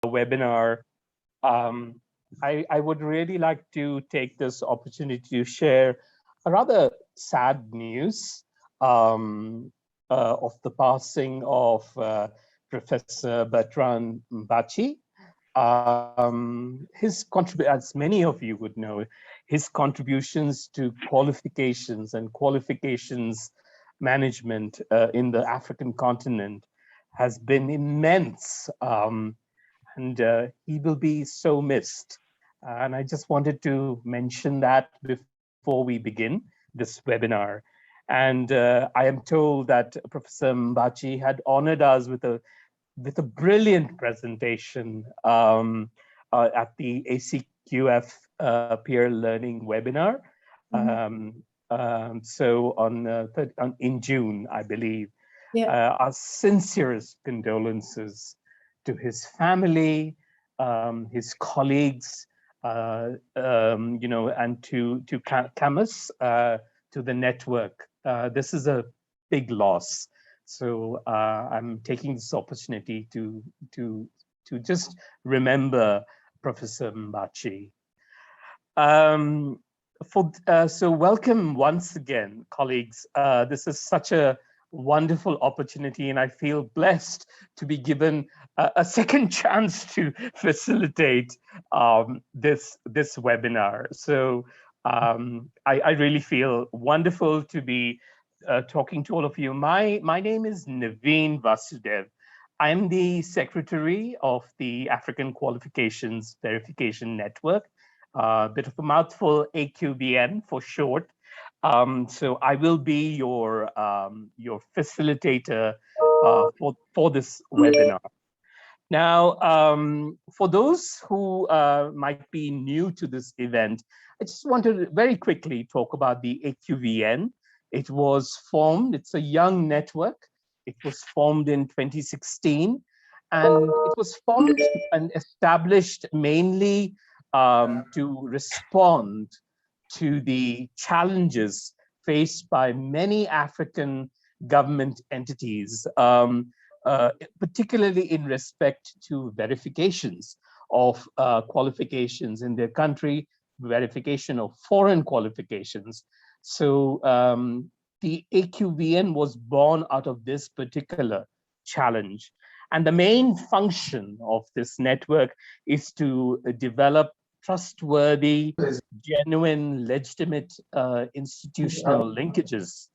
webinar. Um, I would really like to take this opportunity to share a rather sad news of the passing of Professor Bertrand Mbachi. As many of you would know, his contributions to qualifications and qualifications management in the African continent has been immense. And he will be so missed. And I just wanted to mention that before we begin this webinar. And I am told that Professor Mbachi had honored us with a brilliant presentation at the ACQF peer learning webinar. So in June, I believe. Our sincerest condolences to his family, his colleagues, and to Camus, to the network. This is a big loss. So I'm taking this opportunity to just remember Professor Mbachi. So welcome once again, colleagues. This is such a wonderful opportunity, and I feel blessed to be given a second chance to facilitate this webinar. So I really feel wonderful to be talking to all of you. My name is Naveen Vasudev. I'm the secretary of the African Qualifications Verification Network, a bit of a mouthful, AQVN for short. So I will be your facilitator for this webinar. Now, for those who might be new to this event, I just want to very quickly talk about the AQVN. It was formed, it's a young network. It was formed in 2016, and it was formed and established mainly to respond to the challenges faced by many African government entities, particularly in respect to verifications of qualifications in their country, verification of foreign qualifications. So the AQVN was born out of this particular challenge. And the main function of this network is to develop trustworthy, genuine, legitimate institutional linkages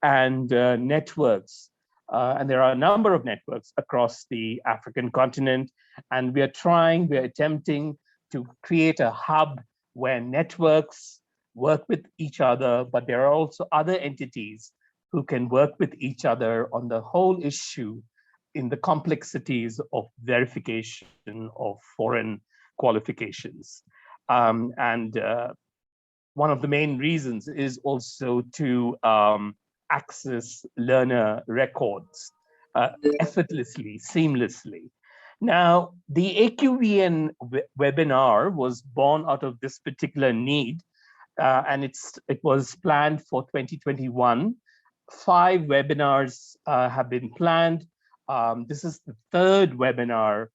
and networks. And there are a number of networks across the African continent. And we're attempting to create a hub where networks work with each other, but there are also other entities who can work with each other on the whole issue in the complexities of verification of foreign qualifications. And one of the main reasons is also to access learner records effortlessly, seamlessly. Now, the AQVN webinar was born out of this particular need, and it was planned for 2021. 5 webinars have been planned. This is the 3rd webinar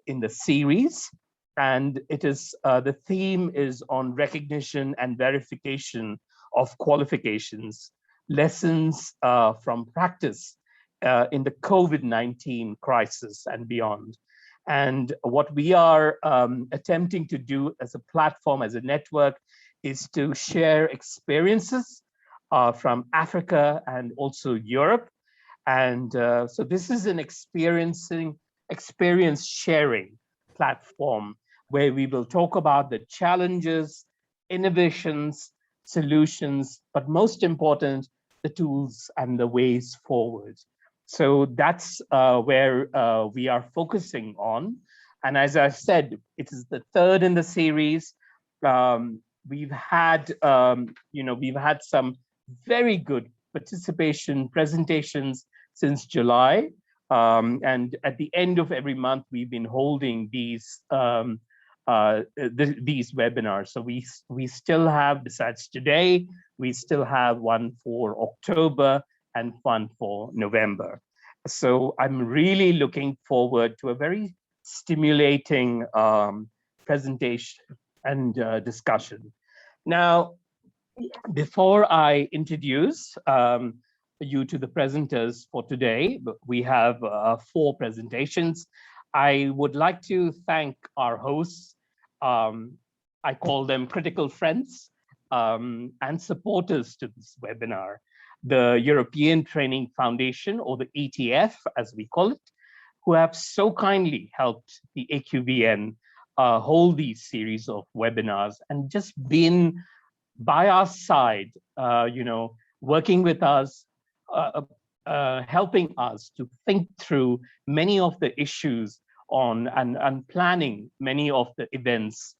in the series, and it is the theme is on recognition and verification of qualifications, lessons from practice in the COVID-19 crisis and beyond. And what we are attempting to do as a platform, as a network, is to share experiences from Africa and also Europe. And so this is an experience sharing platform where we will talk about the challenges, innovations, solutions, but most important, the tools and the ways forward. So that's where we are focusing on. And as I said, it is the 3rd in the series. We've had some very good participation presentations since July. And at the end of every month, we've been holding these webinars. So we still have, besides today, we still have one for October and one for November. So I'm really looking forward to a very stimulating presentation and discussion. Now, before I introduce you to the presenters for today, we have 4 presentations. I would like to thank our hosts. I call them critical friends and supporters to this webinar. The European Training Foundation, or the ETF as we call it, who have so kindly helped the AQVN hold these series of webinars and just been by our side, working with us, helping us to think through many of the issues on and planning many of the events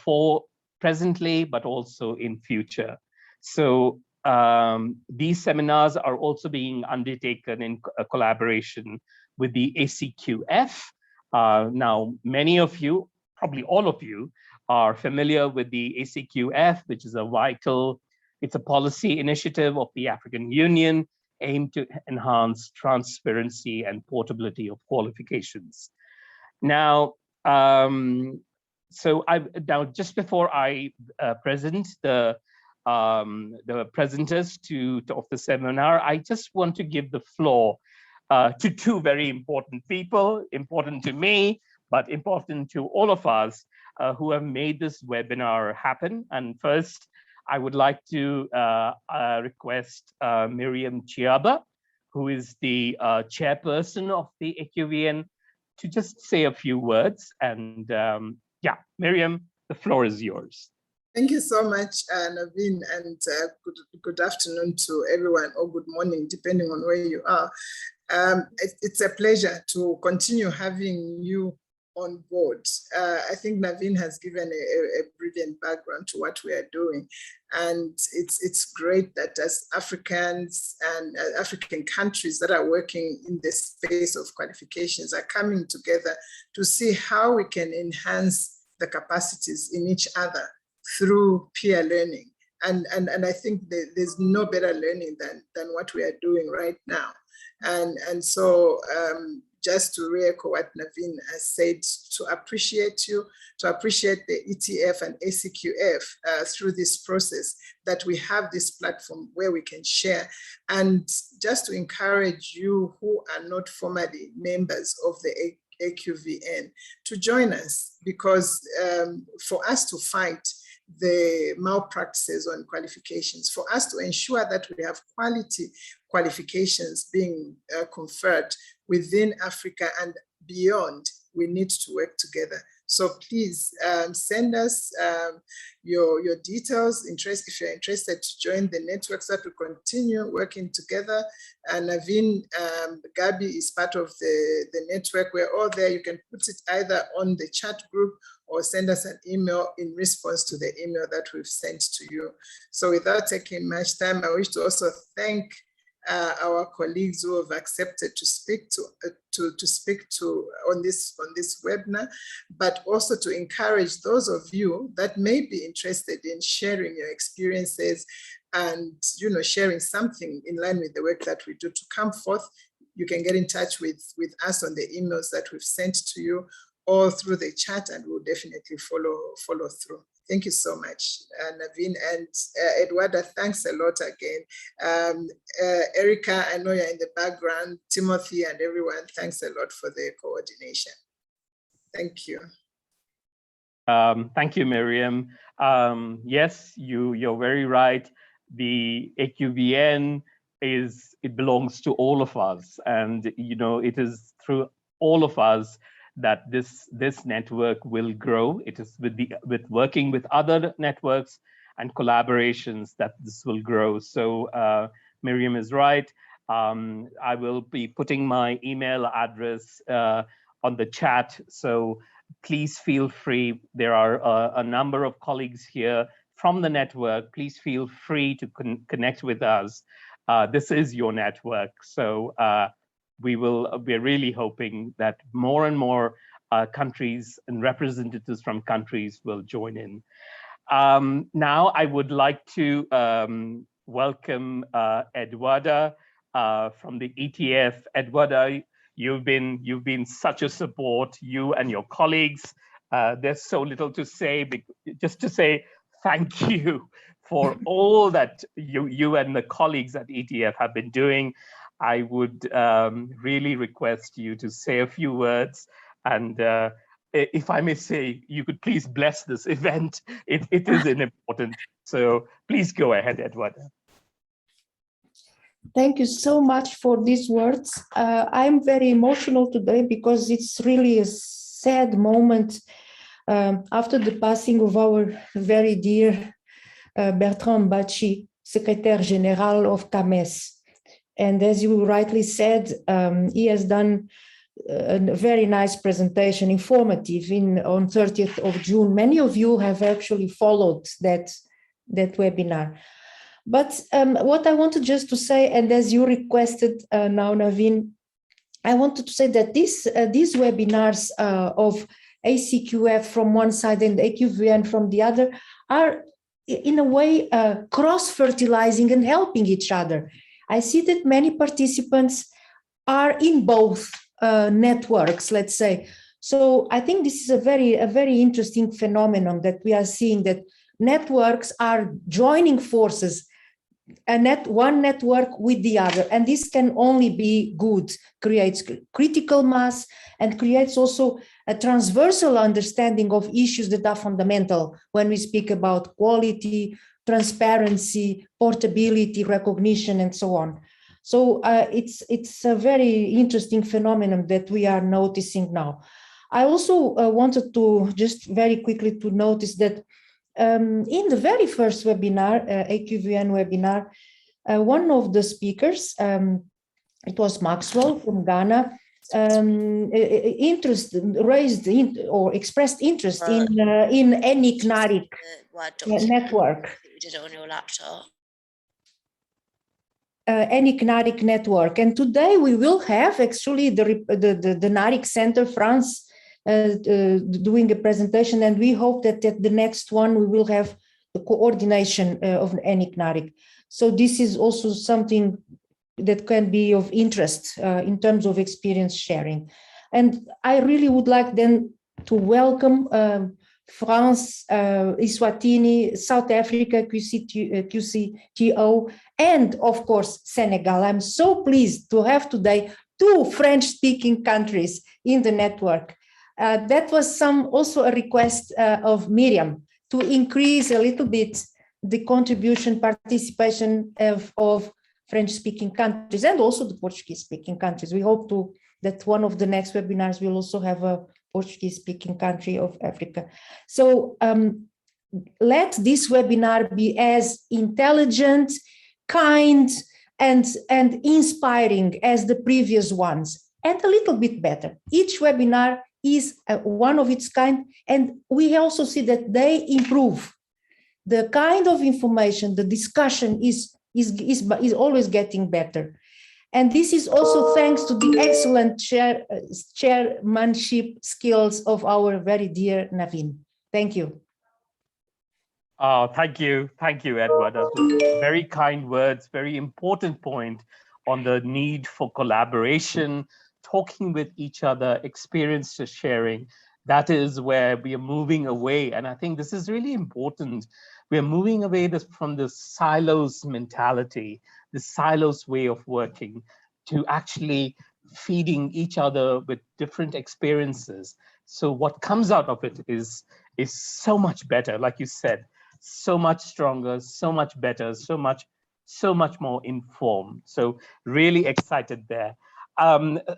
for presently, but also in future. So these seminars are also being undertaken in collaboration with the ACQF. Now, many of you, probably all of you, are familiar with the ACQF, which is it's a policy initiative of the African Union aimed to enhance transparency and portability of qualifications. Now, just before I present the presenters of the seminar, I just want to give the floor to 2 very important people, important to me, but important to all of us who have made this webinar happen. And first, I would like to request Miriam Chiaba, who is the chairperson of the AQVN, to just say a few words. And yeah, Miriam, the floor is yours. Thank you so much, Naveen, and good afternoon to everyone, or good morning, depending on where you are. It's a pleasure to continue having you on board. I think Naveen has given a brilliant background to what we are doing. And it's great that as Africans and African countries that are working in the space of qualifications are coming together to see how we can enhance the capacities in each other through peer learning. And I think there's no better learning than what we are doing right now. And so just to re-echo what Naveen has said, to appreciate you, to appreciate the ETF and ACQF through this process, that we have this platform where we can share, and just to encourage you who are not formally members of the AQVN to join us, because for us to fight the malpractices on qualifications, for us to ensure that we have quality qualifications being conferred within Africa and beyond, we need to work together. So please send us your details, if you're interested to join the networks that we continue working together. And Naveen, Gabi is part of the network. We're all there. You can put it either on the chat group or send us an email in response to the email that we've sent to you. So without taking much time, I wish to also thank our colleagues who have accepted to speak on this webinar, but also to encourage those of you that may be interested in sharing your experiences and sharing something in line with the work that we do, to come forth. You can get in touch with us on the emails that we've sent to you, or through the chat, and we'll definitely follow through. Thank you so much, Naveen, and Edwarda, thanks a lot again. Erica, I know you're in the background, Timothy and everyone, thanks a lot for the coordination. Thank you. Thank you, Miriam. Yes, you're very right. The AQVN it belongs to all of us, and it is through all of us that this network will grow. It is with working with other networks and collaborations that this will grow. So Miriam is right. I will be putting my email address on the chat. So please feel free. There are a number of colleagues here from the network. Please feel free to connect with us. This is your network. So we're really hoping that more and more countries and representatives from countries will join in. Now I would like to welcome Edwarda from the ETF. Edwarda, You've been such a support, you and your colleagues. There's so little to say, just to say thank you for all that you and the colleagues at ETF have been doing. I would really request you to say a few words, and if I may say, you could please bless this event. It is important. So please go ahead, Edward. Thank you so much for these words. I'm very emotional today because it's really a sad moment after the passing of our very dear Bertrand Bachi, Secretary General of CAMES. And as you rightly said, he has done a very nice presentation, informative, on 30th of June. Many of you have actually followed that webinar. But what I wanted just to say, and as you requested now, Naveen, I wanted to say that these webinars of ACQF from one side and AQVN from the other are in a way cross-fertilizing and helping each other. I see that many participants are in both networks, let's say. So I think this is a very interesting phenomenon that we are seeing, that networks are joining forces, one network with the other, and this can only be good, creates critical mass and creates also a transversal understanding of issues that are fundamental when we speak about quality, transparency, portability, recognition, and so on. So it's a very interesting phenomenon that we are noticing now. I also wanted to just very quickly to notice that in the very first webinar, AQVN webinar, one of the speakers, it was Maxwell from Ghana, expressed interest in enigmatic network. You did it on your laptop. Enigmatic network, and today we will have actually the NARIC Center France doing a presentation, and we hope that at the next one we will have the coordination of enigmatic. So this is also something that can be of interest in terms of experience sharing. And I really would like then to welcome France, Eswatini, South Africa, QCTO, and of course, Senegal. I'm so pleased to have today 2 French-speaking countries in the network. That was also a request of Miriam to increase a little bit the contribution, participation of French-speaking countries and also the Portuguese-speaking countries. We hope that one of the next webinars will also have a Portuguese-speaking country of Africa. So let this webinar be as intelligent, kind, and inspiring as the previous ones, and a little bit better. Each webinar is one of its kind, and we also see that they improve. The kind of information, the discussion is always getting better. And this is also thanks to the excellent chairmanship skills of our very dear Naveen. Thank you. Oh, thank you, Edward. Very kind words, very important point on the need for collaboration, talking with each other, experience sharing. That is where we are moving away. And I think this is really important. We are moving away from the silos mentality, the silos way of working, to actually feeding each other with different experiences. So what comes out of it is so much better, like you said, so much stronger, so much better, so much more informed. So really excited there.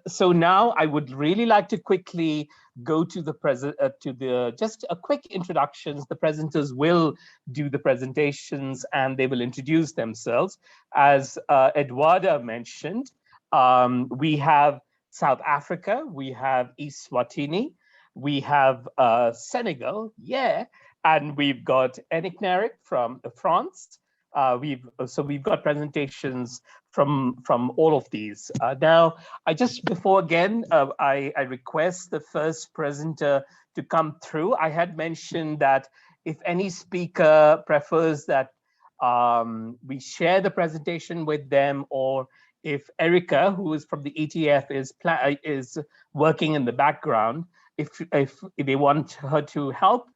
So now I would really like to quickly go to just a quick introductions. The presenters will do the presentations and they will introduce themselves. As Eduarda mentioned, we have South Africa, we have Eswatini, we have Senegal, and we've got Enigmatic from France. We've got presentations from all of these. Now, before again, I request the first presenter to come through. I had mentioned that if any speaker prefers that we share the presentation with them, or if Erica, who is from the ETF, is working in the background, if they want her to help,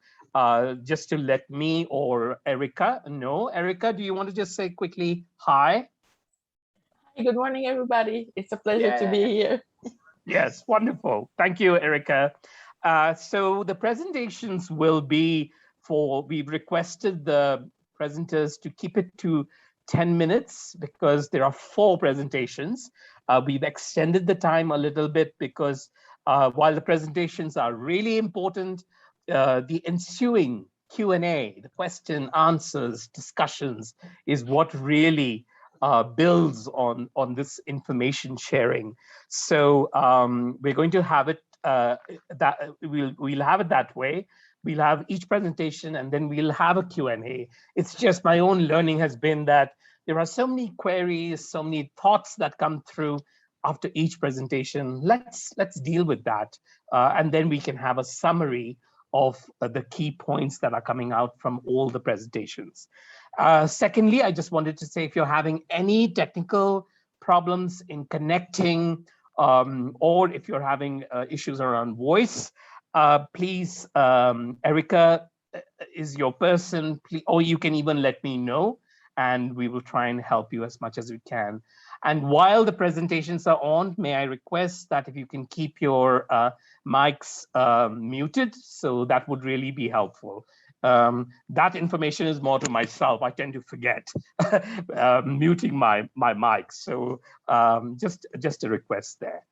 just to let me or Erica know. Erica, do you want to just say quickly hi? Hi, good morning, everybody. It's a pleasure to be here. Yes, wonderful. Thank you, Erica. So the presentations will be we've requested the presenters to keep it to 10 minutes because there are 4 presentations. We've extended the time a little bit because while the presentations are really important, the ensuing Q&A, the question, answers, discussions is what really builds on this information sharing. So we're going to have it we'll have it that way. We'll have each presentation and then we'll have a Q&A. It's just my own learning has been that there are so many queries, so many thoughts that come through after each presentation. Let's deal with that. And then we can have a summary of the key points that are coming out from all the presentations. Secondly, I just wanted to say if you're having any technical problems in connecting or if you're having issues around voice, please, Erica is your person, please, or you can even let me know and we will try and help you as much as we can. And while the presentations are on, may I request that if you can keep your mics muted, so that would really be helpful. That information is more to myself. I tend to forget muting my mic. So just a request there.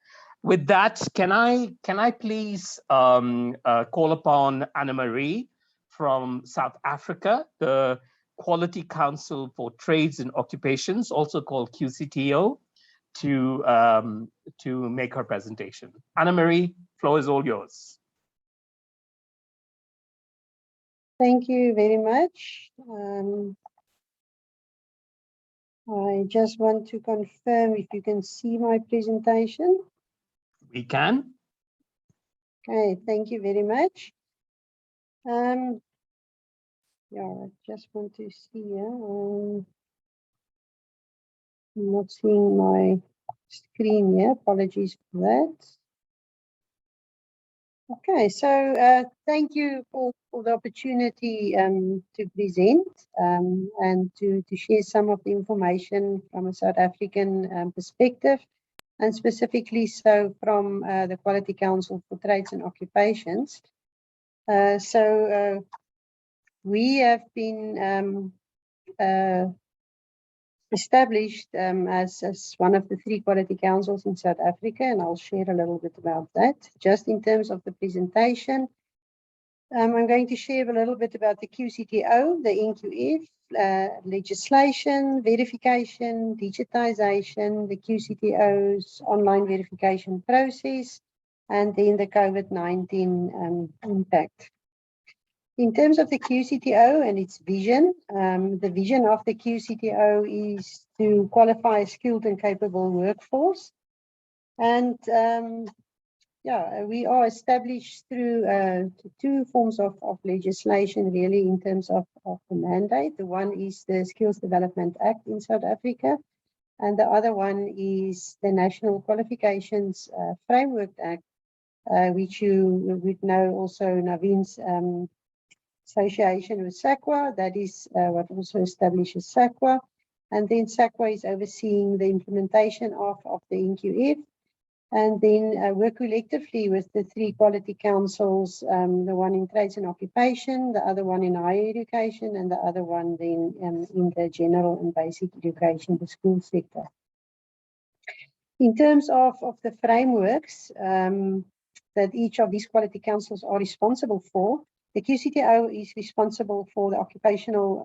With that, can I please call upon Anna Marie from South Africa, the Quality Council for Trades and Occupations, also called QCTO, to make her presentation. Anna Marie, floor is all yours. Thank you very much. I just want to confirm if you can see my presentation. We can. Okay, thank you very much. Yeah, I just want to see here. I'm not seeing my screen here. Apologies for that. Okay, so thank you for the opportunity to present and to share some of the information from a South African perspective, and specifically so from the Quality Council for Trades and Occupations. We have been established as one of the 3 quality councils in South Africa, and I'll share a little bit about that. Just in terms of the presentation, I'm going to share a little bit about the QCTO, the NQF, legislation, verification, digitization, the QCTO's online verification process, and then the COVID-19 impact. In terms of the QCTO and its vision, the vision of the QCTO is to qualify a skilled and capable workforce. And yeah, we are established through 2 forms of legislation, really, in terms of the mandate. The one is the Skills Development Act in South Africa, and the other one is the National Qualifications Framework Act, which you would know also Naveen's association with SAQA. That is what also establishes SAQA. And then SAQA is overseeing the implementation of the NQF, and then work collectively with the 3 quality councils, the one in trades and occupation, the other one in higher education, and the other one then in the general and basic education, the school sector. In terms of the frameworks that each of these quality councils are responsible for, the QCTO is responsible for the occupational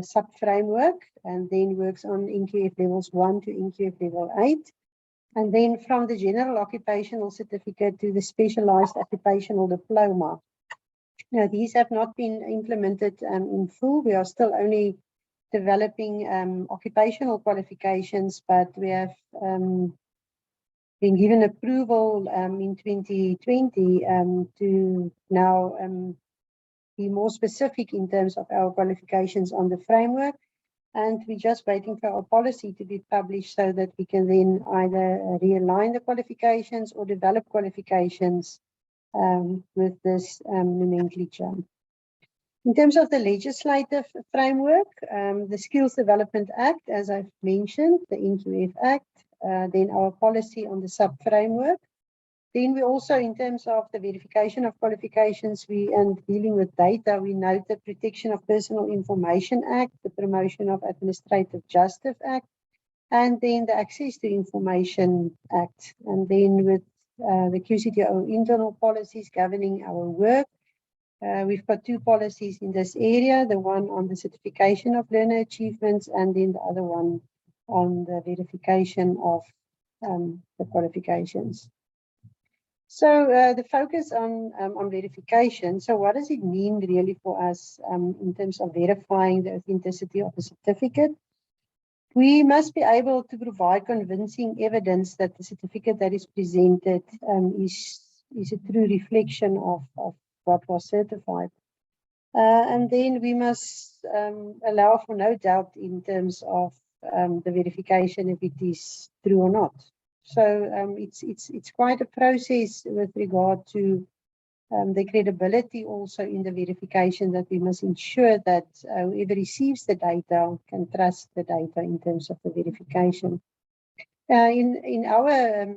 sub-framework, and then works on NQF levels 1 to NQF level 8. And then from the general occupational certificate to the specialized occupational diploma. Now, these have not been implemented in full. We are still only developing occupational qualifications, but we have been given approval in 2020 to now be more specific in terms of our qualifications on the framework. And we're just waiting for our policy to be published so that we can then either realign the qualifications or develop qualifications with this nomenclature. In terms of the legislative framework, the Skills Development Act, as I've mentioned, the NQF Act, then our policy on the sub-framework. Then we also, in terms of the verification of qualifications and dealing with data, we note the Protection of Personal Information Act, the Promotion of Administrative Justice Act, and then the Access to Information Act. And then with the QCTO internal policies governing our work, we've got two policies in this area, the one on the certification of learner achievements and then the other one on the verification of the qualifications. So the focus on verification. So what does it mean really for us in terms of verifying the authenticity of a certificate? We must be able to provide convincing evidence that the certificate that is presented is a true reflection of what was certified. And then we must allow for no doubt in terms of the verification if it is true or not. So it's quite a process with regard to the credibility also in the verification, that we must ensure that whoever receives the data can trust the data in terms of the verification. In our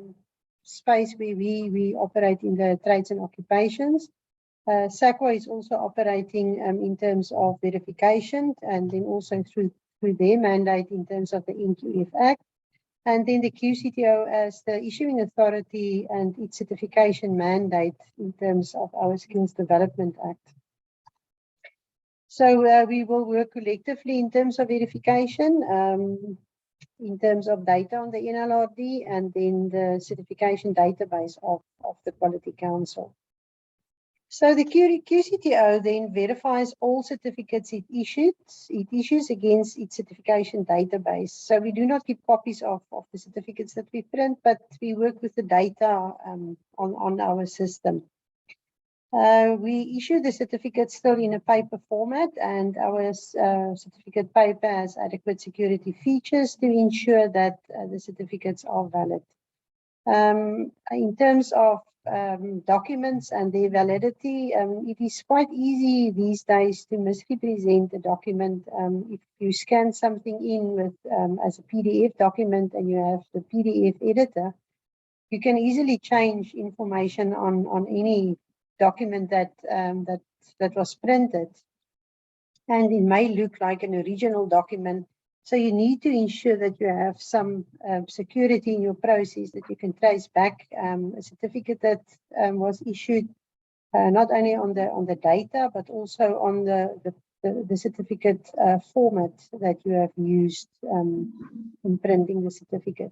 space where we operate in the trades and occupations, SAQA is also operating in terms of verification, and then also through their mandate in terms of the NQF Act. And then the QCTO as the issuing authority and its certification mandate in terms of our Skills Development Act. So we will work collectively in terms of verification, in terms of data on the NLRD, and then the certification database of the Quality Council. So the QCTO then verifies all certificates it issues against its certification database. So we do not keep copies of the certificates that we print, but we work with the data on our system. We issue the certificates still in a paper format, and our certificate paper has adequate security features to ensure that the certificates are valid. In terms of documents and their validity, it is quite easy these days to misrepresent a document. If you scan something in with as a PDF document and you have the PDF editor, you can easily change information on any document that was printed, and it may look like an original document. So you need to ensure that you have some security in your process, that you can trace back a certificate that was issued not only on the data, but also on the certificate format that you have used in printing the certificate.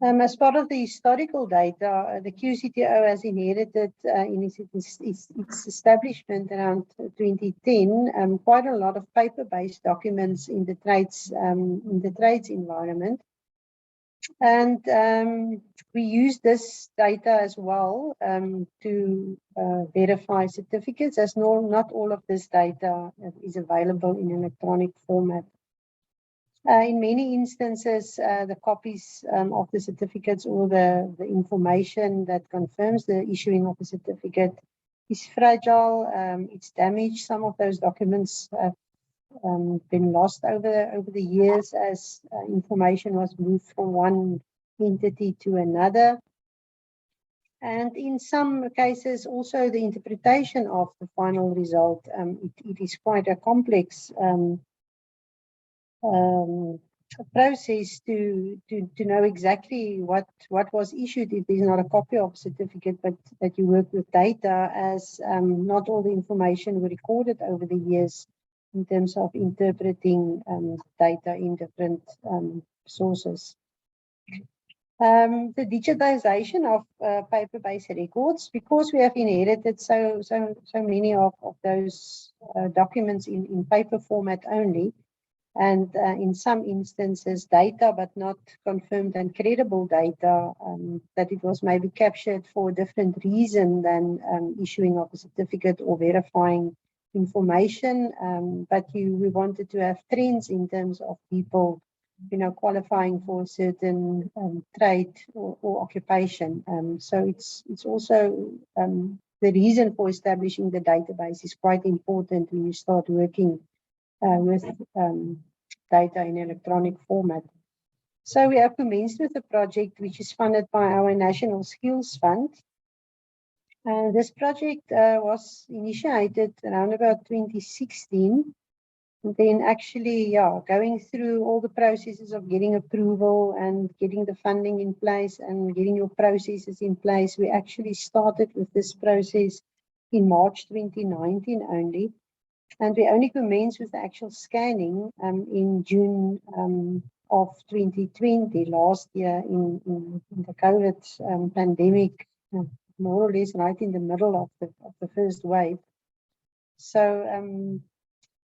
As part of the historical data, the QCTO has inherited in its establishment around 2010 quite a lot of paper-based documents in the trades environment, and we use this data as well to verify certificates, as not all of this data is available in electronic format. In many instances, the copies of the certificates or the information that confirms the issuing of the certificate is fragile, it's damaged. Some of those documents have been lost over the years as information was moved from one entity to another. And in some cases, also the interpretation of the final result, it is quite a complex process to know exactly what was issued if there's not a copy of a certificate, but that you work with data, as not all the information were recorded over the years in terms of interpreting data in different sources. The digitization of paper-based records, because we have inherited so many of those documents in paper format only, and in some instances data but not confirmed and credible data, that it was maybe captured for a different reason than issuing of a certificate or verifying information, but we wanted to have trends in terms of people, qualifying for a certain trade or occupation. So it's also the reason for establishing the database is quite important when you start working with data in electronic format. So we have commenced with a project which is funded by our National Skills Fund. This project was initiated around about 2016. And then actually, going through all the processes of getting approval and getting the funding in place and getting your processes in place, we actually started with this process in March 2019 only. And we only commenced with the actual scanning in June of 2020, last year in the COVID pandemic, more or less right in the middle of the first wave. So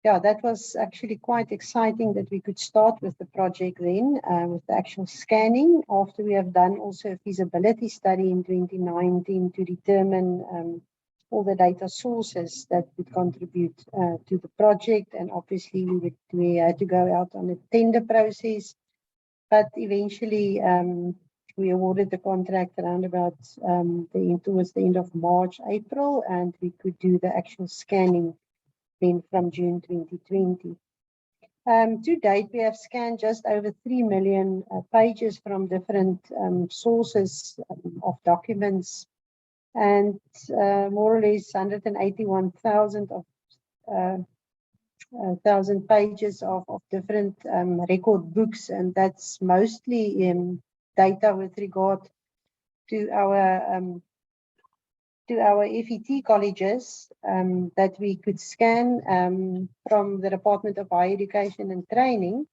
that was actually quite exciting that we could start with the project then, with the actual scanning, after we have done also a feasibility study in 2019 to determine all the data sources that would contribute to the project. And obviously we had to go out on a tender process, but eventually we awarded the contract around about towards the end of March, April, and we could do the actual scanning then from June 2020. To date, we have scanned just over 3 million pages from different sources of documents, and more or less 181,000 thousand pages of different record books, and that's mostly data with regard to our FET colleges that we could scan from the Department of Higher Education and Training.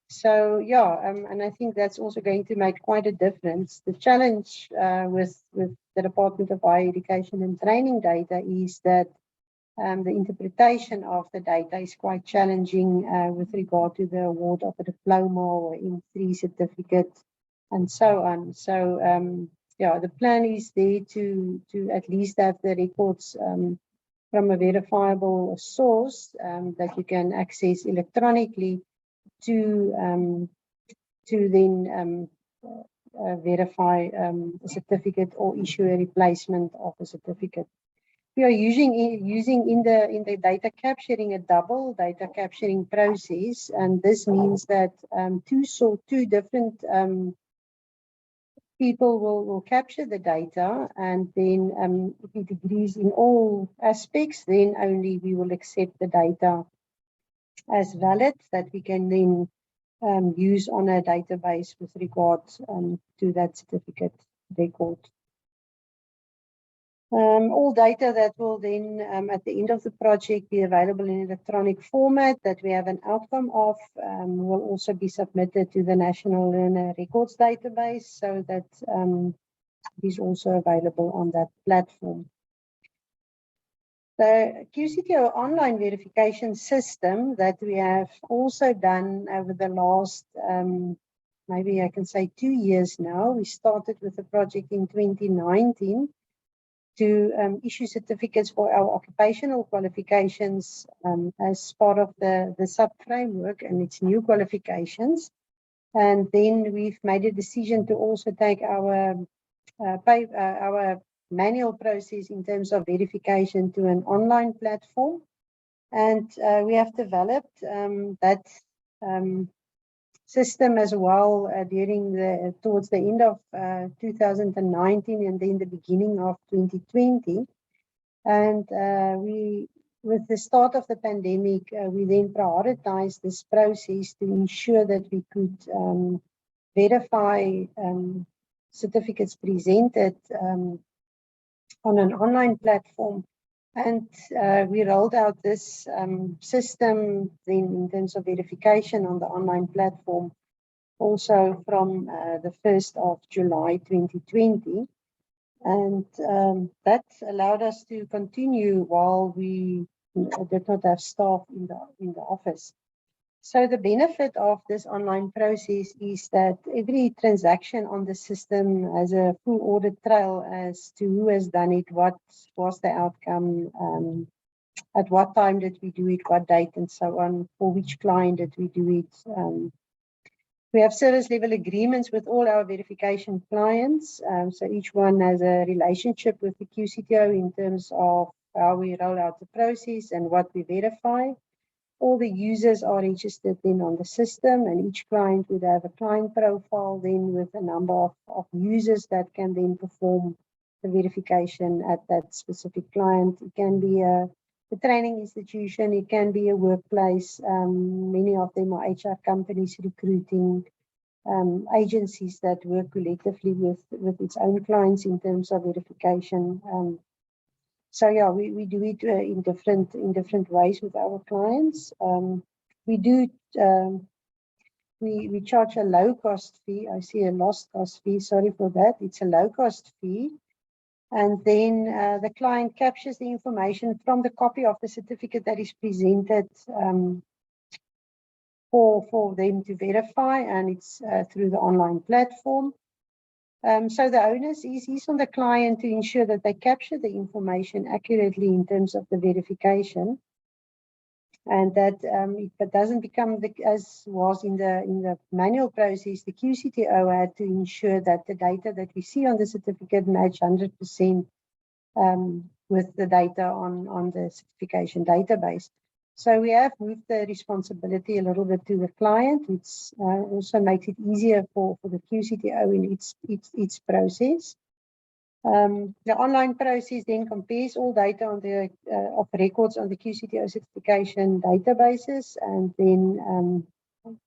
So and I think that's also going to make quite a difference. The challenge with the Department of Higher Education and Training data is that the interpretation of the data is quite challenging with regard to the award of a diploma or M3 certificate and so on. So the plan is there to at least have the records from a verifiable source that you can access electronically to then verify a certificate or issue a replacement of a certificate. We are using in the data capturing a double data capturing process, and this means that two different people will capture the data, and then if it agrees in all aspects, then only we will accept the data as valid that we can then use on a database with regard to that certificate record. All data that will then, at the end of the project, be available in electronic format that we have an outcome of, will also be submitted to the National Learner Records database, so that it is also available on that platform. The QCTO online verification system that we have also done over the last, maybe I can say 2 years now. We started with the project in 2019. To issue certificates for our occupational qualifications as part of the sub-framework and its new qualifications. And then we've made a decision to also take our manual process in terms of verification to an online platform. And we have developed that system as well towards the end of 2019 and then the beginning of 2020. And with the start of the pandemic, we then prioritized this process to ensure that we could verify certificates presented on an online platform. And we rolled out this system then in terms of verification on the online platform also from the 1st of July 2020. And that allowed us to continue while we did not have staff in the office. So the benefit of this online process is that every transaction on the system has a full audit trail as to who has done it, what was the outcome, at what time did we do it, what date, and so on, for which client did we do it. We have service level agreements with all our verification clients. So each one has a relationship with the QCTO in terms of how we roll out the process and what we verify. All the users are registered then on the system, and each client would have a client profile then with a number of users that can then perform the verification at that specific client. It can be a training institution, it can be a workplace. Many of them are HR companies recruiting agencies that work collectively with its own clients in terms of verification. So yeah, we do it in different ways with our clients. We charge a low cost fee. I see a lost cost fee. Sorry for that. It's a low cost fee. And then the client captures the information from the copy of the certificate that is presented for them to verify, and it's through the online platform. So the onus is on the client to ensure that they capture the information accurately in terms of the verification, and that it doesn't become as was in the manual process. The QCTO had to ensure that the data that we see on the certificate match 100% with the data on the certification database. So we have moved the responsibility a little bit to the client, which also makes it easier for the QCTO in its process. The online process then compares all data on the of records on the QCTO certification databases, and then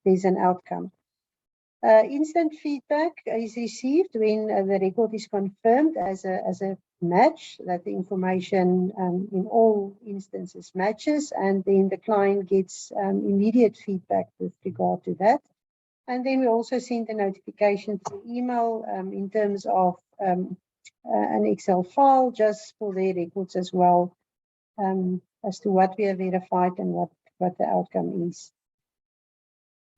there's an outcome. Instant feedback is received when the record is confirmed as a match, that the information in all instances matches, and then the client gets immediate feedback with regard to that. And then we also send a notification through email in terms of an Excel file just for their records as well, as to what we have verified and what the outcome is.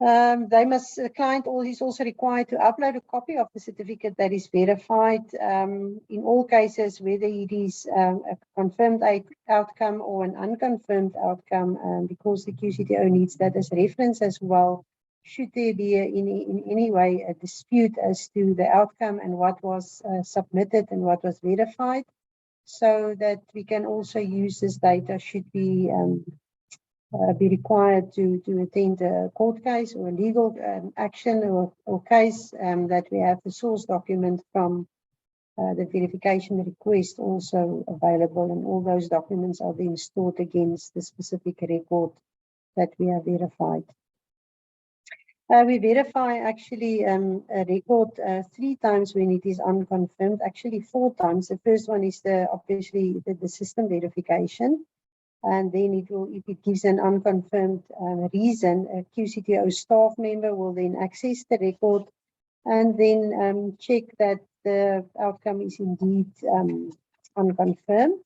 The client is also required to upload a copy of the certificate that is verified in all cases, whether it is a confirmed outcome or an unconfirmed outcome, because the QCTO needs that as reference as well, should there be in any way a dispute as to the outcome and what was submitted and what was verified, so that we can also use this data should we be required to attend a court case or a legal action or case, that we have the source document from the verification request also available, and all those documents are then stored against the specific record that we have verified. We verify actually a record 3 times when it is unconfirmed, actually 4 times. The first one is obviously the system verification. And then if it gives an unconfirmed reason, a QCTO staff member will then access the record and then check that the outcome is indeed unconfirmed.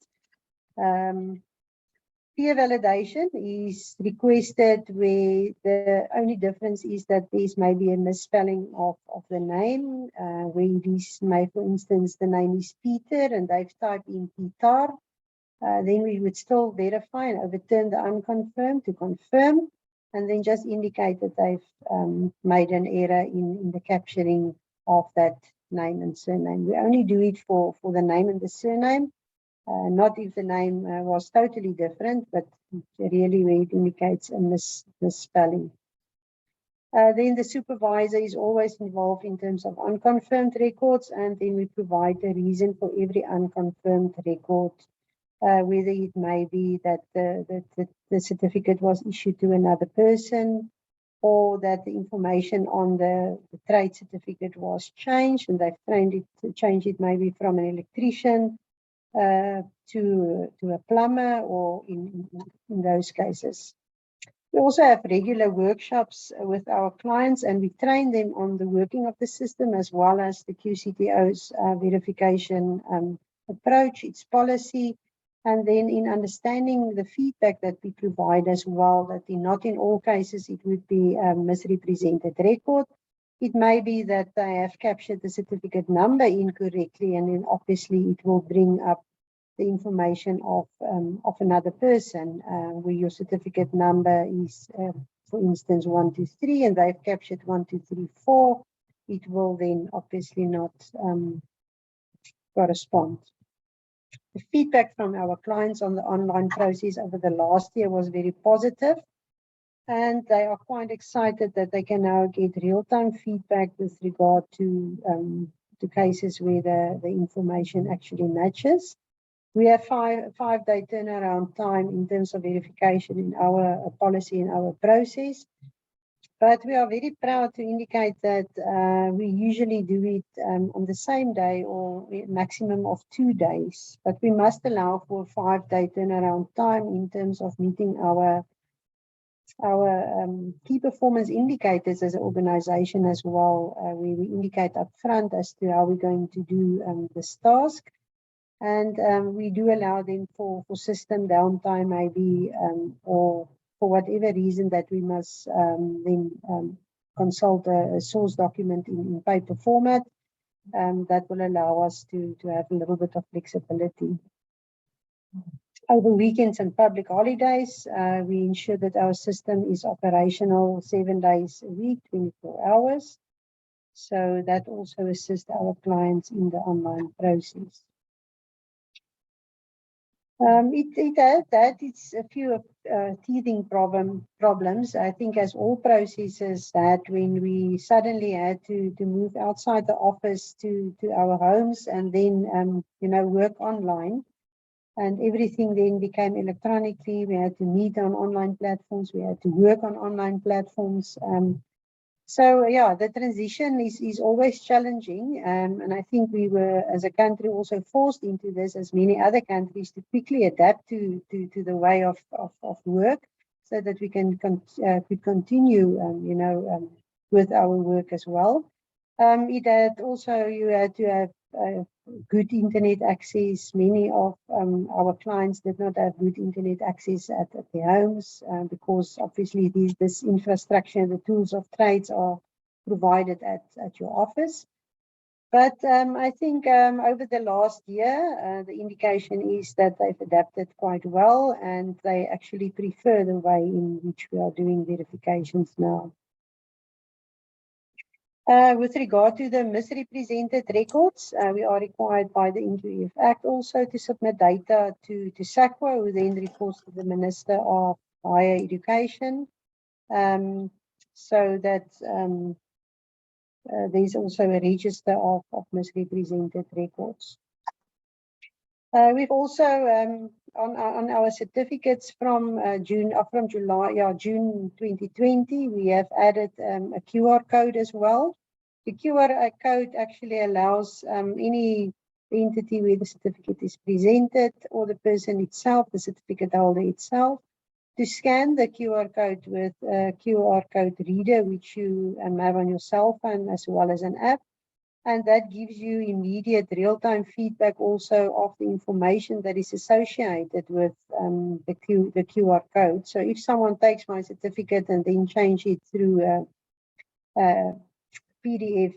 Peer validation is requested where the only difference is that there's maybe a misspelling of the name, where it is, for instance, the name is Peter and they've typed in Peter. Then we would still verify and overturn the unconfirmed to confirm, and then just indicate that they've made an error in the capturing of that name and surname. We only do it for the name and the surname, not if the name was totally different, but really where it indicates a misspelling. Then the supervisor is always involved in terms of unconfirmed records, and then we provide a reason for every unconfirmed record. Whether it may be that the certificate was issued to another person, or that the information on the trade certificate was changed and they've changed it maybe from an electrician to a plumber, or in those cases. We also have regular workshops with our clients, and we train them on the working of the system as well as the QCTO's verification approach, its policy. And then in understanding the feedback that we provide as well, that not in all cases it would be a misrepresented record. It may be that they have captured the certificate number incorrectly, and then obviously it will bring up the information of another person, where your certificate number is, for instance, 123, and they've captured 1234, it will then obviously not correspond. The feedback from our clients on the online process over the last year was very positive, and they are quite excited that they can now get real-time feedback with regard to cases where the information actually matches. We have five-day turnaround time in terms of verification in our policy and our process. But we are very proud to indicate that we usually do it on the same day or a maximum of 2 days. But we must allow for a 5-day turnaround time in terms of meeting our key performance indicators as an organization as well, where we indicate upfront as to how we're going to do this task. And we do allow them for system downtime maybe, or for whatever reason that we must then consult a source document in paper format. That will allow us to have a little bit of flexibility. Over weekends and public holidays, we ensure that our system is operational 7 days a week, 24 hours. So that also assists our clients in the online process. It has that. It's a few teething problems. I think as all processes that when we suddenly had to move outside the office to our homes and then, work online. And everything then became electronically. We had to meet on online platforms. We had to work on online platforms. So yeah, the transition is always challenging. And I think we were, as a country, also forced into this, as many other countries, to quickly adapt to the way of work, so that we can could continue, with our work as well. It had also, you had to have good internet access. Many of our clients did not have good internet access at their homes, because obviously this infrastructure, the tools of trades are provided at your office. But I think over the last year, the indication is that they've adapted quite well, and they actually prefer the way in which we are doing verifications now. With regard to the misrepresented records, we are required by the AQVN Act also to submit data to SAQA, who then reports to the Minister of Higher Education, so that there's also a register of misrepresented records. We've also, on our certificates from June 2020, we have added a QR code as well. The QR code actually allows any entity where the certificate is presented, or the person itself, the certificate holder itself, to scan the QR code with a QR code reader, which you have on your cell phone as well as an app. And that gives you immediate real-time feedback also of the information that is associated with the QR code. So if someone takes my certificate and then change it through a PDF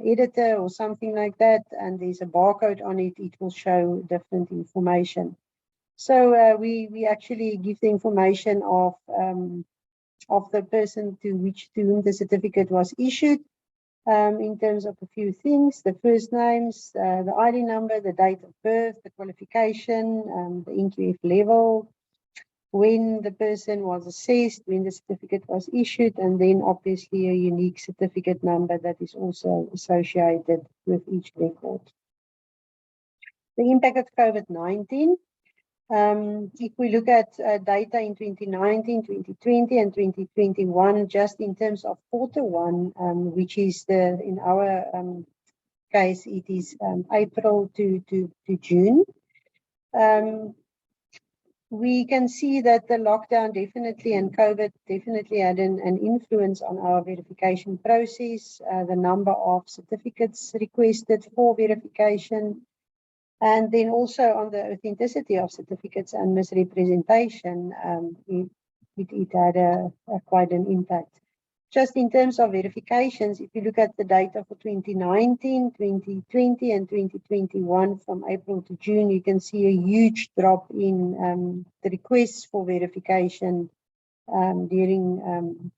editor or something like that, and there's a barcode on it, it will show different information. So we actually give the information of the person to whom the certificate was issued, in terms of a few things: the first names, the ID number, the date of birth, the qualification, the AQVN level, when the person was assessed, when the certificate was issued, and then obviously a unique certificate number that is also associated with each record. The impact of COVID-19. If we look at data in 2019, 2020, and 2021, just in terms of Q1, which is in our case, it is April to June. We can see that the lockdown definitely and COVID definitely had an influence on our verification process, the number of certificates requested for verification, and then also on the authenticity of certificates and misrepresentation. It had quite an impact. just in terms of verifications, if you look at the data for 2019, 2020, and 2021 from April to June, you can see a huge drop in the requests for verification during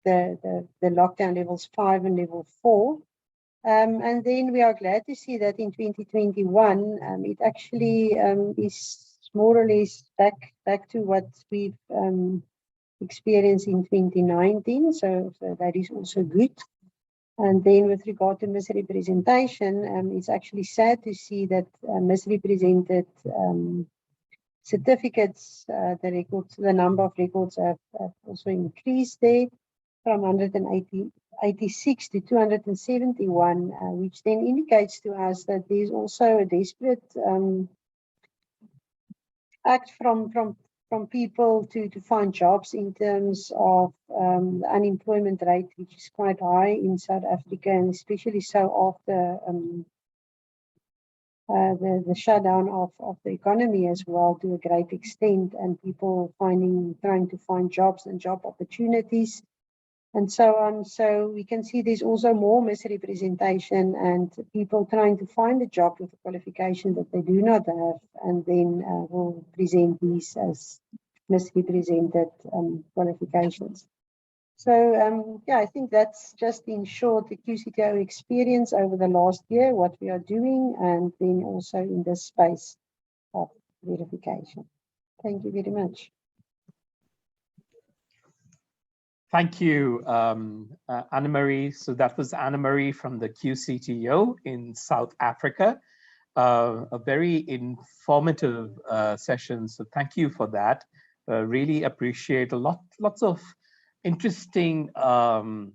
the lockdown levels 5 and level 4. And then we are glad to see that in 2021, it actually is more or less back to what we've experienced in 2019. So that is also good. And then with regard to misrepresentation, it's actually sad to see that misrepresented certificates, the number of records have also increased there from 186 to 271, which then indicates to us that there's also a desperate act from people to find jobs in terms of the unemployment rate, which is quite high in South Africa, and especially so after the shutdown of the economy as well to a great extent, and people trying to find jobs and job opportunities and so on. So we can see there's also more misrepresentation and people trying to find a job with a qualification that they do not have, and then will present these as misrepresented qualifications. So yeah, I think that's just in short the QCTO experience over the last year, what we are doing, and then also in this space of verification. Thank you very much. Thank you, Anne-Marie. So that was Anne-Marie from the QCTO in South Africa. A very informative session, so thank you for that. Really appreciate lots of interesting, some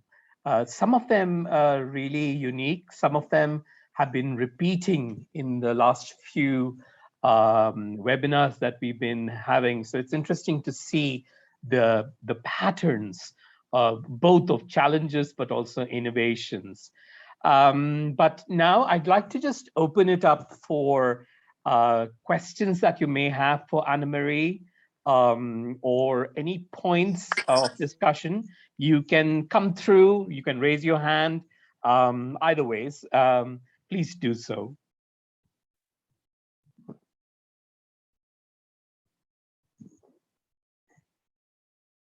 of them really unique, some of them have been repeating in the last few webinars that we've been having. So it's interesting to see the patterns both of challenges but also innovations. But now I'd like to just open it up for questions that you may have for Anne-Marie, or any points of discussion. You can come through, you can raise your hand, either ways, please do so.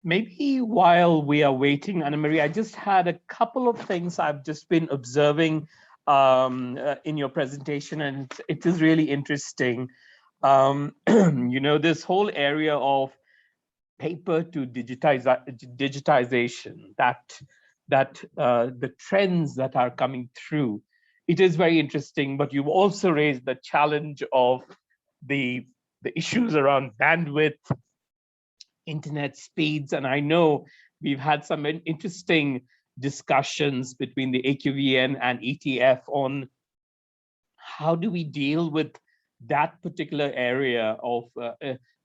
Maybe while we are waiting, Anne-Marie, I just had a couple of things I've just been observing in your presentation, and it is really interesting. You know, this whole area of paper to digitization, that the trends that are coming through, it is very interesting, but you've also raised the challenge of the issues around bandwidth, internet speeds, and I know we've had some interesting discussions between the AQVN and ETF on how do we deal with that particular area of,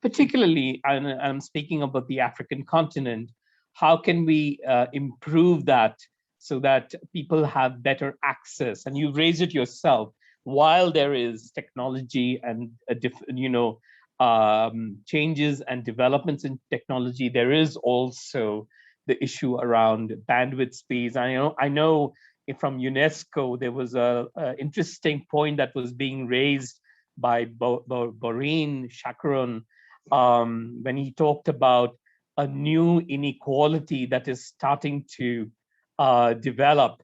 particularly, and I'm speaking about the African continent, how can we improve that so that people have better access? And you raised it yourself, while there is technology and changes and developments in technology, there is also the issue around bandwidth speeds. I know from UNESCO there was a interesting point that was being raised by Maureen Chacaron when he talked about a new inequality that is starting to develop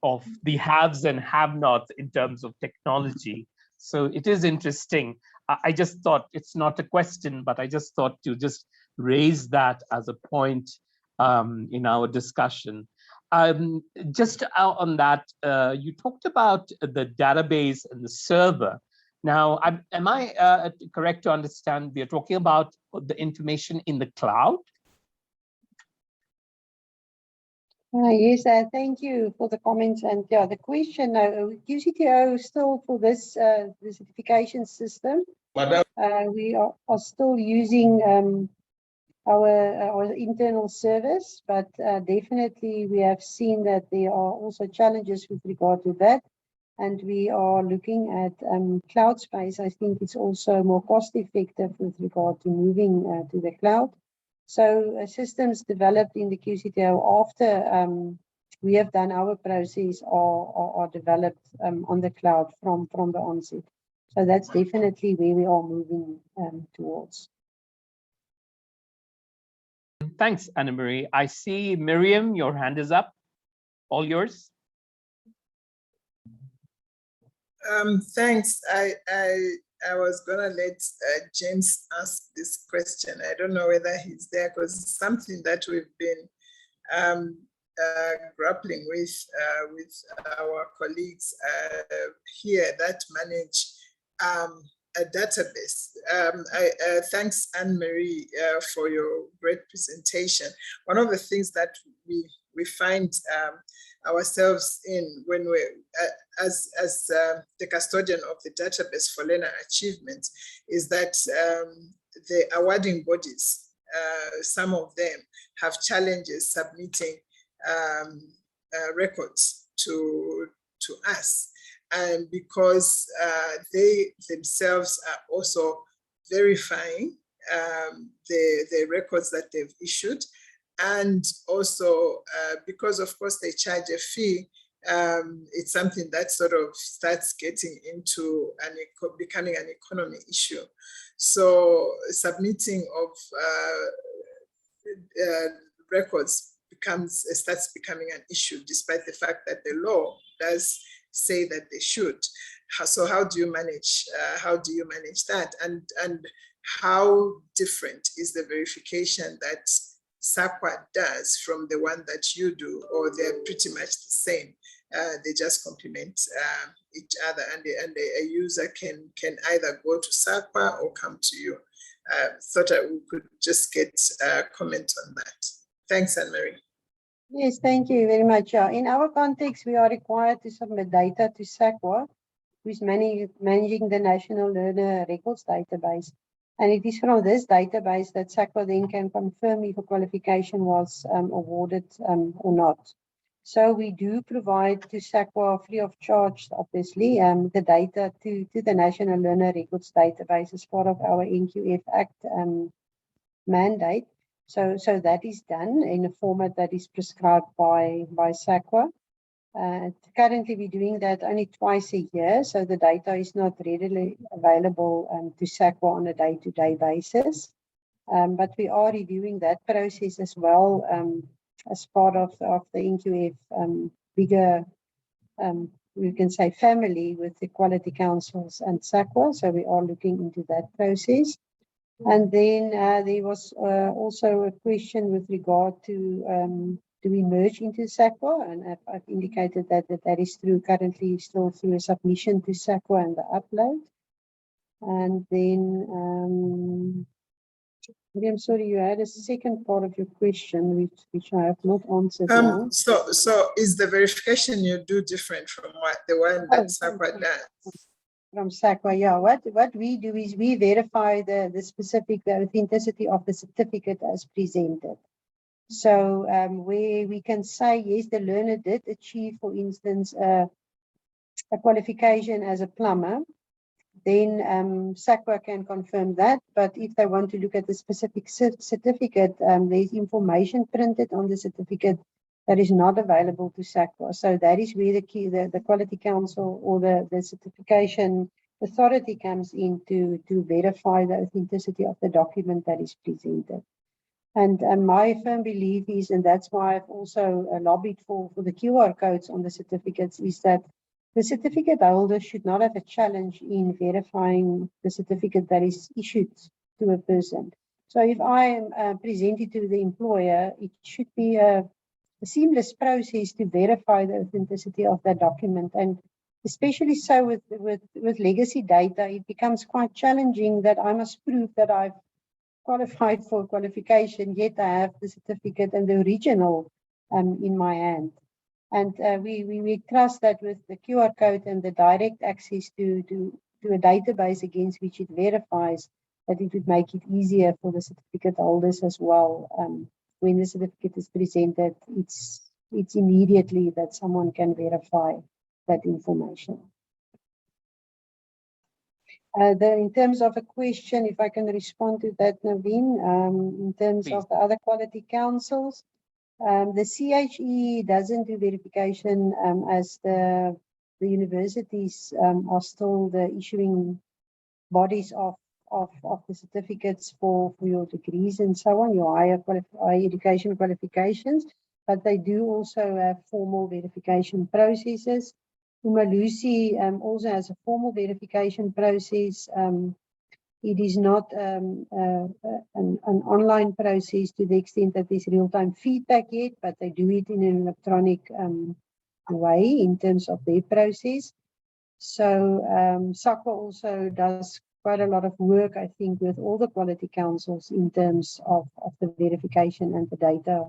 of the haves and have-nots in terms of technology. So it is interesting. I just thought, it's not a question, but I just thought to just raise that as a point in our discussion. Just on that, you talked about the database and the server. Now, am I correct to understand we are talking about the information in the cloud? Yes, thank you for the comments. And yeah, the question, QCTO still for this the certification system, we are still using our internal service, but definitely we have seen that there are also challenges with regard to that. And we are looking at cloud space. I think it's also more cost effective with regard to moving to the cloud. So systems developed in the QCTO after we have done our process are developed on the cloud from the onset. So that's definitely where we are moving towards. Thanks, Anna-Marie. I see Miriam, your hand is up. All yours. Thanks. I was gonna let James ask this question. I don't know whether he's there because it's something that we've been grappling with our colleagues here that manage a database. Thanks, Anne-Marie, for your great presentation. One of the things that we find ourselves in when we're as the custodian of the database for learner achievement is that the awarding bodies, some of them have challenges submitting records to us, and because they themselves are also verifying the records that they've issued, and also because of course they charge a fee, it's something that sort of starts getting into becoming an economy issue. So submitting of records starts becoming an issue, despite the fact that the law does say that they should. So how do you manage that, and how different is the verification that SAQA does from the one that you do, or they're pretty much the same? They just complement each other, and a user can either go to SAQA or come to you. Thought we could just get a comment on that. Thanks, Anne-Marie. Yes, thank you very much. In our context, we are required to submit data to SAQA, who is managing the National Learner Records Database. And it is from this database that SAQA then can confirm if a qualification was awarded or not. So we do provide to SAQA free of charge, obviously, the data to the National Learner Records Database as part of our NQF Act mandate. So that is done in a format that is prescribed by SAQA. Currently, we're doing that only twice a year, so the data is not readily available to SAQA on a day-to-day basis. But we are reviewing that process as well as part of the NQF bigger, we can say, family with the quality councils and SAQA. So we are looking into that process. And then there was also a question with regard to do we merge into SAQA? And I've indicated that is currently still through a submission to SAQA and the upload. And then, I'm sorry, you had a second part of your question, which I have not answered now. So is the verification you do different from the one that SAQA does? From SAQA, yeah. What we do is we verify the authenticity of the certificate as presented. So where we can say, yes, the learner did achieve, for instance, a qualification as a plumber, then SAQA can confirm that. But if they want to look at the specific certificate, there's information printed on the certificate that is not available to SAQA. So that is where the Quality Council or the certification authority comes in to verify the authenticity of the document that is presented. And my firm belief is, and that's why I've also lobbied for the QR codes on the certificates, is that the certificate holder should not have a challenge in verifying the certificate that is issued to a person. So if I am presented to the employer, it should be a seamless process to verify the authenticity of that document. And especially so with legacy data, it becomes quite challenging that I must prove that I've qualified for qualification, yet I have the certificate and the original in my hand. And we trust that with the QR code and the direct access to a database against which it verifies, that it would make it easier for the certificate holders as well. When the certificate is presented, it's immediately that someone can verify that information. In terms of a question, if I can respond to that, Naveen, in terms of the other quality councils, the CHE doesn't do verification as the universities are still the issuing bodies of the certificates for your degrees and so on, your higher education qualifications, but they do also have formal verification processes. Umalusi also has a formal verification process. It is not an online process to the extent that there's real-time feedback yet, but they do it in an electronic way in terms of their process. So SAQA also does quite a lot of work, I think, with all the quality councils in terms of the verification and the data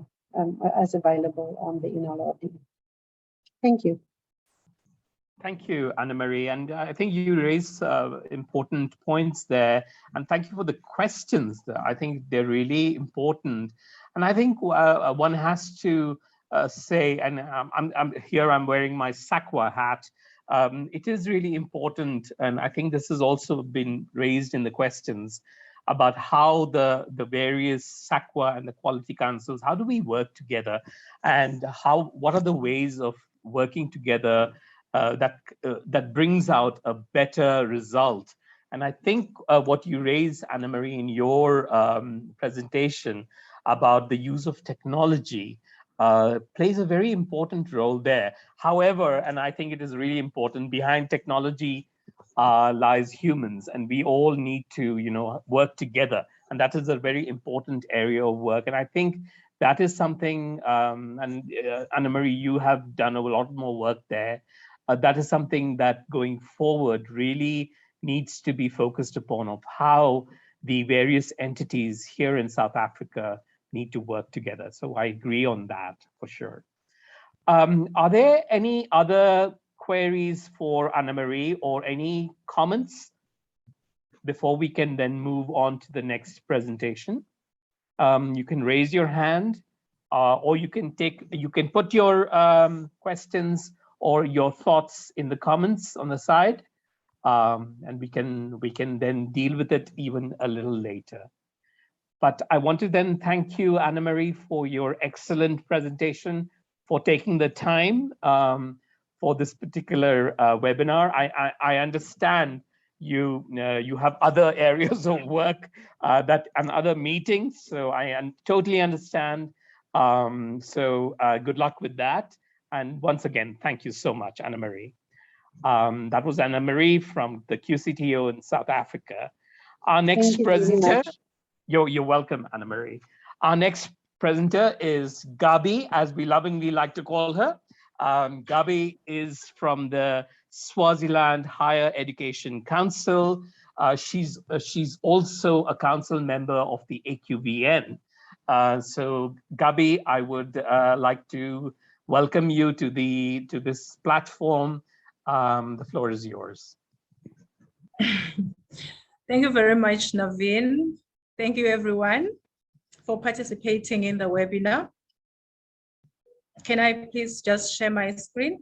as available on the NLRD. Thank you. Thank you, Anna-Marie. And I think you raised important points there. And thank you for the questions. I think they're really important. And I think one has to say, and I'm wearing my SAQA hat. It is really important. And I think this has also been raised in the questions about how the various SAQA and the quality councils, how do we work together? And what are the ways of working together that brings out a better result? And I think what you raised, Anna-Marie, in your presentation about the use of technology plays a very important role there. However, and I think it is really important, behind technology lies humans, and we all need to, work together. And that is a very important area of work. And I think that is something, and Anna-Marie, you have done a lot more work there. That is something that going forward really needs to be focused upon, of how the various entities here in South Africa need to work together. So I agree on that for sure. Are there any other queries for Anna-Marie or any comments before we can then move on to the next presentation? You can raise your hand, or you can put your questions or your thoughts in the comments on the side, and we can then deal with it even a little later. But I want to then thank you, Anna-Marie, for your excellent presentation, for taking the time for this particular webinar. I understand you have other areas of work and other meetings, so I totally understand. So good luck with that. And once again, thank you so much, Anna-Marie. That was Anna-Marie from the QCTO in South Africa. Our next presenter, you're welcome, Anna-Marie. Our next presenter is Gabi, as we lovingly like to call her. Gabi is from the Swaziland Higher Education Council. She's also a council member of the AQVN. So Gabi, I would like to welcome you to this platform. The floor is yours. Thank you very much, Naveen. Thank you, everyone, for participating in the webinar. Can I please just share my screen?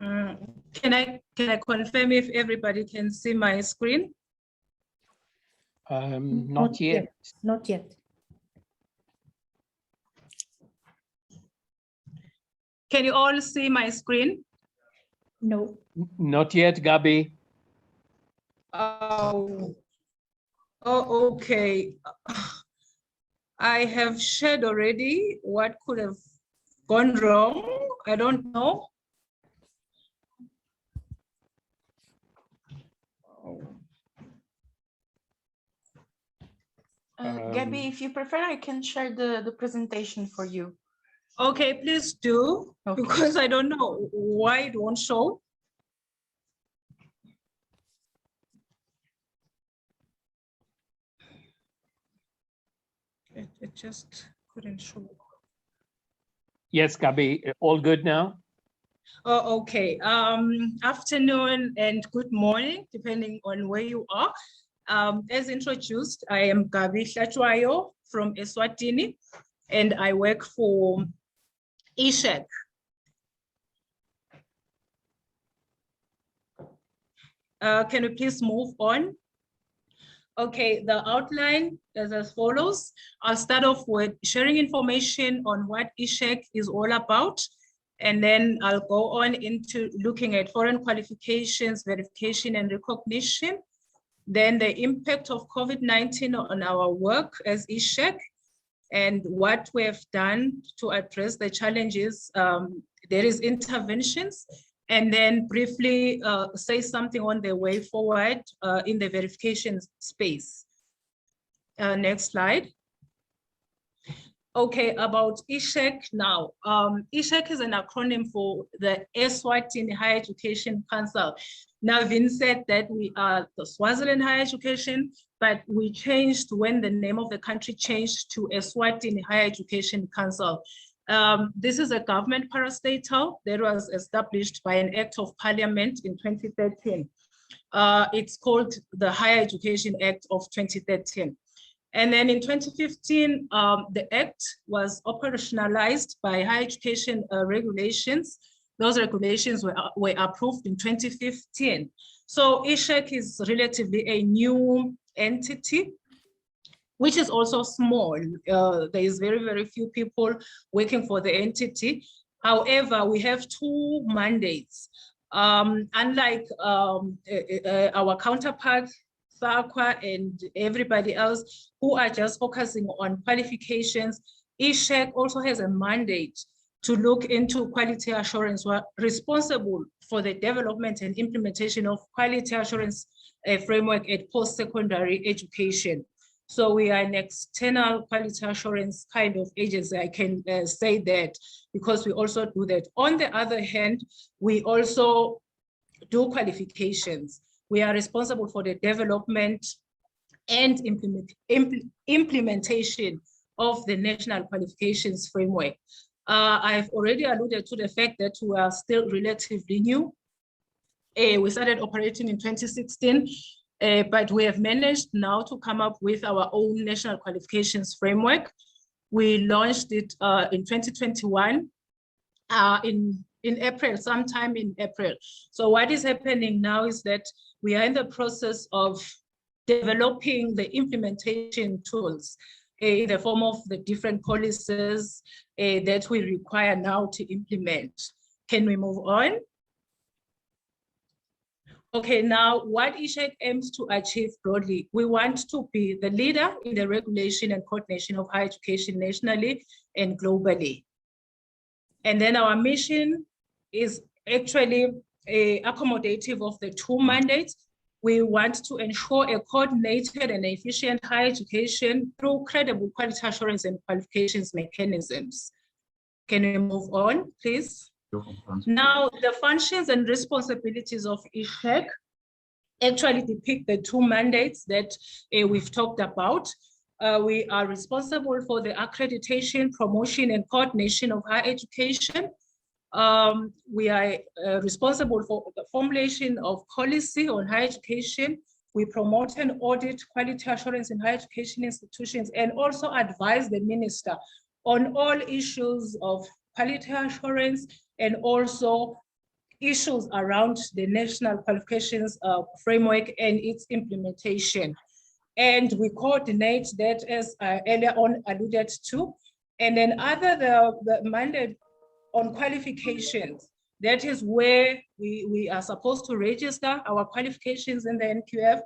Can I confirm if everybody can see my screen? Not yet. Not yet. Can you all see my screen? No. Not yet, Gabi. Oh, okay. I have shared already. What could have gone wrong? I don't know. Gabi, if you prefer, I can share the presentation for you. Okay, please do, okay. Because I don't know why it won't show. It just couldn't show. Yes, Gabi, all good now? Oh, okay. Afternoon and good morning, depending on where you are. As introduced, I am Gabi Hlachwayo from Eswatini, and I work for ESHEC. Can we please move on? Okay, the outline is as follows. I'll start off with sharing information on what ISHEC is all about, and then I'll go on into looking at foreign qualifications, verification, and recognition. Then the impact of COVID-19 on our work as ISHEC, and what we have done to address the challenges. There is interventions, and then briefly say something on the way forward in the verification space. Next slide. Okay, about ISHEC now. ISHEC is an acronym for the Eswatini Higher Education Council. Now, Vin said that we are the Swaziland Higher Education, but we changed when the name of the country changed to Eswatini Higher Education Council. This is a government parastatal that was established by an act of parliament in 2013. It's called the Higher Education Act of 2013. And then in 2015, the act was operationalized by higher education regulations. Those regulations were approved in 2015. So ISHEC is relatively a new entity, which is also small. There is very, very few people working for the entity. However, we have two mandates. Unlike our counterparts, SAQA and everybody else who are just focusing on qualifications, ISHEC also has a mandate to look into quality assurance. We're responsible for the development and implementation of quality assurance framework at post-secondary education. So we are an external quality assurance kind of agency. I can say that because we also do that. On the other hand, we also do qualifications. We are responsible for the development and implementation of the National Qualifications Framework. I've already alluded to the fact that we are still relatively new. We started operating in 2016, but we have managed now to come up with our own National Qualifications Framework. We launched it in 2021 in April, sometime in April. So what is happening now is that we are in the process of developing the implementation tools in the form of the different policies that we require now to implement. Can we move on? Okay, now what ISHEC aims to achieve broadly, we want to be the leader in the regulation and coordination of higher education nationally and globally. And then our mission is actually accommodative of the two mandates. We want to ensure a coordinated and efficient higher education through credible quality assurance and qualifications mechanisms. Can we move on, please? Now, the functions and responsibilities of ISHEC actually depict the two mandates that we've talked about. We are responsible for the accreditation, promotion, and coordination of higher education. We are responsible for the formulation of policy on higher education. We promote and audit quality assurance in higher education institutions and also advise the minister on all issues of quality assurance and also issues around the National Qualifications Framework and its implementation. And we coordinate that, as earlier on alluded to. And then other the mandate on qualifications, that is where we are supposed to register our qualifications in the NQF.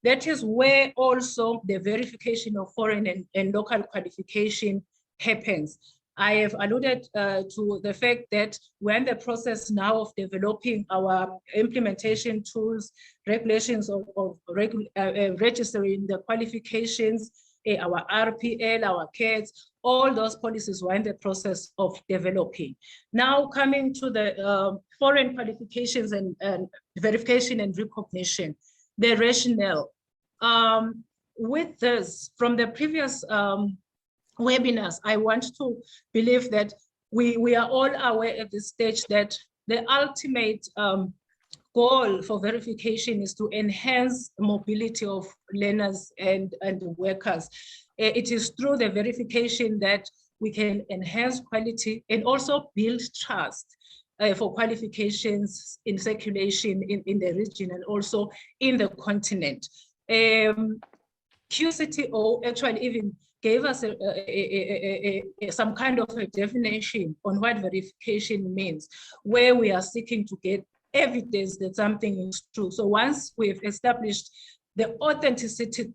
That is where also the verification of foreign and local qualification happens. I have alluded to the fact that we're in the process now of developing our implementation tools, regulations of registering the qualifications, our RPL, our CADS, all those policies we're in the process of developing. Now coming to the foreign qualifications and verification and recognition, the rationale. With this, from the previous webinars, I want to believe that we are all aware at this stage that the ultimate goal for verification is to enhance mobility of learners and workers. It is through the verification that we can enhance quality and also build trust for qualifications in circulation in the region and also in the continent. QCTO actually even gave us some kind of a definition on what verification means, where we are seeking to get evidence that something is true. So once we've established the authenticity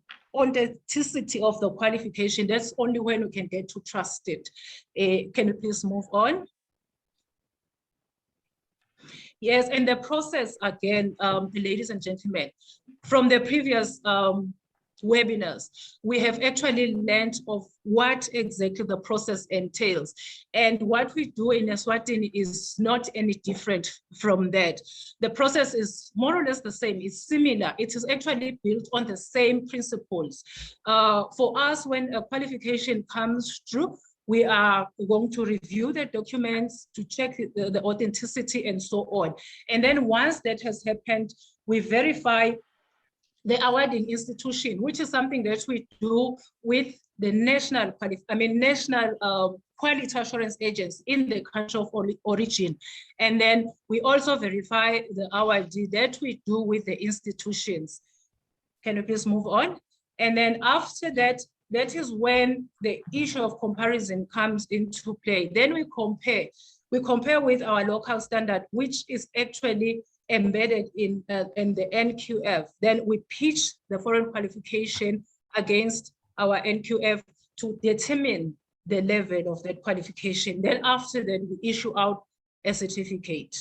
of the qualification, that's only when we can get to trust it. Can you please move on? Yes, and the process again, ladies and gentlemen, from the previous webinars, we have actually learned of what exactly the process entails. And what we do in Eswatini is not any different from that. The process is more or less the same, it's similar. It is actually built on the same principles. For us, when a qualification comes through, we are going to review the documents to check the authenticity and so on. And then once that has happened, we verify the awarding institution, which is something that we do with the national quality assurance agents in the country of origin. And then we also verify the awardee that we do with the institutions. Can you please move on? And then after that, that is when the issue of comparison comes into play. Then we compare with our local standard, which is actually embedded in the NQF. Then we pitch the foreign qualification against our NQF to determine the level of that qualification. Then after that, we issue out a certificate.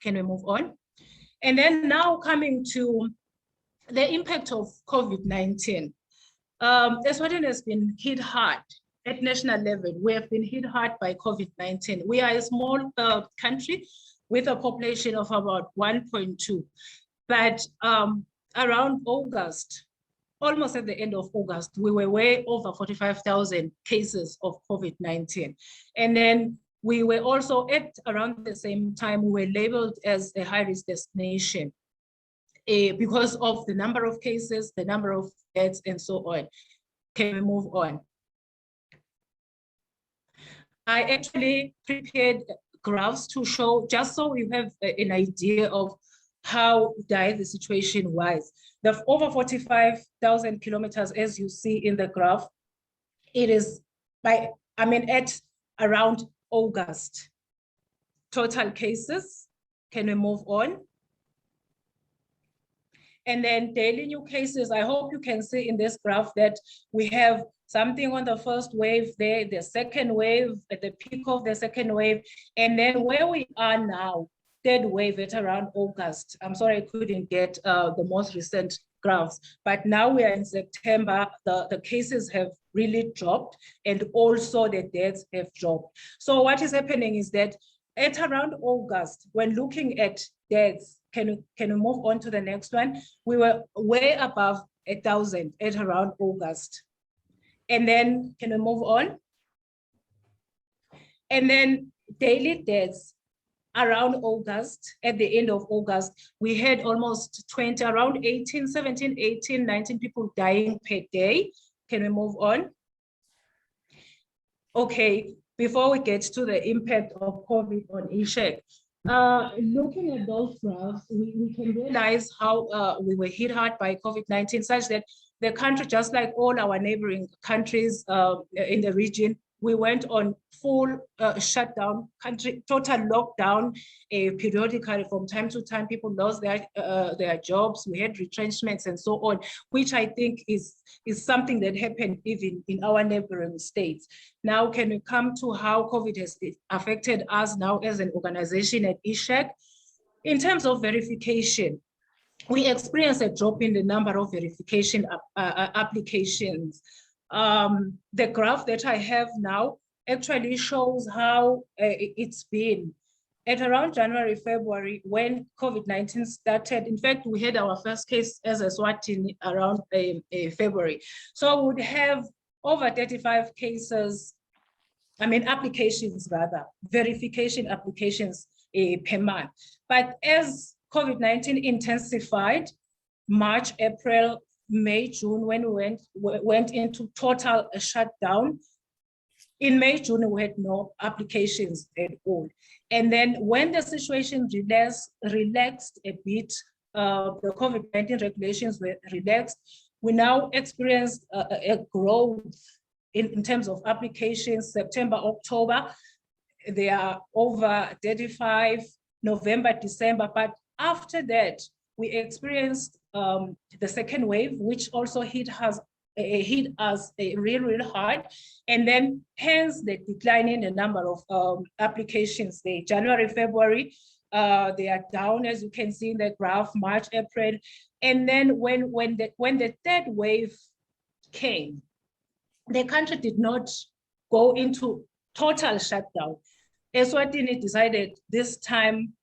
Can we move on? And then now coming to the impact of COVID-19. Eswatini has been hit hard at national level. We have been hit hard by COVID-19. We are a small country with a population of about 1.2. But around August, almost at the end of August, we were way over 45,000 cases of COVID-19. And then we were also at around the same time, we were labeled as a high-risk destination because of the number of cases, the number of deaths, and so on. Can we move on? I actually prepared graphs to show, just so you have an idea of how dire the situation was. The over 45,000 kilometers, as you see in the graph, it is at around August. Total cases, can we move on? And then daily new cases, I hope you can see in this graph that we have something on the first wave there, the second wave, at the peak of the second wave, and then where we are now, third wave at around August. I'm sorry I couldn't get the most recent graphs, but now we are in September, the cases have really dropped and also the deaths have dropped. So what is happening is that at around August, when looking at deaths, can we move on to the next one? We were way above 1,000 at around August. And then, can we move on? And then daily deaths around August, at the end of August, we had almost 20, around 18, 17, 18, 19 people dying per day. Can we move on? Okay, before we get to the impact of COVID on ISHEC, looking at those graphs, we can realize how we were hit hard by COVID-19, such that the country, just like all our neighboring countries in the region, we went on full shutdown, total lockdown. Periodically, from time to time, people lost their jobs. We had retrenchments and so on, which I think is something that happened even in our neighboring states. Now, can we come to how COVID has affected us now as an organization at ISHEC? In terms of verification, we experienced a drop in the number of verification applications. The graph that I have now actually shows how it's been. At around January, February, when COVID-19 started, in fact, we had our first case as Eswatini around February. So we would have over 35 cases, applications rather, verification applications per month. But as COVID-19 intensified, March, April, May, June, when we went into total shutdown, In May, June, we had no applications at all. And then when the situation relaxed a bit, the COVID-19 regulations were relaxed, we now experienced a growth in terms of applications. September, October, they are over 35, November, December. But after that, we experienced the second wave, which also hit us real hard. And then hence the decline in the number of applications. They January, February, they are down, as you can see in the graph, March, April. And then when the third wave came, the country did not go into total shutdown. Eswatini decided this time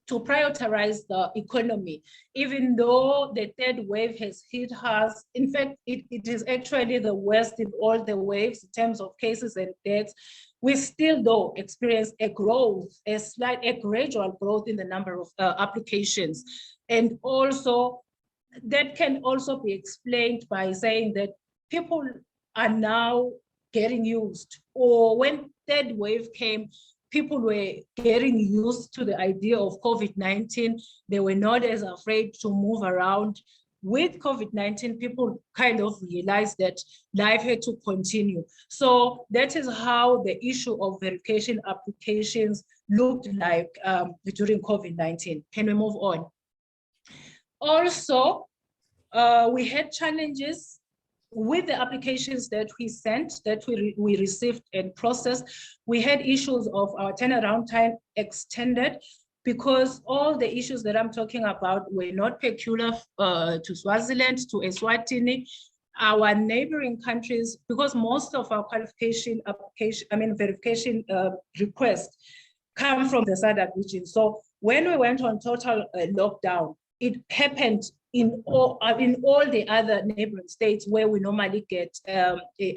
to prioritize the economy, even though the third wave has hit us. In fact, it is actually the worst in all the waves in terms of cases and deaths. We still, though, experience a growth, a gradual growth in the number of applications. And also, that can also be explained by saying that people are now getting used, or when third wave came, people were getting used to the idea of COVID-19. They were not as afraid to move around. With COVID-19, people kind of realized that life had to continue. So that is how the issue of verification applications looked like during COVID-19. Can we move on? Also, we had challenges with the applications that we sent, that we received and processed. We had issues of our turnaround time extended, because all the issues that I'm talking about were not peculiar to Swaziland, to Eswatini, our neighboring countries, because most of our verification requests come from the SADC region. So when we went on total lockdown, it happened in all the other neighboring states where we normally get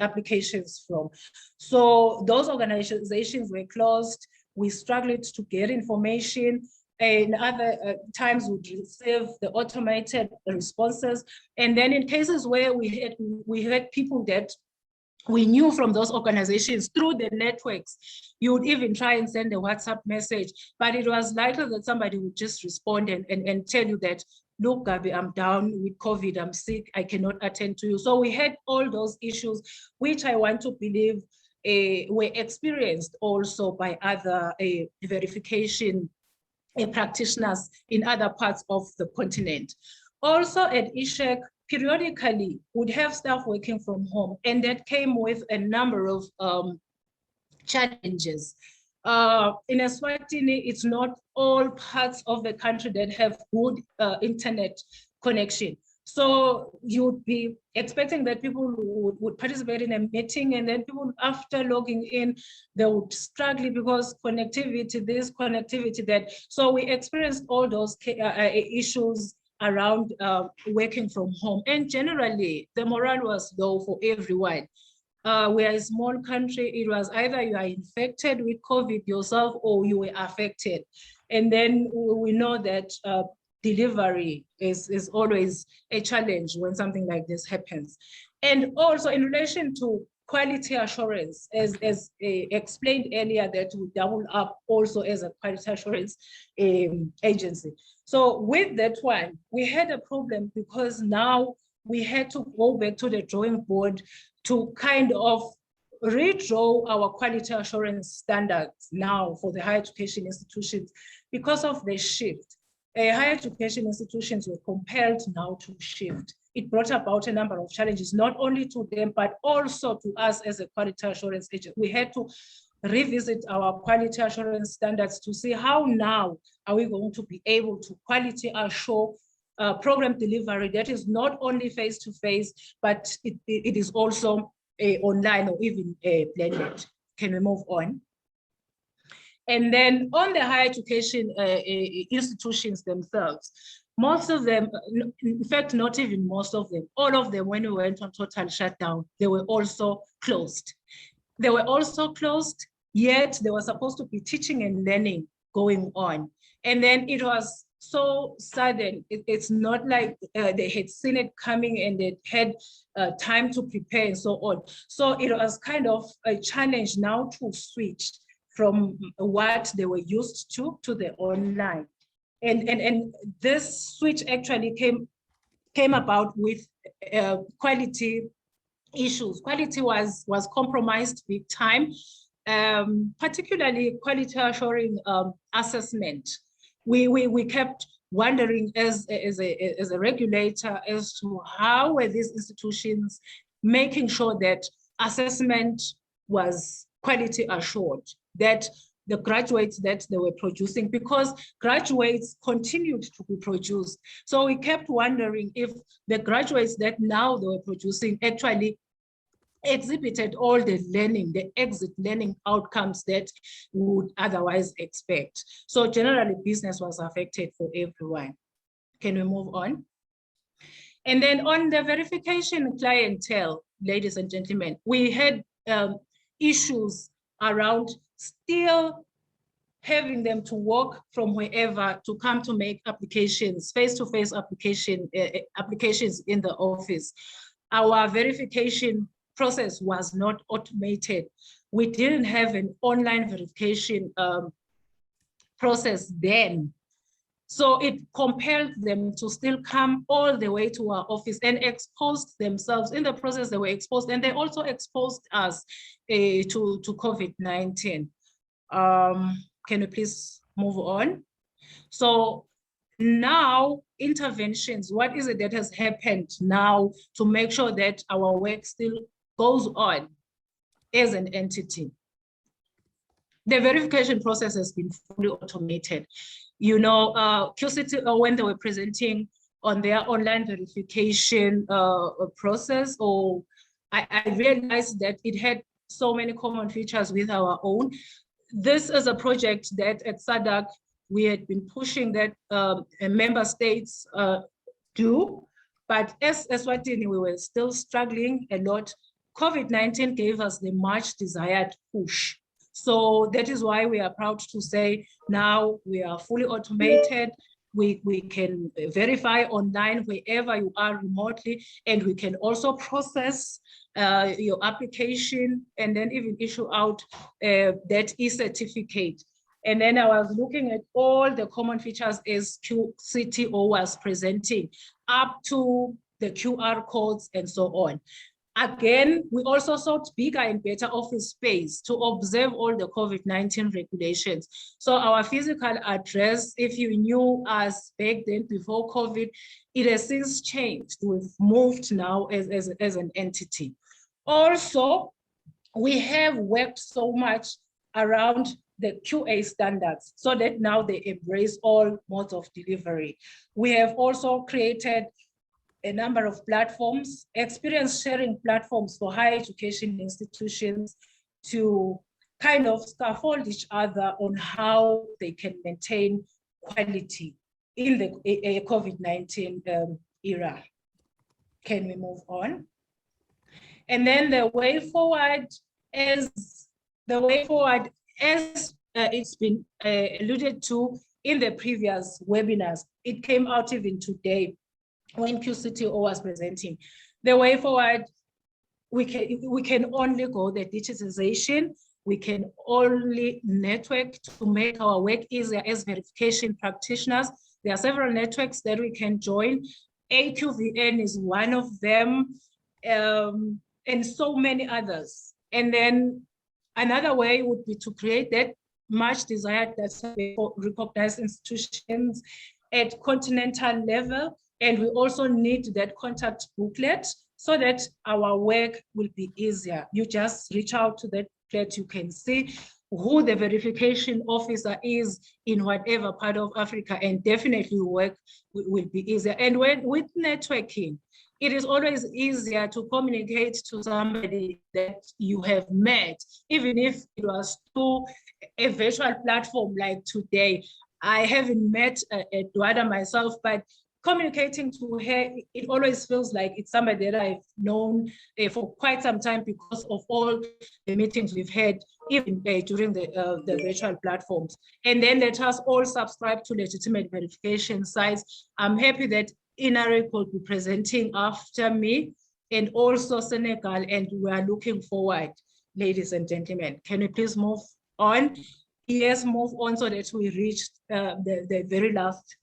applications from. So those organizations were closed. We struggled to get information, and other times we'd receive the automated responses. And then in cases where we had people that we knew from those organizations through the networks, you would even try and send a WhatsApp message, but it was likely that somebody would just respond and tell you that, look, Gabi, I'm down with COVID, I'm sick, I cannot attend to you. So we had all those issues, which I want to believe were experienced also by other verification practitioners in other parts of the continent. Also at ISHEC, periodically would have staff working from home, and that came with a number of challenges. In Eswatini, it's not all parts of the country that have good internet connection. So you'd be expecting that people would participate in a meeting, and then people, after logging in, they would struggle because connectivity this, connectivity that. So we experienced all those issues around working from home. And generally, the morale was low for everyone. We are a small country. It was either you are infected with COVID yourself or you were affected. And then we know that delivery is always a challenge when something like this happens. And also in relation to quality assurance, as explained earlier, that we double up also as a quality assurance agency. So with that one, we had a problem because now we had to go back to the drawing board to kind of redraw our quality assurance standards now for the higher education institutions because of the shift. Higher education institutions were compelled now to shift. It brought about a number of challenges, not only to them, but also to us as a quality assurance agent. We had to revisit our quality assurance standards to see how now are we going to be able to quality assure program delivery that is not only face-to-face, but it is also online or even blended. Can we move on? And then on the higher education institutions themselves, most of them, in fact, not even most of them, all of them, when we went on total shutdown, they were also closed. They were also closed, yet there was supposed to be teaching and learning going on. And then it was so sudden. It's not like they had seen it coming and they had time to prepare and so on. So it was kind of a challenge now to switch from what they were used to the online. And this switch actually came about with quality issues. Quality was compromised big time, particularly quality assuring assessment. We kept wondering as a regulator as to how were these institutions making sure that assessment was quality assured, that the graduates that they were producing, because graduates continued to be produced. So we kept wondering if the graduates that now they were producing actually exhibited all the learning, the exit learning outcomes that we would otherwise expect. So generally business was affected for everyone. Can we move on? And then on the verification clientele, ladies and gentlemen, we had issues around still having them to walk from wherever to come to make applications, face-to-face applications in the office. Our verification process was not automated. We didn't have an online verification process then. So it compelled them to still come all the way to our office and exposed themselves. In the process, they were exposed, and they also exposed us to COVID-19. Can we please move on? So now interventions, what is it that has happened now to make sure that our work still goes on as an entity? The verification process has been fully automated. You know, QCT, when they were presenting on their online verification process, I realized that it had so many common features with our own. This is a project that at SADC, we had been pushing that member states do, but as Eswatini, we were still struggling a lot. COVID-19 gave us the much desired push. So that is why we are proud to say now we are fully automated. We can verify online wherever you are remotely, and we can also process your application and then even issue out that e-certificate. And then I was looking at all the common features as QCTO was presenting, up to the QR codes and so on. Again, we also sought bigger and better office space to observe all the COVID-19 regulations. So our physical address, if you knew us back then before COVID, it has since changed. We've moved now as an entity. Also, we have worked so much around the QA standards so that now they embrace all modes of delivery. We have also created a number of platforms, experience sharing platforms for higher education institutions to kind of scaffold each other on how they can maintain quality in the COVID-19 era. Can we move on? And then the way forward, as it's been alluded to in the previous webinars, it came out even today when QCTO was presenting. The way forward, we can only go the digitization. We can only network to make our work easier as verification practitioners. There are several networks that we can join. AQVN is one of them, and so many others. And then another way would be to create that much desired database for recognized institutions at continental level. And we also need that contact booklet so that our work will be easier. You just reach out to that booklet, you can see who the verification officer is in whatever part of Africa, and definitely work will be easier. And with networking, it is always easier to communicate to somebody that you have met, even if it was through a virtual platform like today. I haven't met Eduarda myself, but communicating to her, it always feels like it's somebody that I've known for quite some time because of all the meetings we've had, even during the virtual platforms. And then let us all subscribe to legitimate verification sites. I'm happy that Inari will be presenting after me, and also Senegal, and we are looking forward, ladies and gentlemen. Can we please move on? Yes, move on so that we reach the very last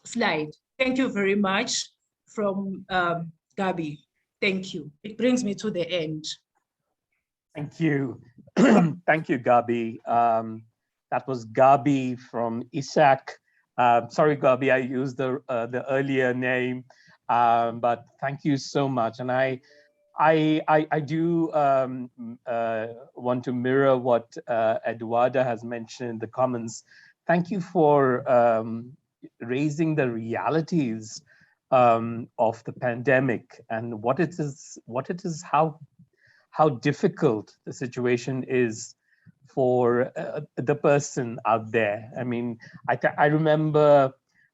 slide. Thank you very much from Gabi. Thank you. It brings me to the end. Thank you. Thank you, Gabi. That was Gabi from ISAC. Sorry, Gabi, I used the earlier name, but thank you so much. And I do want to mirror what Eduarda has mentioned in the comments. Thank you for raising the realities of the pandemic and what it is, how difficult the situation is for the person out there. I mean, I remember,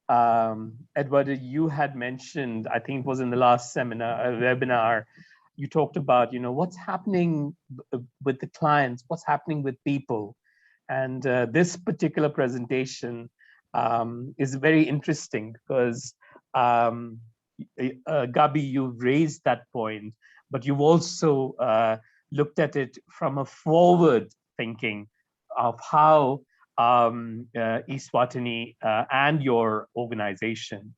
Eduarda, you had mentioned, I think it was in the last seminar, webinar, you talked about, what's happening with the clients, what's happening with people. And this particular presentation is very interesting because Gabi, you've raised that point, but you've also looked at it from a forward thinking of how Eswatini and your organization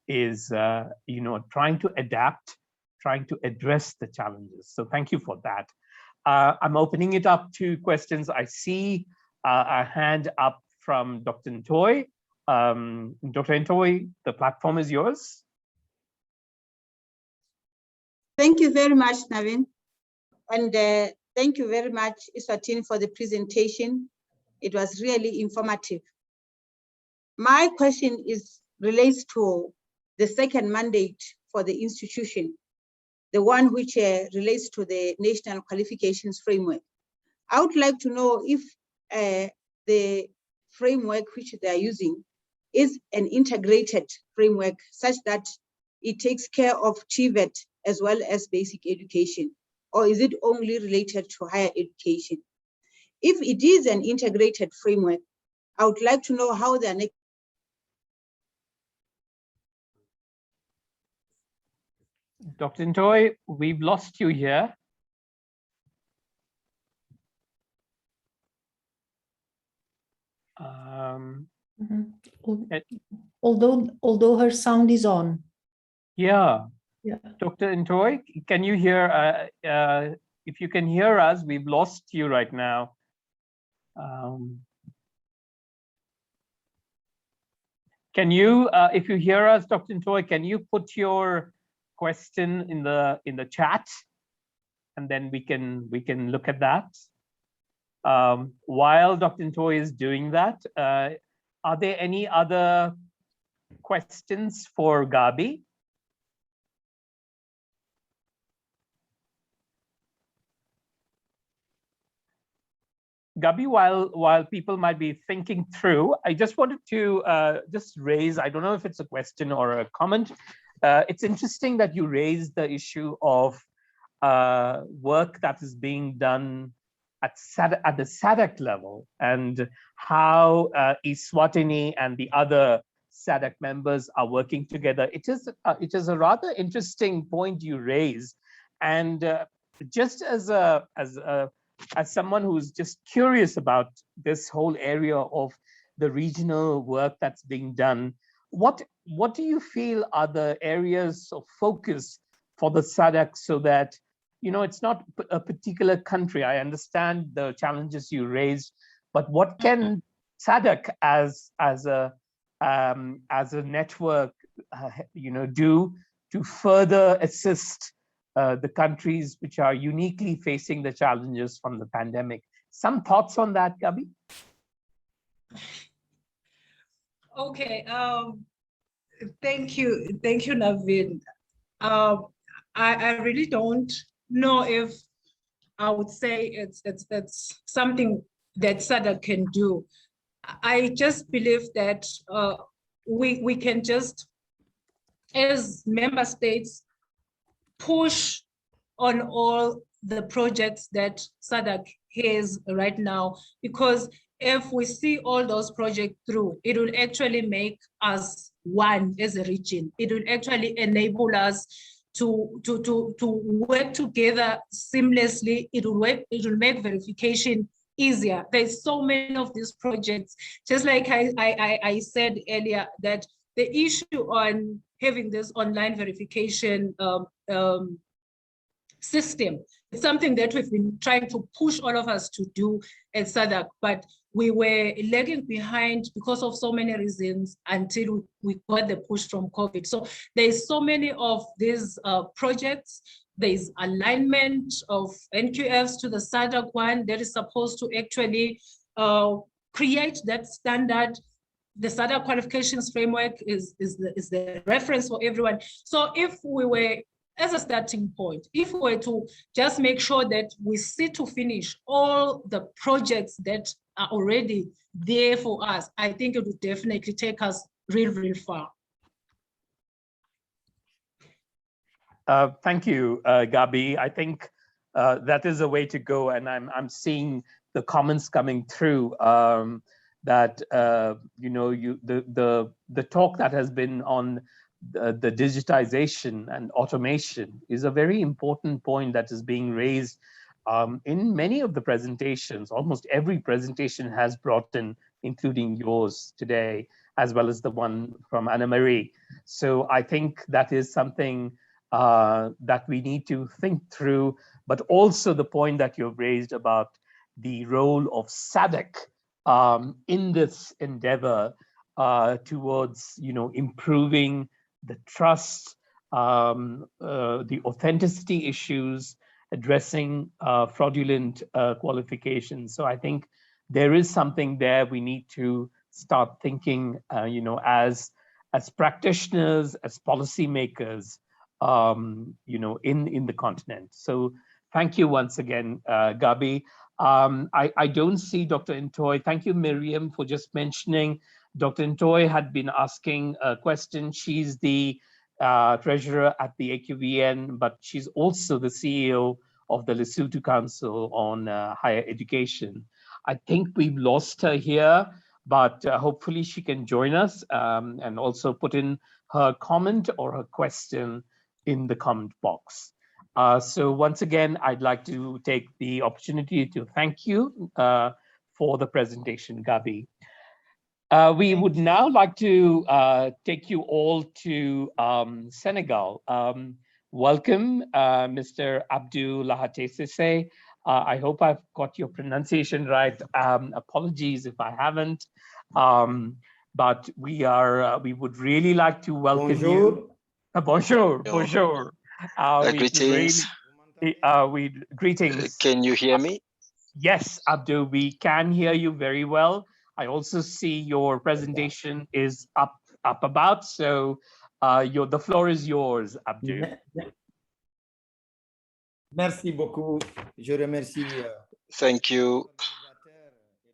is, trying to adapt, trying to address the challenges. So thank you for that. I'm opening it up to questions. I see a hand up from Dr. Ntoy. Dr. Ntoy, the platform is yours. Thank you very much, Navin. And thank you very much, Eswatini, for the presentation. It was really informative. My question relates to the second mandate for the institution, the one which relates to the National Qualifications Framework. I would like to know if the framework which they are using is an integrated framework such that it takes care of TVET as well as basic education, or is it only related to higher education? If it is an integrated framework, I would like to know how they are next. Dr. Ntoy, we've lost you here. Although her sound is on. Yeah. Yeah. Dr. Ntoy, can you hear, if you can hear us, we've lost you right now. Can you, if you hear us, Dr. Ntoy, can you put your question in the chat, and then we can look at that. While Dr. Ntoy is doing that, are there any other questions for Gabi? Gabi, while people might be thinking through, I just wanted to just raise, I don't know if it's a question or a comment. It's interesting that you raised the issue of work that is being done at the SADC level, and how Eswatini and the other SADC members are working together. It is a rather interesting point you raise, and just as someone who's just curious about this whole area of the regional work that's being done, what do you feel are the areas of focus for the SADC, so that it's not a particular country? I understand the challenges you raised, but what can SADC as a network do to further assist the countries which are uniquely facing the challenges from the pandemic? Some thoughts on that, Gabi? Okay, thank you, Navin. I really don't know if I would say it's something that SADC can do. I just believe that we can just as member states, push on all the projects that SADC has right now, because if we see all those projects through, it will actually make us one as a region. It will actually enable us to work together seamlessly. It will make verification easier. There's so many of these projects, just like I said earlier, that the issue on having this online verification system, it's something that we've been trying to push all of us to do at SADC, but we were lagging behind because of so many reasons until we got the push from COVID. So there's so many of these projects. There's alignment of NQFs to the SADC one that is supposed to actually create that standard. The SADC qualifications framework is the reference for everyone. So if we were, as a starting point, if we were to just make sure that we see to finish all the projects that are already there for us, I think it would definitely take us real far. Thank you, Gabi. I think that is a way to go, and I'm seeing the comments coming through that you know, the talk that has been on the digitization and automation is a very important point that is being raised in many of the presentations. Almost every presentation has brought in, including yours today, as well as the one from Anna Marie. So I think that is something that we need to think through, but also the point that you've raised about the role of SADC in this endeavor towards, you know, improving the trust, the authenticity issues, addressing fraudulent qualifications. So I think there is something there we need to start thinking, you know, as practitioners, as policymakers, you know, in the continent. So thank you once again, Gabi. I don't see Dr. Ntoy. Thank you, Miriam, for just mentioning. Dr. Ntoy had been asking a question. She's the treasurer at the AQVN, but she's also the CEO of the Lesotho Council on Higher Education. I think we've lost her here, but hopefully she can join us and also put in her comment or her question in the comment box. So once again, I'd like to take the opportunity to thank you for the presentation, Gabi. We would now like to take you all to Senegal. Welcome, Mr. Abdou Lahate Sise. I hope I've got your pronunciation right. Apologies if I haven't. But we would really like to welcome you. Bonjour, bonjour. Greetings. Greetings. Can you hear me? Yes, Abdou, we can hear you very well. I also see your presentation is up about, so the floor is yours, Abdou. Merci beaucoup. Je remercie. Thank you.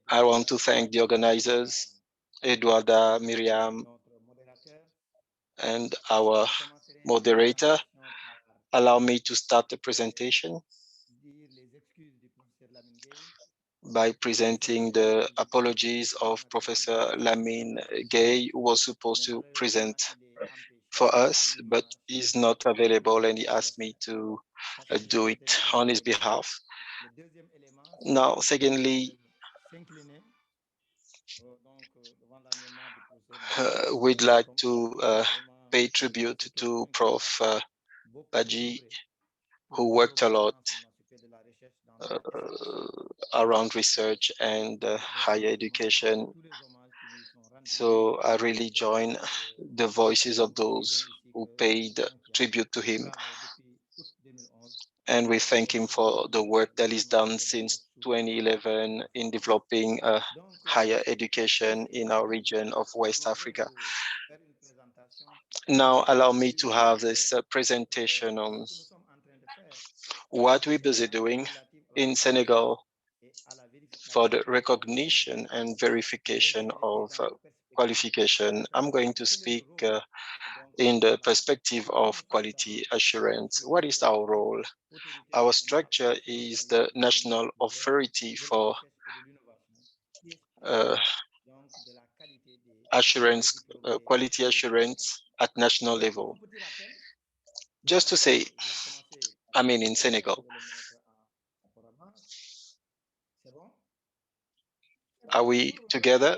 I want to thank the organizers, Eduarda, Miriam, and our moderator. Allow me to start the presentation by presenting the apologies of Professor Lamine Gay, who was supposed to present for us, but is not available, and he asked me to do it on his behalf. Now, secondly, we'd like to pay tribute to Prof. Baji, who worked a lot around research and higher education. So I really join the voices of those who paid tribute to him. And we thank him for the work that he's done since 2011 in developing higher education in our region of West Africa. Now, allow me to have this presentation on what we're busy doing in Senegal for the recognition and verification of qualification. I'm going to speak in the perspective of quality assurance. What is our role? Our structure is the National Authority for assurance, quality assurance at national level. Just to say, I mean, in Senegal, are we together?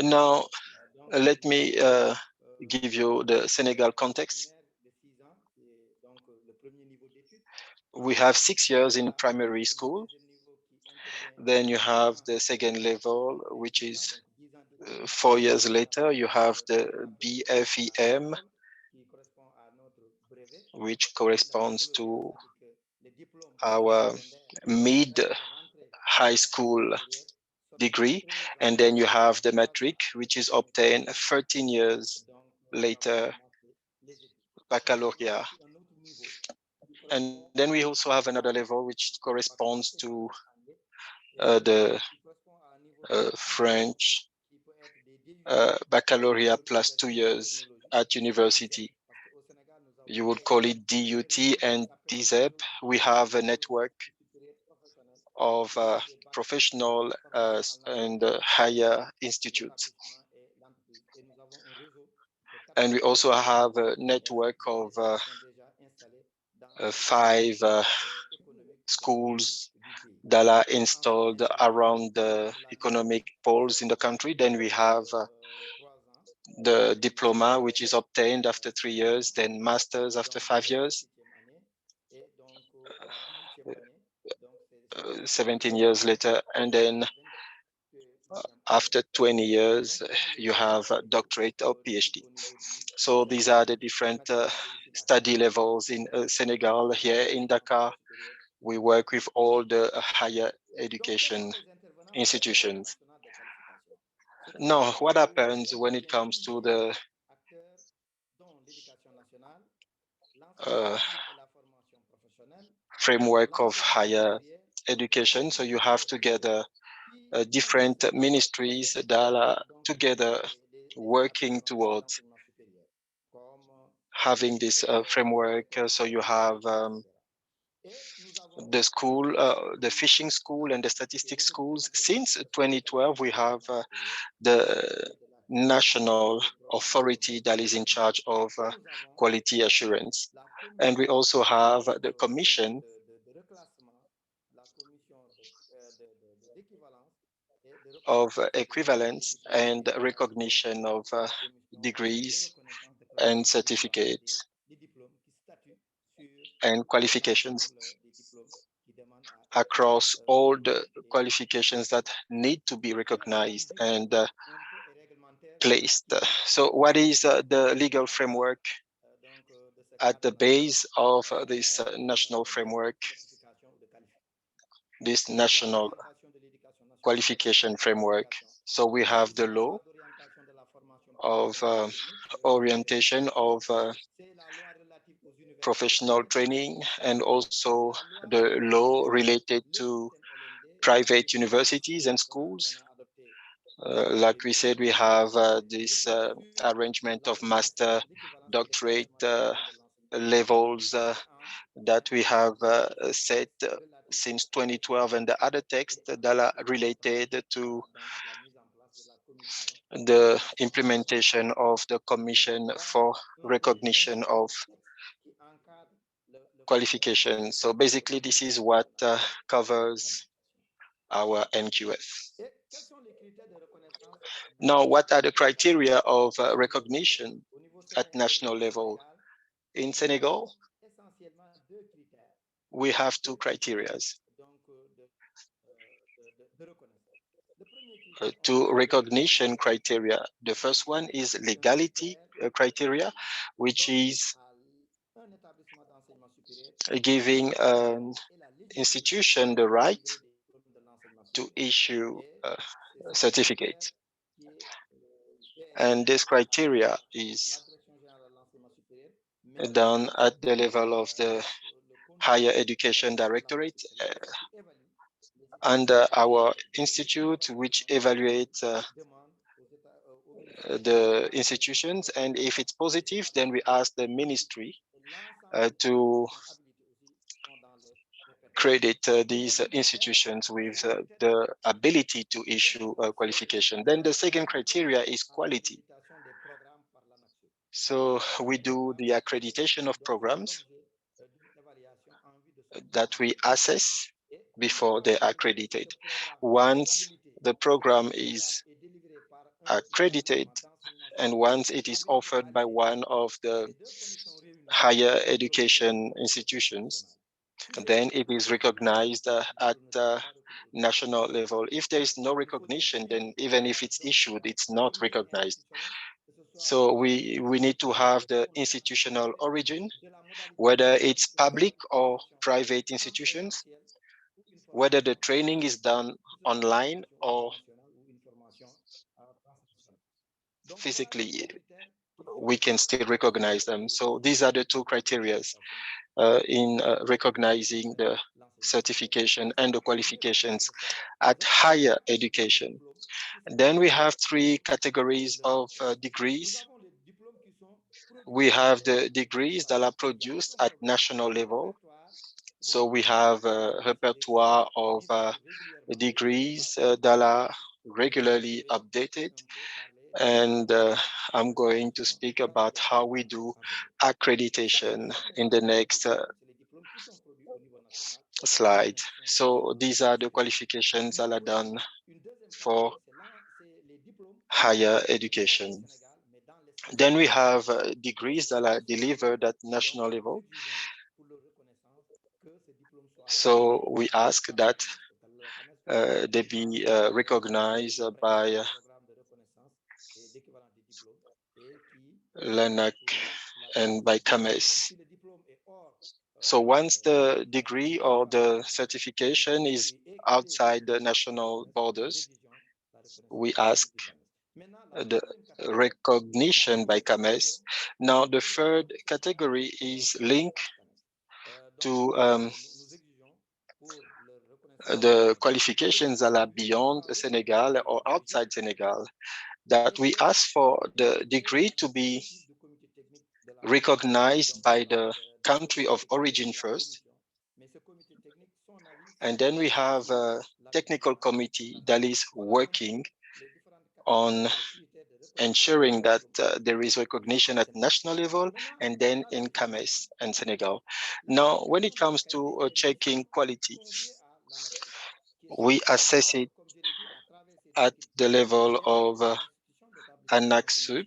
Now, let me give you the Senegal context. We have 6 years in primary school. Then you have the second level, which is 4 years later. You have the BFEM, which corresponds to our mid-high school degree. And then you have the matric, which is obtained 13 years later, baccalaureate. And then we also have another level which corresponds to the French baccalaureate plus 2 years at university. You would call it DUT and DZEP. We have a network of professional and higher institutes. And we also have a network of 5 schools that are installed around the economic poles in the country. Then we have the diploma, which is obtained after 3 years, then master's after 5 years, 17 years later, and then after 20 years, you have a doctorate or PhD. So these are the different study levels in Senegal. Here in Dakar, we work with all the higher education institutions. Now, what happens when it comes to the framework of higher education? So you have together different ministries that are together working towards having this framework. So you have the school, the fishing school and the statistics schools. Since 2012, we have the national authority that is in charge of quality assurance. And we also have the commission of equivalence and recognition of degrees and certificates and qualifications across all the qualifications that need to be recognized and placed. So what is the legal framework at the base of this national framework, this national qualification framework? So we have the law of orientation of professional training, and also the law related to private universities and schools. Like we said, we have this arrangement of master, doctorate levels that we have set since 2012, and the other texts that are related to the implementation of the Commission for Recognition of Qualifications. So basically, this is what covers our NQF. Now, what are the criteria of recognition at national level? In Senegal, we have 2 criteria. 2 recognition criteria. The first one is legality criteria, which is giving an institution the right to issue a certificate. And this criteria is done at the level of the Higher Education Directorate under our institute, which evaluates the institutions, and if it's positive, then we ask the ministry to credit these institutions with the ability to issue a qualification. Then the second criteria is quality. So we do the accreditation of programs that we assess before they are accredited. Once the program is accredited and once it is offered by one of the higher education institutions, then it is recognized at national level. If there is no recognition, then even if it's issued, it's not recognized. So we need to have the institutional origin, whether it's public or private institutions, whether the training is done online or physically, we can still recognize them. So these are the two criteria in recognizing the certification and the qualifications at higher education. Then we have three categories of degrees. We have the degrees that are produced at national level. So we have a repertoire of degrees that are regularly updated. And I'm going to speak about how we do accreditation in the next slide. So these are the qualifications that are done for higher education. Then we have degrees that are delivered at national level. So we ask that they be recognized by LANAC and by CAMES. So once the degree or the certification is outside the national borders, we ask the recognition by CAMES. Now the third category is linked to the qualifications that are beyond Senegal or outside Senegal, that we ask for the degree to be recognized by the country of origin first. And then we have a technical committee that is working on ensuring that there is recognition at national level and then in CAMES and Senegal. Now, when it comes to checking quality, we assess it at the level of ANAC-SUP.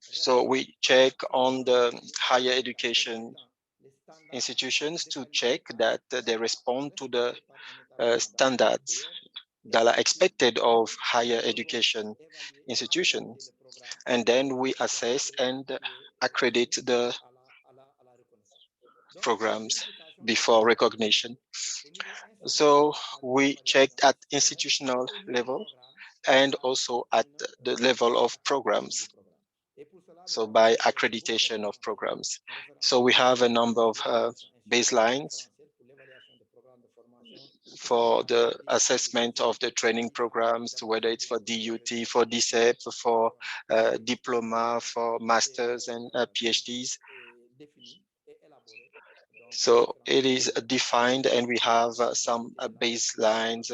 So we check on the higher education institutions to check that they respond to the standards that are expected of higher education institutions. And then we assess and accredit the programs before recognition. So we checked at institutional level and also at the level of programs. So by accreditation of programs. So we have a number of baselines for the assessment of the training programs, whether it's for DUT, for DCEP, for diploma, for masters and PhDs. So it is defined, and we have some baselines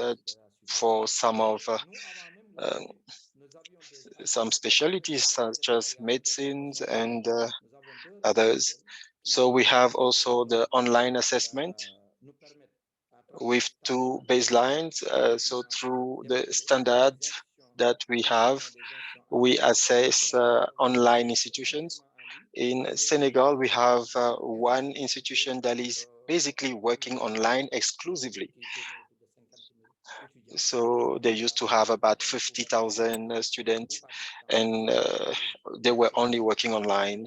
for some of some specialties such as medicines and others. So we have also the online assessment with two baselines. So through the standards that we have, we assess online institutions. In Senegal, we have one institution that is basically working online exclusively. So they used to have about 50,000 students, and they were only working online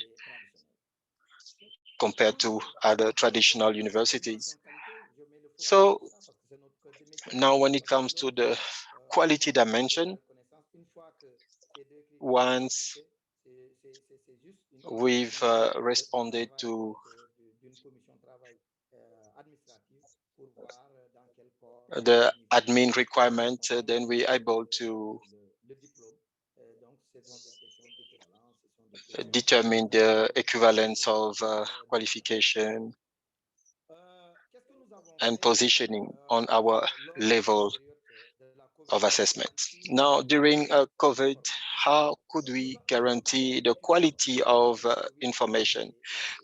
compared to other traditional universities. So now when it comes to the quality dimension, once we've responded to the admin requirement, then we're able to determine the equivalence of qualification and positioning on our level of assessment. Now, during COVID, how could we guarantee the quality of information?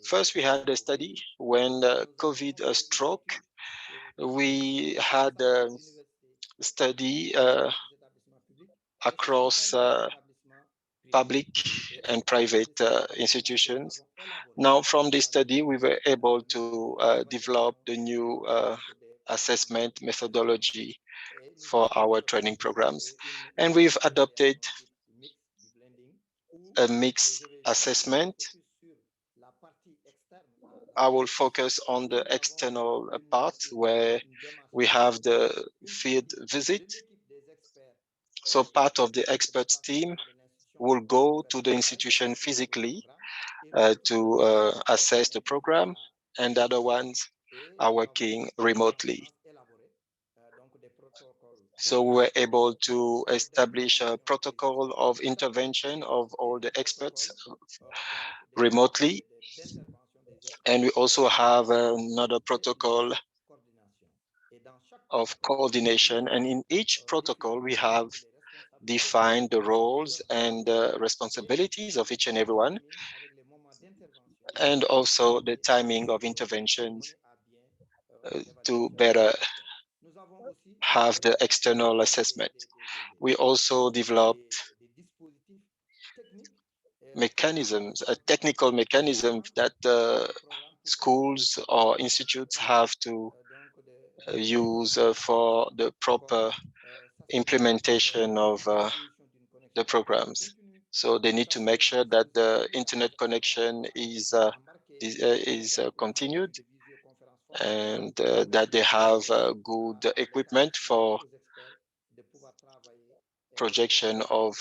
First, we had a study when COVID struck. We had a study across public and private institutions. Now, from this study, we were able to develop the new assessment methodology for our training programs. And we've adopted a mixed assessment. I will focus on the external part where we have the field visit. So part of the experts team will go to the institution physically to assess the program, and the other ones are working remotely. So we were able to establish a protocol of intervention of all the experts remotely. And we also have another protocol of coordination. And in each protocol, we have defined the roles and responsibilities of each and everyone, and also the timing of interventions to better have the external assessment. We also developed mechanisms, a technical mechanism that schools or institutes have to use for the proper implementation of the programs. So they need to make sure that the internet connection is continued, and that they have good equipment for projection of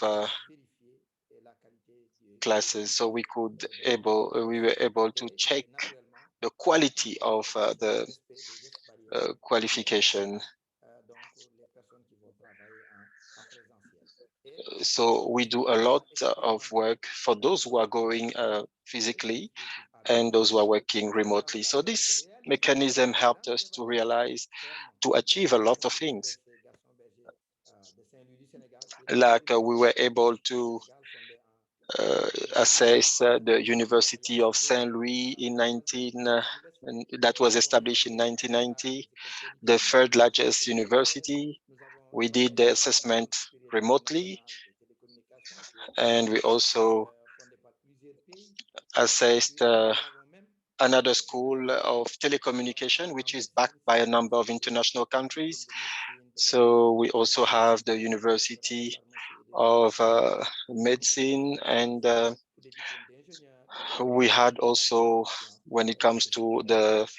classes. So we were able to check the quality of the qualification. So we do a lot of work for those who are going physically and those who are working remotely. So this mechanism helped us to realize, to achieve a lot of things. Like we were able to assess the University of Saint Louis in that was established in 1990, the third largest university. We did the assessment remotely, and we also assessed another school of telecommunication, which is backed by a number of international countries. So we also have the University of Medicine, and we had also, when it comes to the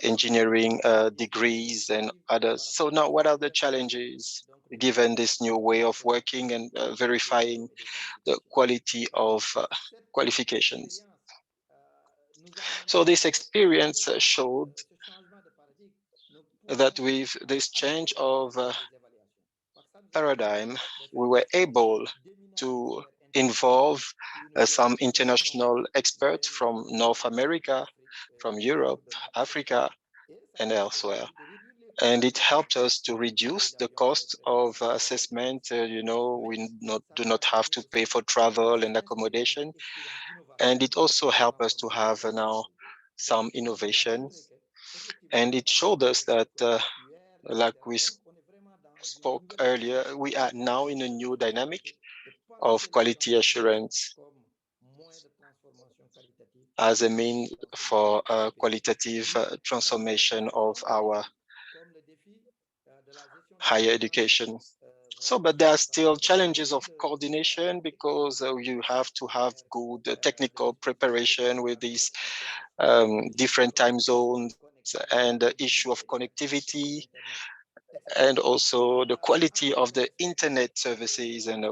engineering degrees and others. So now, what are the challenges given this new way of working and verifying the quality of qualifications? So this experience showed that with this change of paradigm, we were able to involve some international experts from North America, from Europe, Africa, and elsewhere. And it helped us to reduce the cost of assessment. We do not have to pay for travel and accommodation. And it also helped us to have now some innovation. And it showed us that, like we spoke earlier, we are now in a new dynamic of quality assurance as a means for qualitative transformation of our higher education. So, but there are still challenges of coordination, because you have to have good technical preparation with these different time zones, and the issue of connectivity, and also the quality of the internet services, and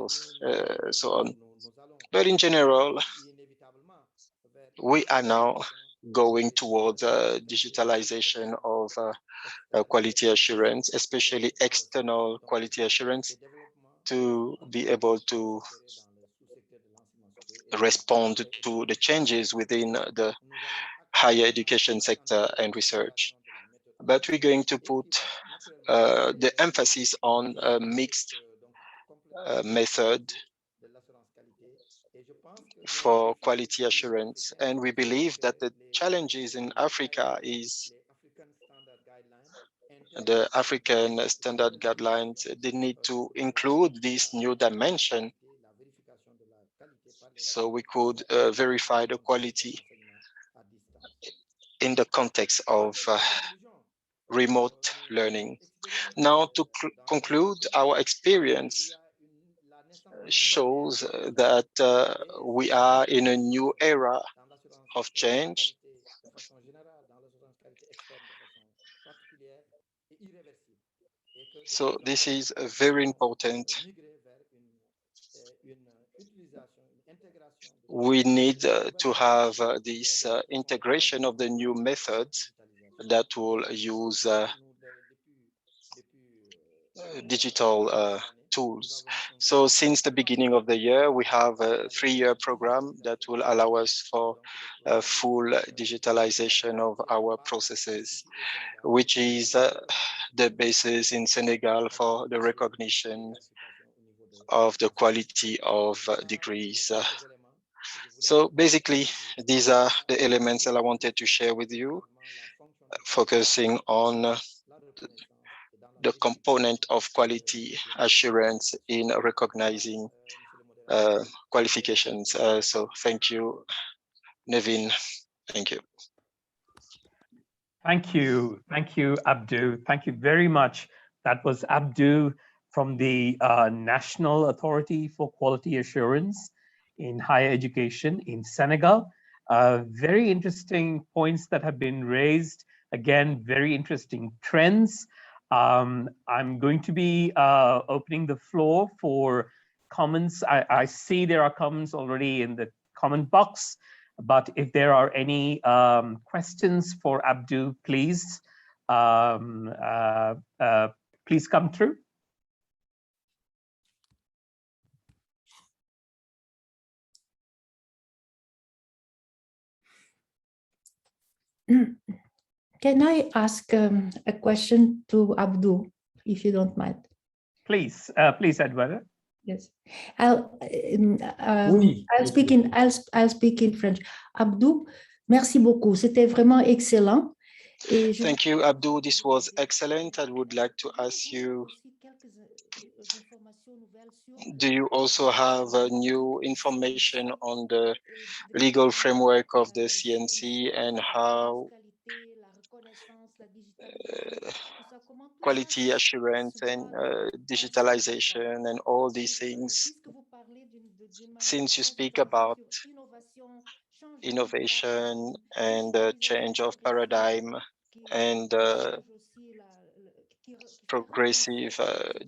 so on. But in general, we are now going towards digitalization of quality assurance, especially external quality assurance, to be able to respond to the changes within the higher education sector and research. But we're going to put the emphasis on a mixed method for quality assurance. And we believe that the challenges in Africa is the African standard guidelines. They need to include this new dimension so we could verify the quality in the context of remote learning. Now, to conclude, our experience shows that we are in a new era of change. So this is very important. We need to have this integration of the new methods that will use digital tools. So since the beginning of the year, we have a 3-year program that will allow us for a full digitalization of our processes, which is the basis in Senegal for the recognition of the quality of degrees. So basically, these are the elements that I wanted to share with you, focusing on the component of quality assurance in recognizing qualifications. So thank you, Nevin. Thank you. Thank you, Abdu. Thank you very much. That was Abdu from the National Authority for Quality Assurance in Higher Education in Senegal. Very interesting points that have been raised. Again, very interesting trends. I'm going to be opening the floor for comments. I see there are comments already in the comment box. But if there are any questions for Abdu, please, please come through. Can I ask a question to Abdu, if you don't mind? Please, please, Edward. Yes, I'll speak in French. Abdu, merci beaucoup. C'était vraiment excellent. Thank you, Abdu. This was excellent. I would like to ask you, do you also have new information on the legal framework of the CNC and how quality assurance and digitalization and all these things, since you speak about innovation and change of paradigm and progressive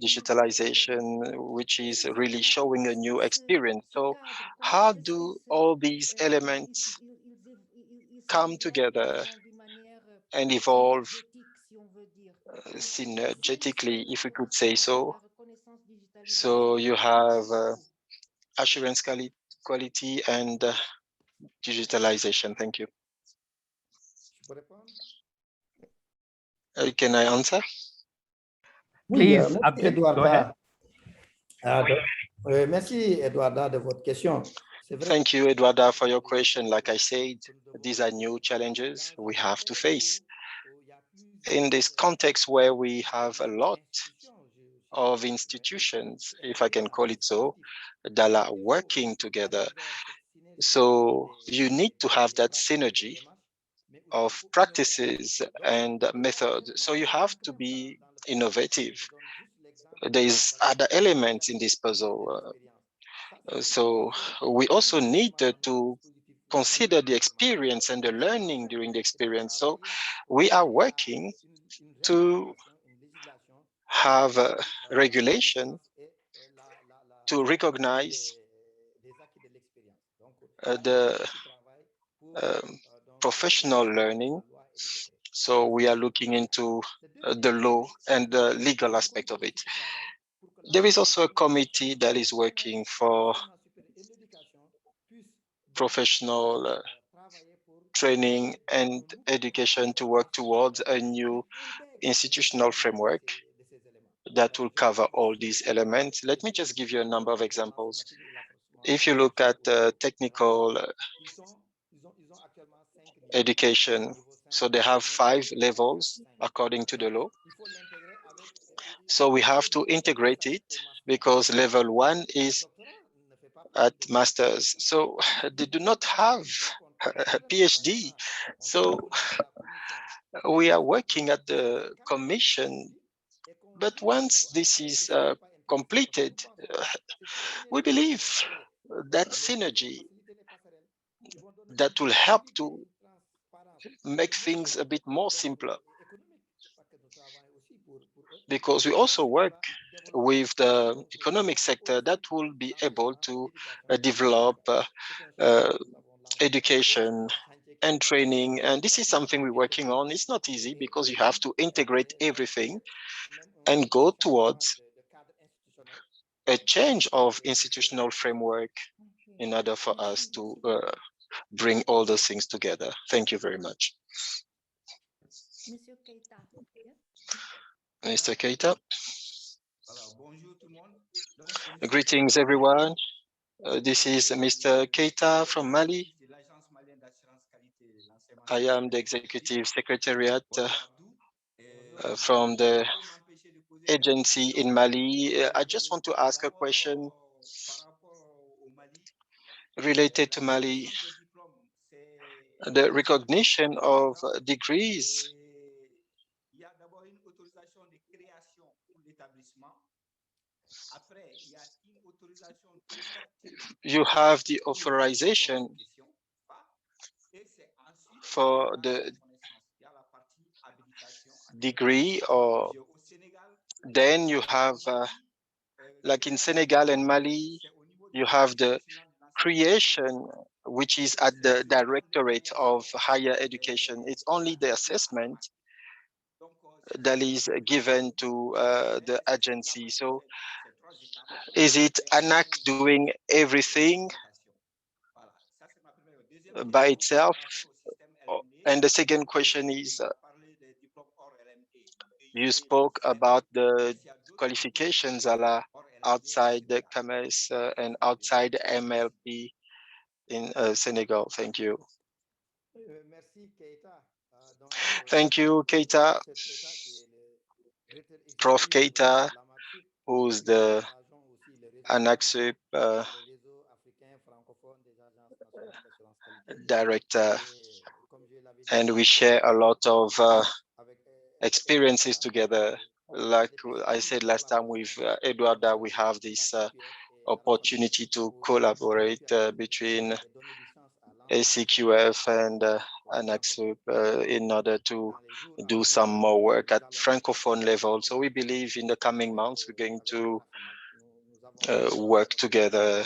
digitalization, which is really showing a new experience. So how do all these elements come together and evolve synergetically, if we could say so? So you have assurance quality and digitalization. Thank you. Can I answer? Please, Abdu, go ahead. Merci, Edouarda, de votre question. Thank you, Eduarda, for your question. Like I said, these are new challenges we have to face. In this context where we have a lot of institutions, if I can call it so, that are working together. So you need to have that synergy of practices and methods. So you have to be innovative. There's other elements in this puzzle. So we also need to consider the experience and the learning during the experience. So we are working to have a regulation to recognize the professional learning. So we are looking into the law and the legal aspect of it. There is also a committee that is working for professional training and education to work towards a new institutional framework that will cover all these elements. Let me just give you a number of examples. If you look at technical education, so they have 5 levels according to the law. So we have to integrate it because level 1 is at master's. So they do not have a PhD. So we are working at the commission, but once this is completed, we believe that synergy that will help to make things a bit more simpler, because we also work with the economic sector that will be able to develop education and training. And this is something we're working on. It's not easy because you have to integrate everything and go towards a change of institutional framework in order for us to bring all those things together. Thank you very much. Mr. Keita. Greetings, everyone. This is Mr. Keita from Mali. I am the Executive Secretariat from the agency in Mali. I just want to ask a question related to Mali. The recognition of degrees, you have the authorization for the degree, or then you have, like in Senegal and Mali, you have the creation, which is at the Directorate of Higher Education. It's only the assessment that is given to the agency. So is it ANAC doing everything by itself? And the second question is, you spoke about the qualifications outside the CAMES and outside MLP in Senegal. Thank you. Thank you, Keita. Prof. Keita, who's the ANACSUP director, and we share a lot of experiences together. Like I said last time with Eduarda, we have this opportunity to collaborate between ACQF and ANACSUP in order to do some more work at Francophone level. So we believe in the coming months, we're going to work together,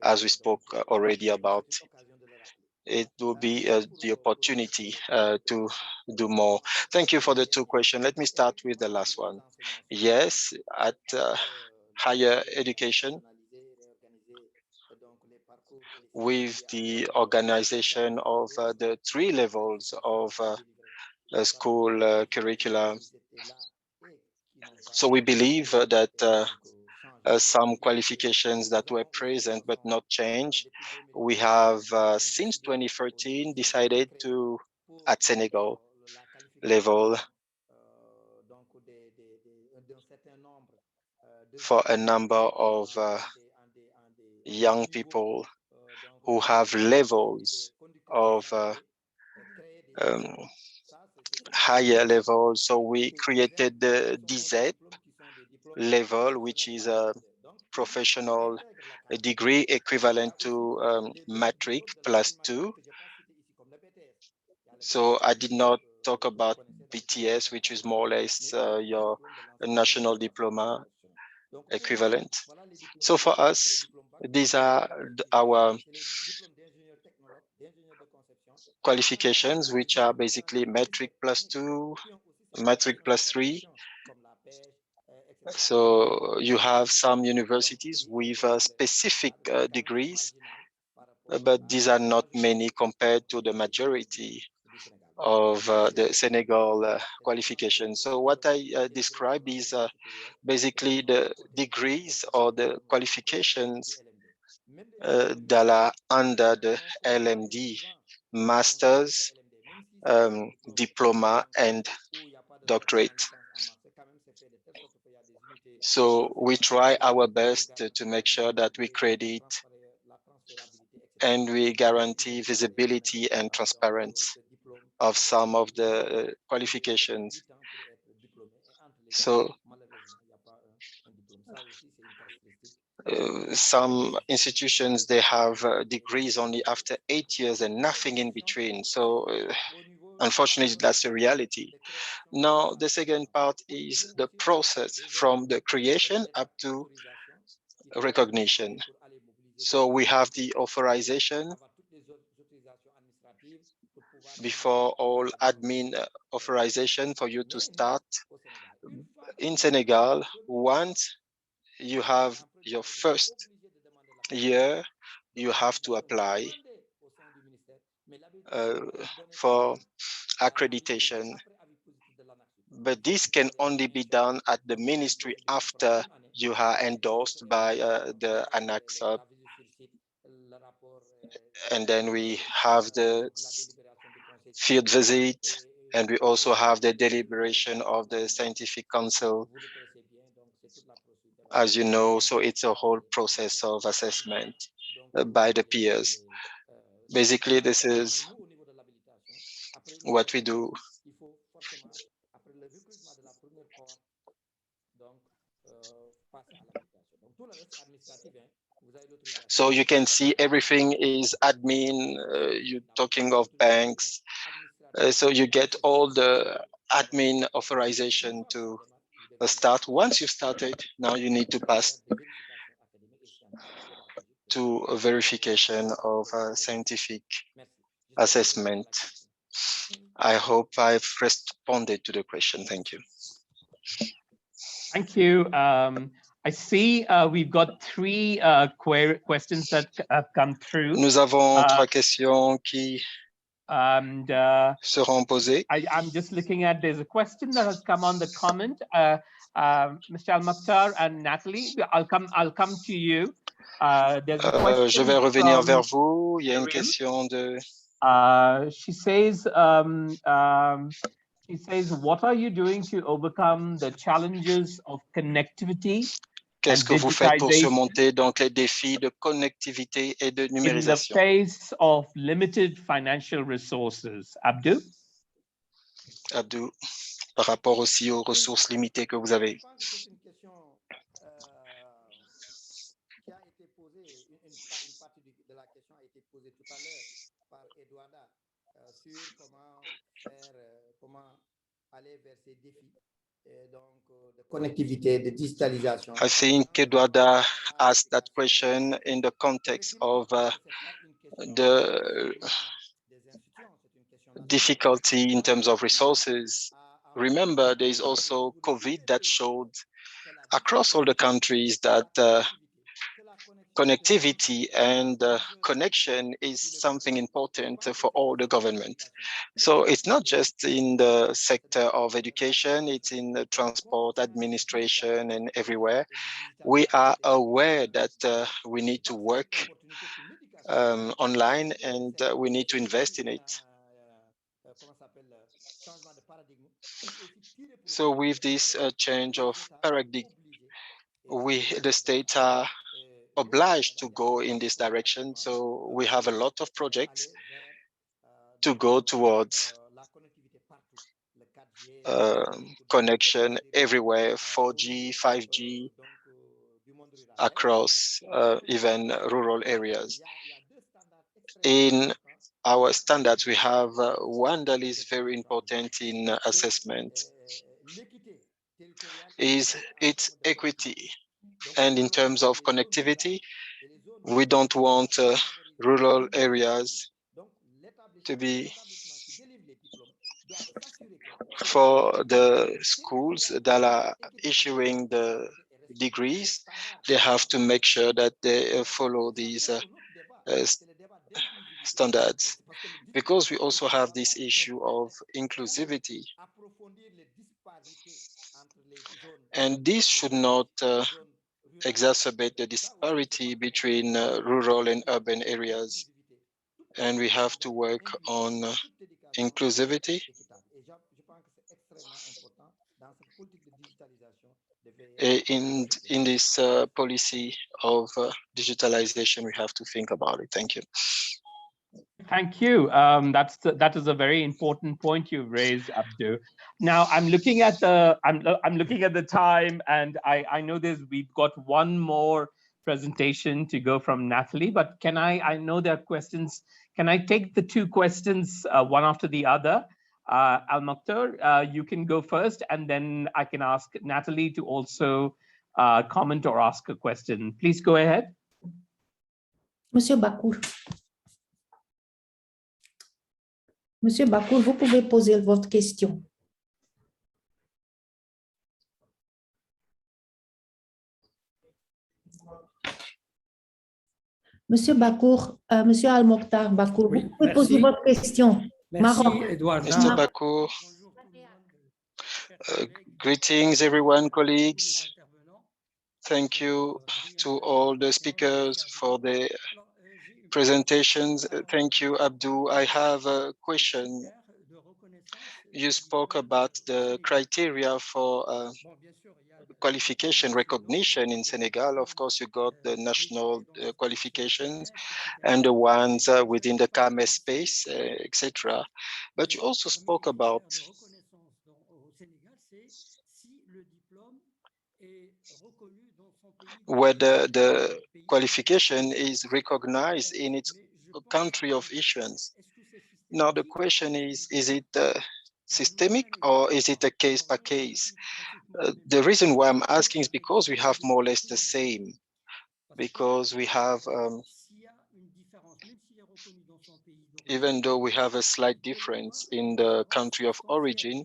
as we spoke already about. It will be the opportunity to do more. Thank you for the 2 questions. Let me start with the last one. Yes, at higher education, with the organization of the 3 levels of school curricula. So we believe that some qualifications that were present but not changed, we have since 2013 decided to, at Senegal level, for a number of young people who have levels of higher level. So we created the DZEP level, which is a professional degree equivalent to matric +2. So I did not talk about BTS, which is more or less your national diploma equivalent. So for us, these are our qualifications, which are basically metric +2, metric +3. So you have some universities with specific degrees, but these are not many compared to the majority of the Senegal qualifications. So what I described is basically the degrees or the qualifications that are under the LMD, master's, diploma, and doctorate. So we try our best to make sure that we credit and we guarantee visibility and transparency of some of the qualifications. So some institutions, they have degrees only after 8 years and nothing in between. So unfortunately, that's the reality. Now, the second part is the process from the creation up to recognition. So we have the authorization before all admin authorization for you to start. In Senegal, once you have your first year, you have to apply for accreditation. But this can only be done at the ministry after you are endorsed by the ANACSA. And then we have the field visit, and we also have the deliberation of the scientific council, as you know. So it's a whole process of assessment by the peers. Basically, this is what we do. So you can see everything is admin. You're talking of banks. So you get all the admin authorization to start. Once you've started, now you need to pass to a verification of a scientific assessment. I hope I've responded to the question. Thank you. Thank you. I see we've got three questions that have come through. Nous avons trois questions qui seront posées. I'm just looking at, there's a question that has come on the comment. Mr. Al-Makhtar and Natalie, I'll come to you. There's a question je vais revenir vers vous. Il y a une question de... She says, what are you doing to overcome the challenges of connectivity? Qu'est-ce que vous faites pour surmonter donc les défis de connectivité et de numérisation? In the face of limited financial resources, Abdou? Abdou, par rapport aussi aux ressources limitées que vous avez. C'est une question qui a été posée, une partie de la question a été posée tout à l'heure par Eduarda sur comment faire, comment aller vers ces défis. I think Eduarda asked that question in the context of the difficulty in terms of resources. Remember, there is also COVID that showed across all the countries that connectivity and connection is something important for all the government. So it's not just in the sector of education, it's in the transport, administration, and everywhere. We are aware that we need to work online and we need to invest in it. So with this change of paradigm, the states are obliged to go in this direction. So we have a lot of projects to go towards connection everywhere, 4G, 5G, across even rural areas. In our standards, we have one that is very important in assessment, is its equity. And in terms of connectivity, we don't want rural areas to be for the schools that are issuing the degrees. They have to make sure that they follow these standards, because we also have this issue of inclusivity. And this should not exacerbate the disparity between rural and urban areas. And we have to work on inclusivity. In this policy of digitalization, we have to think about it. Thank you. Thank you. That is a very important point you've raised, Abdu. Now I'm looking at the time, and I know we've got one more presentation to go from Natalie, but I know there are questions. Can I take the two questions one after the other? Al Maktour, you can go first, and then I can ask Natalie to also comment or ask a question. Please go ahead. Monsieur Bakour. Monsieur Bakour, vous pouvez poser votre question. Monsieur Bakour, Monsieur Al-Mokhtar Bakour, oui, vous pouvez poser votre question. Merci, Maroc. Edouard. Mr. Bakour, greetings, everyone, colleagues. Thank you to all the speakers for the presentations. Thank you, Abdu. I have a question. You spoke about the criteria for qualification recognition in Senegal. Of course, you got the national qualifications and the ones within the CAMES space, etc. But you also spoke about whether the qualification is recognized in its country of issuance. Now the question is it systemic or is it a case by case? The reason why I'm asking is because we have more or less the same, because we have, even though we have a slight difference in the country of origin,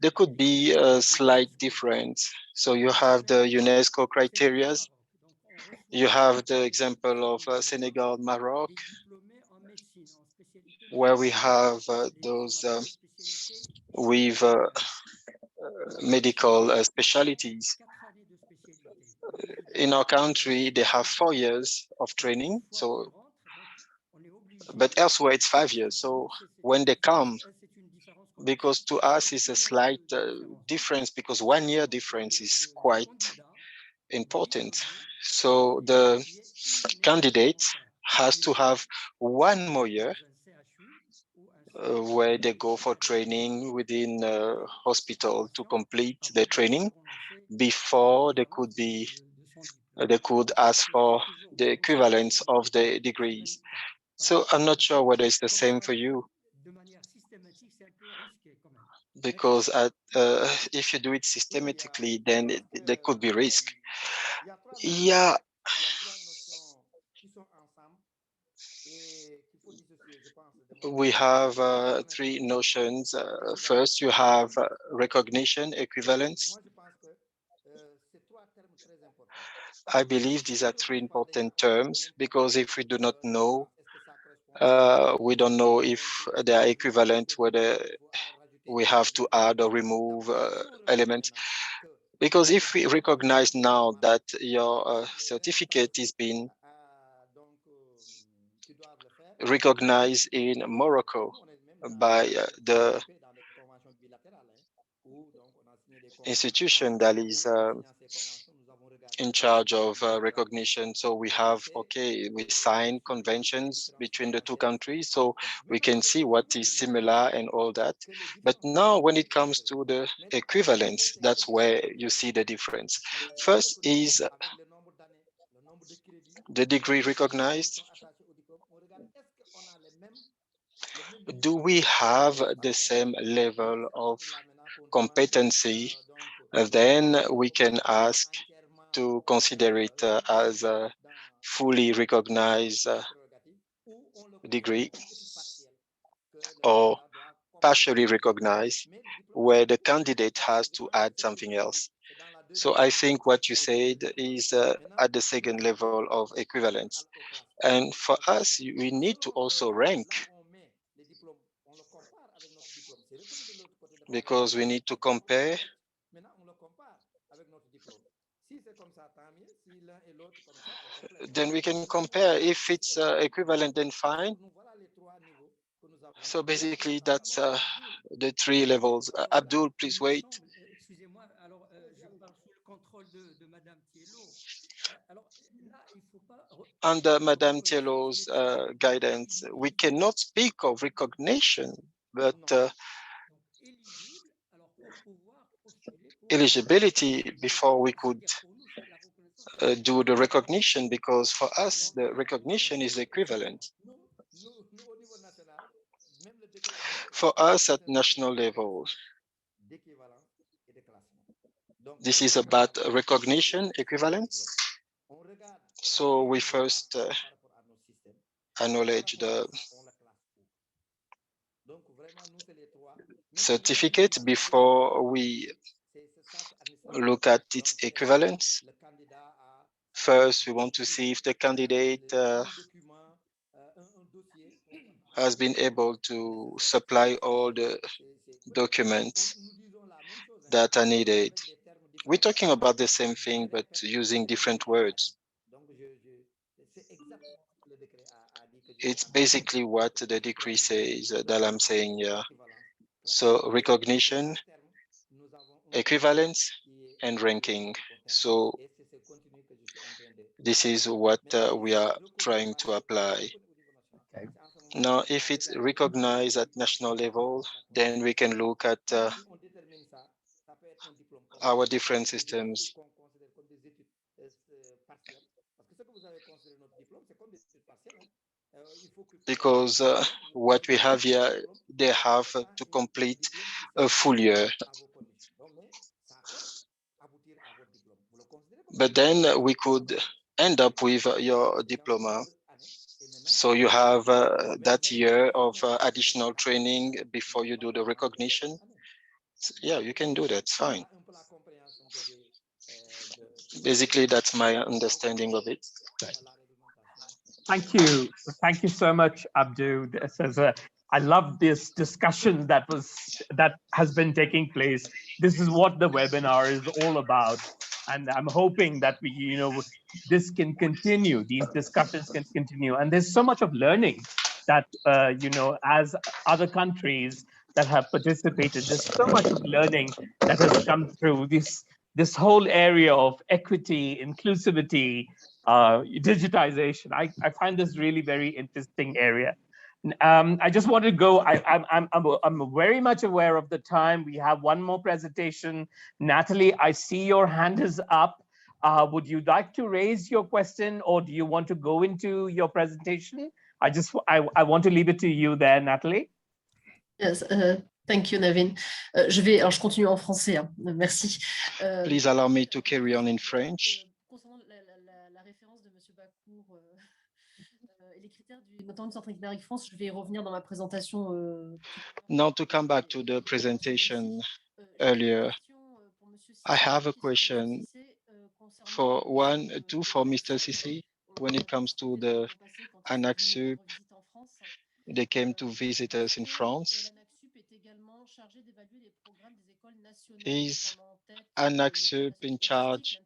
there could be a slight difference. So you have the UNESCO criteria, you have the example of Senegal, Morocco, where we have those with medical specialties. In our country, they have 4 years of training, so, but elsewhere it's 5 years. So when they come, because to us it's a slight difference, because 1 year difference is quite important. So the candidate has to have 1 more year where they go for training within a hospital to complete their training before they could ask for the equivalence of the degrees. So I'm not sure whether it's the same for you, because if you do it systematically, then there could be risk. Yeah. We have 3 notions. First, you have recognition, equivalence. I believe these are 3 important terms, because if we do not know, we don't know if they are equivalent, whether we have to add or remove elements. Because if we recognize now that your certificate is being recognized in Morocco by the institution that is in charge of recognition. So we have, okay, we sign conventions between the 2 countries, so we can see what is similar and all that. But now when it comes to the equivalence, that's where you see the difference. First is the degree recognized. Do we have the same level of competency? Then we can ask to consider it as a fully recognized degree. or partially recognized, where the candidate has to add something else. So I think what you said is at the second level of equivalence. And for us, we need to also rank, because we need to compare. Then we can compare. If it's equivalent, then fine. So basically, that's the three levels. Abdul, please wait. Excusez-moi, alors je parle sous le contrôle de Madame Thiello. Alors là, il faut pas. Under Madame Thiello's guidance, we cannot speak of recognition, but eligibility before we could do the recognition, because for us, the recognition is equivalent. For us at national level, this is about recognition, equivalence. So we first acknowledge the certificate before we look at its equivalence. First, we want to see if the candidate has been able to supply all the documents that are needed. We're talking about the same thing, but using different words. It's basically what the decree says that I'm saying here. So recognition, equivalence, and ranking. So this is what we are trying to apply. Okay. Now, if it's recognized at national level, then we can look at our different systems. Because what we have here, they have to complete a full year. But then we could end up with your diploma. So you have that year of additional training before you do the recognition. So, yeah, you can do that, it's fine. Basically, that's my understanding of it. Right. Thank you. Thank you so much, Abdu. I love this discussion that has been taking place. This is what the webinar is all about. And I'm hoping that this can continue, these discussions can continue. And there's so much of learning that, as other countries that have participated, there's so much of learning that has come through this whole area of equity, inclusivity, digitization. I find this really very interesting area. I just want to go. I'm very much aware of the time. We have one more presentation. Natalie, I see your hand is up. Would you like to raise your question, or do you want to go into your presentation? I want to leave it to you there, Natalie. Yes, thank you, Navin. Je continue en français. Hein. Merci. Please allow me to carry on in French. Concernant la référence de M. Bakour et les critères notamment du Centre Équinarique France, je vais y revenir dans ma présentation. Now to come back to the presentation earlier, I have a question for for Mr. Sissi when it comes to the ANACSUP. They came to visit us in France. Is ANACSUP in charge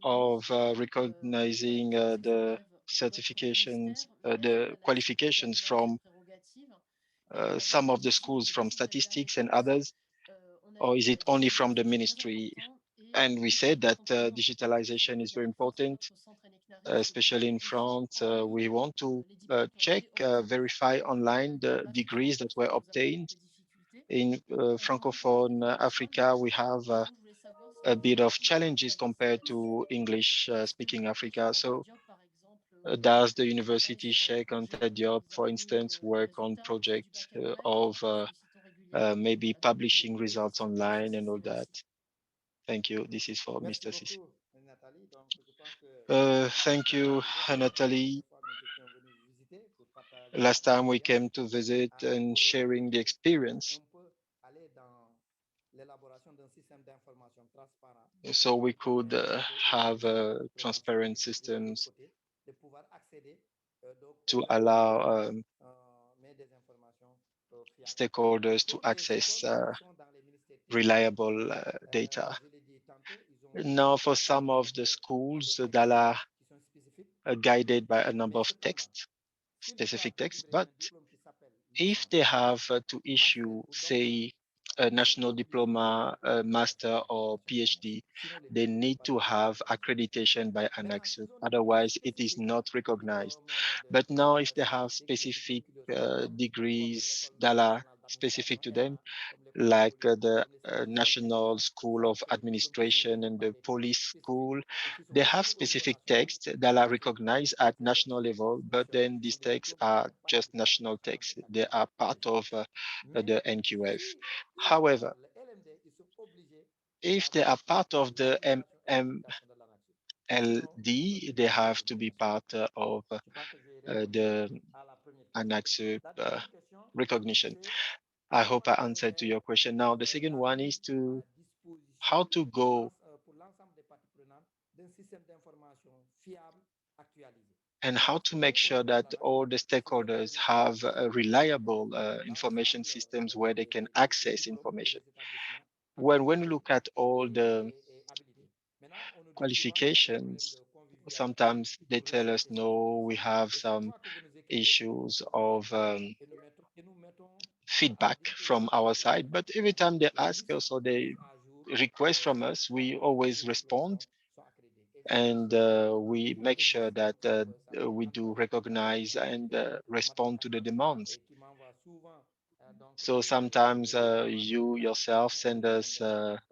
of recognizing the certifications, the qualifications from some of the schools, from statistics and others, or is it only from the ministry? And we said that digitalization is very important, especially in France. We want to check, verify online the degrees that were obtained. In Francophone Africa, we have a bit of challenges compared to English-speaking Africa. So does the university Cheikh Anta Diop, for instance, work on projects of maybe publishing results online and all that? Thank you. This is for Mr. Sissi. Thank you, Nathalie. last time we came to visit and sharing the experience, so we could have transparent systems to allow stakeholders to access reliable data. Now, for some of the schools that are guided by a number of texts, specific texts, but if they have to issue, say, a national diploma, a master or PhD, they need to have accreditation by ANAQ. Otherwise, it is not recognized. But now, if they have specific degrees that are specific to them, like the National School of Administration and the Police School, they have specific texts that are recognized at national level, but then these texts are just national texts. They are part of the NQF. However, if they are part of the MMLD, they have to be part of the ANAQ recognition. I hope I answered to your question. Now, the second one is to how to go and how to make sure that all the stakeholders have reliable information systems where they can access information. When we look at all the qualifications, sometimes they tell us, no, we have some issues of feedback from our side, but every time they ask us or they request from us, we always respond, and we make sure that we do recognize and respond to the demands. So sometimes you yourself send us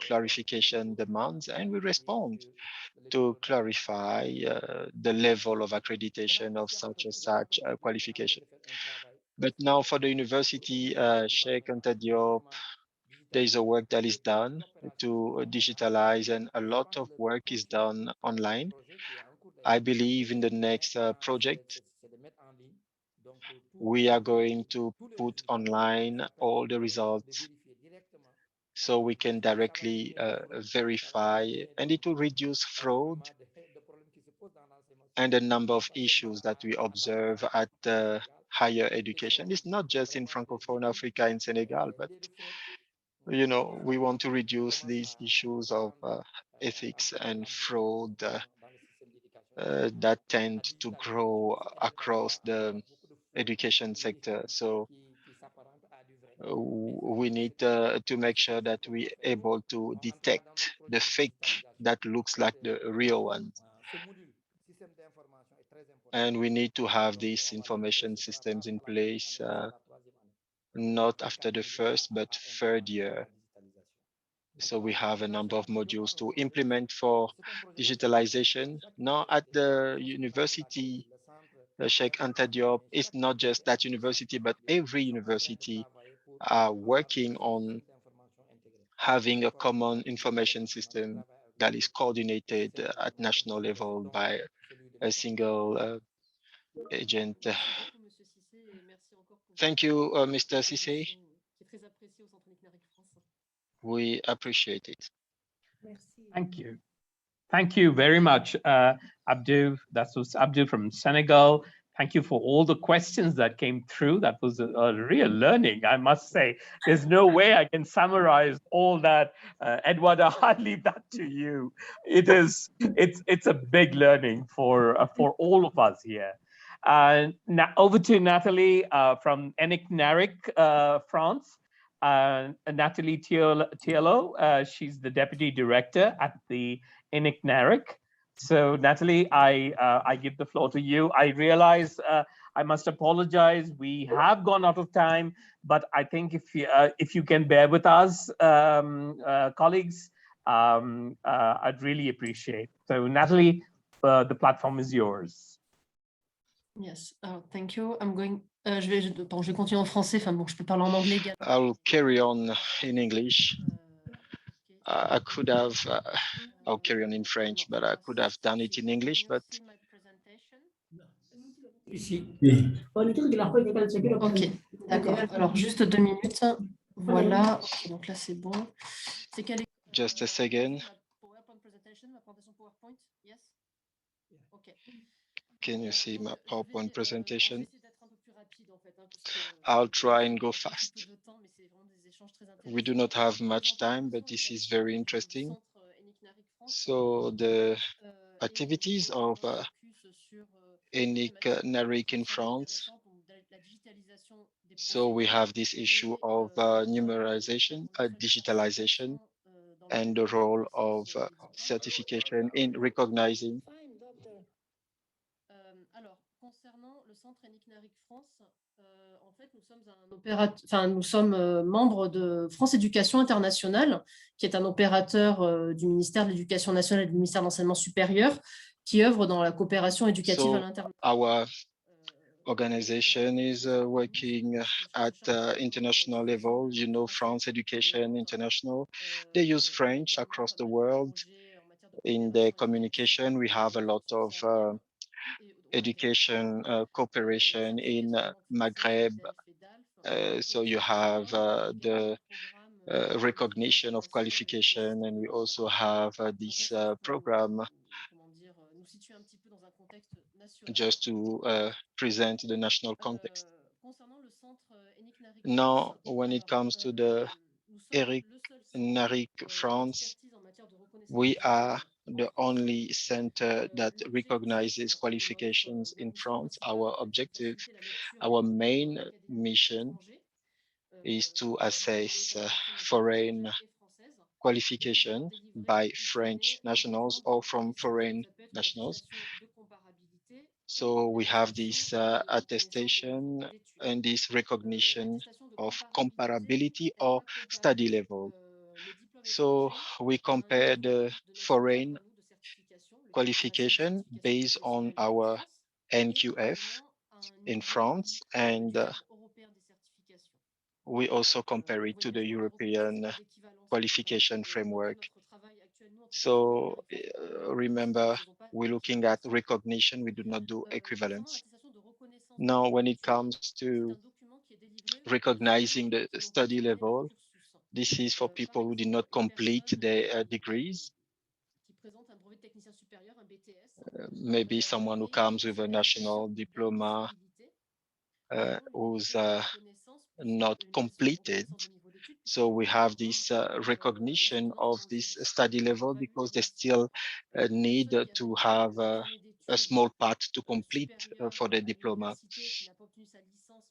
clarification demands, and we respond to clarify the level of accreditation of such and such qualification. But now for the university, Sheikh Anta Diop, there is a work that is done to digitalize, and a lot of work is done online. I believe in the next project, we are going to put online all the results so we can directly verify, and it will reduce fraud and the number of issues that we observe at higher education. It's not just in Francophone Africa and Senegal, but you know, we want to reduce these issues of ethics and fraud that tend to grow across the education sector. So we need to make sure that we're able to detect the fake that looks like the real one. And we need to have these information systems in place, not after the first, but third year. So we have a number of modules to implement for digitalization. Now at the university, Sheikh Anta Diop, it's not just that university, but every university are working on having a common information system that is coordinated at national level by a single agent. Thank you, Mr. Cissé. We appreciate it. Thank you. Thank you very much, Abdou. That was Abdou from Senegal. Thank you for all the questions that came through. That was a real learning, I must say. There's no way I can summarize all that. Edward, I'll leave that to you. It's a big learning for all of us here. Now over to Natalie from ENIC-NARIC, France. Natalie Tiello, she's the Deputy Director at the ENIC-NARIC. So Natalie, I give the floor to you. I realize I must apologize. We have gone out of time, but I think if you can bear with us, colleagues, I'd really appreciate. So Natalie, the platform is yours. Yes, thank you. I'm going. Je vais continuer en français. Enfin bon, je peux parler en anglais également. I'll carry on in English. I could have. I'll carry on in French, but I could have done it in English. But Ici. Ok, d'accord. Alors, juste 2 minutes. Voilà. Ok, donc là, c'est bon. C'est quelle Just a second. PowerPoint presentation, ma présentation PowerPoint? Yes? Ok. Can you see my PowerPoint Je vais presentation? essayer d'être un peu plus rapide en fait, hein, parce que I'll try and on go a un petit peu fast. de temps, mais c'est vraiment des échanges très We do intéressants. not have Donc, much en quelques time, mots, but on est this basé is au very du interesting. centre Enic France. So the Et activities on of vraiment focus sur Enic thématiques NARIC in extrêmement France. intéressantes, donc la digitalisation des So we procédures have this issue of numerization, digitalization, and the role of certification in recognizing. Alors, concernant le centre Enic France, en fait, nous sommes membres de France Éducation Internationale, qui est un opérateur du ministère de l'Éducation nationale et du ministère de l'Enseignement supérieur, qui œuvre dans la coopération éducative à l'international. Our organization is working at international level. You know, France Education International, they use French across the world. In their communication, we have a lot of education cooperation in Maghreb. So you have the recognition of qualification, and we also have this program just to present the national context. Now, when it comes to the Eric Narik France, we are the only center that recognizes qualifications in France. Our objective, our main mission is to assess foreign qualification by French nationals or from foreign nationals. So we have this attestation and this recognition of comparability or study level. So we compare the foreign qualification based on our NQF in France, and we also compare it to the European qualification framework. So remember, we're looking at recognition, we do not do equivalence. Now, when it comes to recognizing the study level, this is for people who did not complete their degrees. Maybe someone who comes with a national diploma who's not completed. So we have this recognition of this study level because they still need to have a small part to complete for the diploma.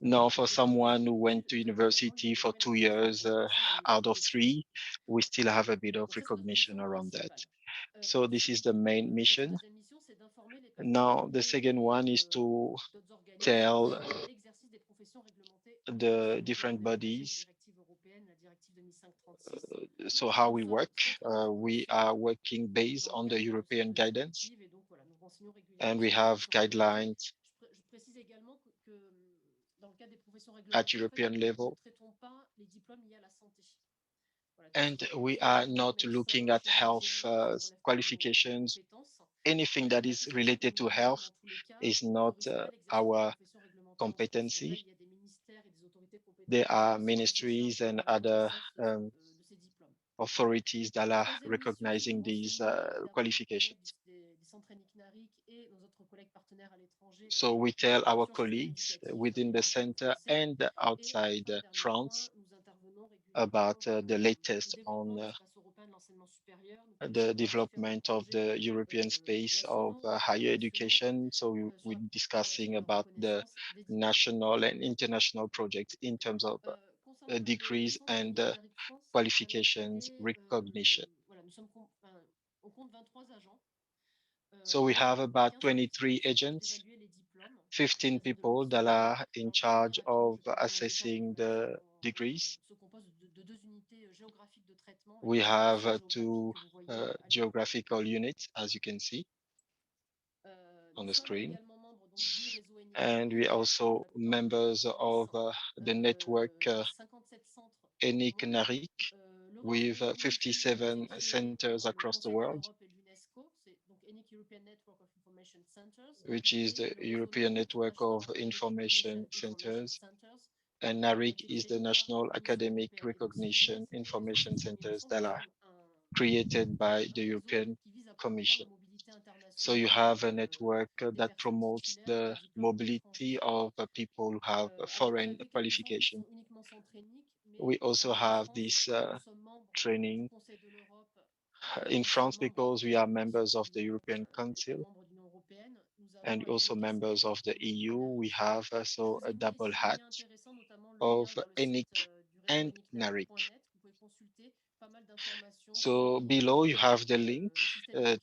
Now, for someone who went to university for 2 years out of 3, we still have a bit of recognition around that. So this is the main mission. Now, the second one is to tell the different bodies so how we work. We are working based on the European guidance, and we have guidelines at European level. And we are not looking at health qualifications. Anything that is related to health is not our competency. There are ministries and other authorities that are recognizing these qualifications. So we tell our colleagues within the center and outside France about the latest on the development of the European space of higher education. So we're discussing about the national and international projects in terms of degrees and qualifications recognition. So we have about 23 agents, 15 people that are in charge of assessing the degrees. We have 2 geographical units, as you can see on the screen. And we are also members of the network ENIC NARIC with 57 centers across the world. which is the European Network of Information Centers, and NARIC is the National Academic Recognition Information Centers that are created by the European Commission. So you have a network that promotes the mobility of people who have a foreign qualification. We also have this training in France because we are members of the European Council and also members of the EU. We have also a double hat of ENIC and NARIC. So below you have the link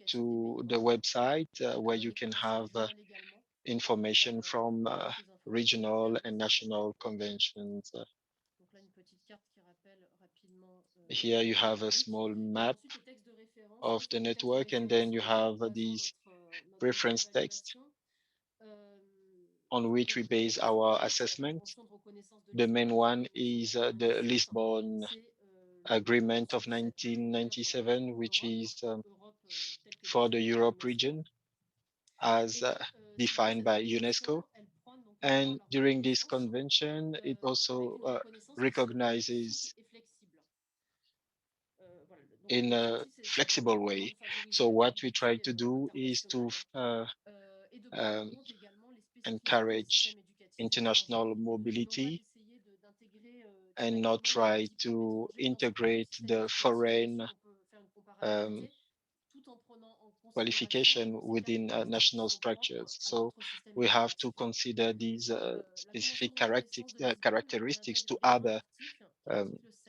to the website where you can have information from regional and national conventions. Here you have a small map of the network, and then you have these reference texts on which we base our assessment. The main one is the Lisbon Agreement of 1997, which is for the Europe region as defined by UNESCO. And during this convention, it also recognizes in a flexible way. So what we try to do is to encourage international mobility and not try to integrate the foreign qualification within national structures. So we have to consider these specific characteristics to other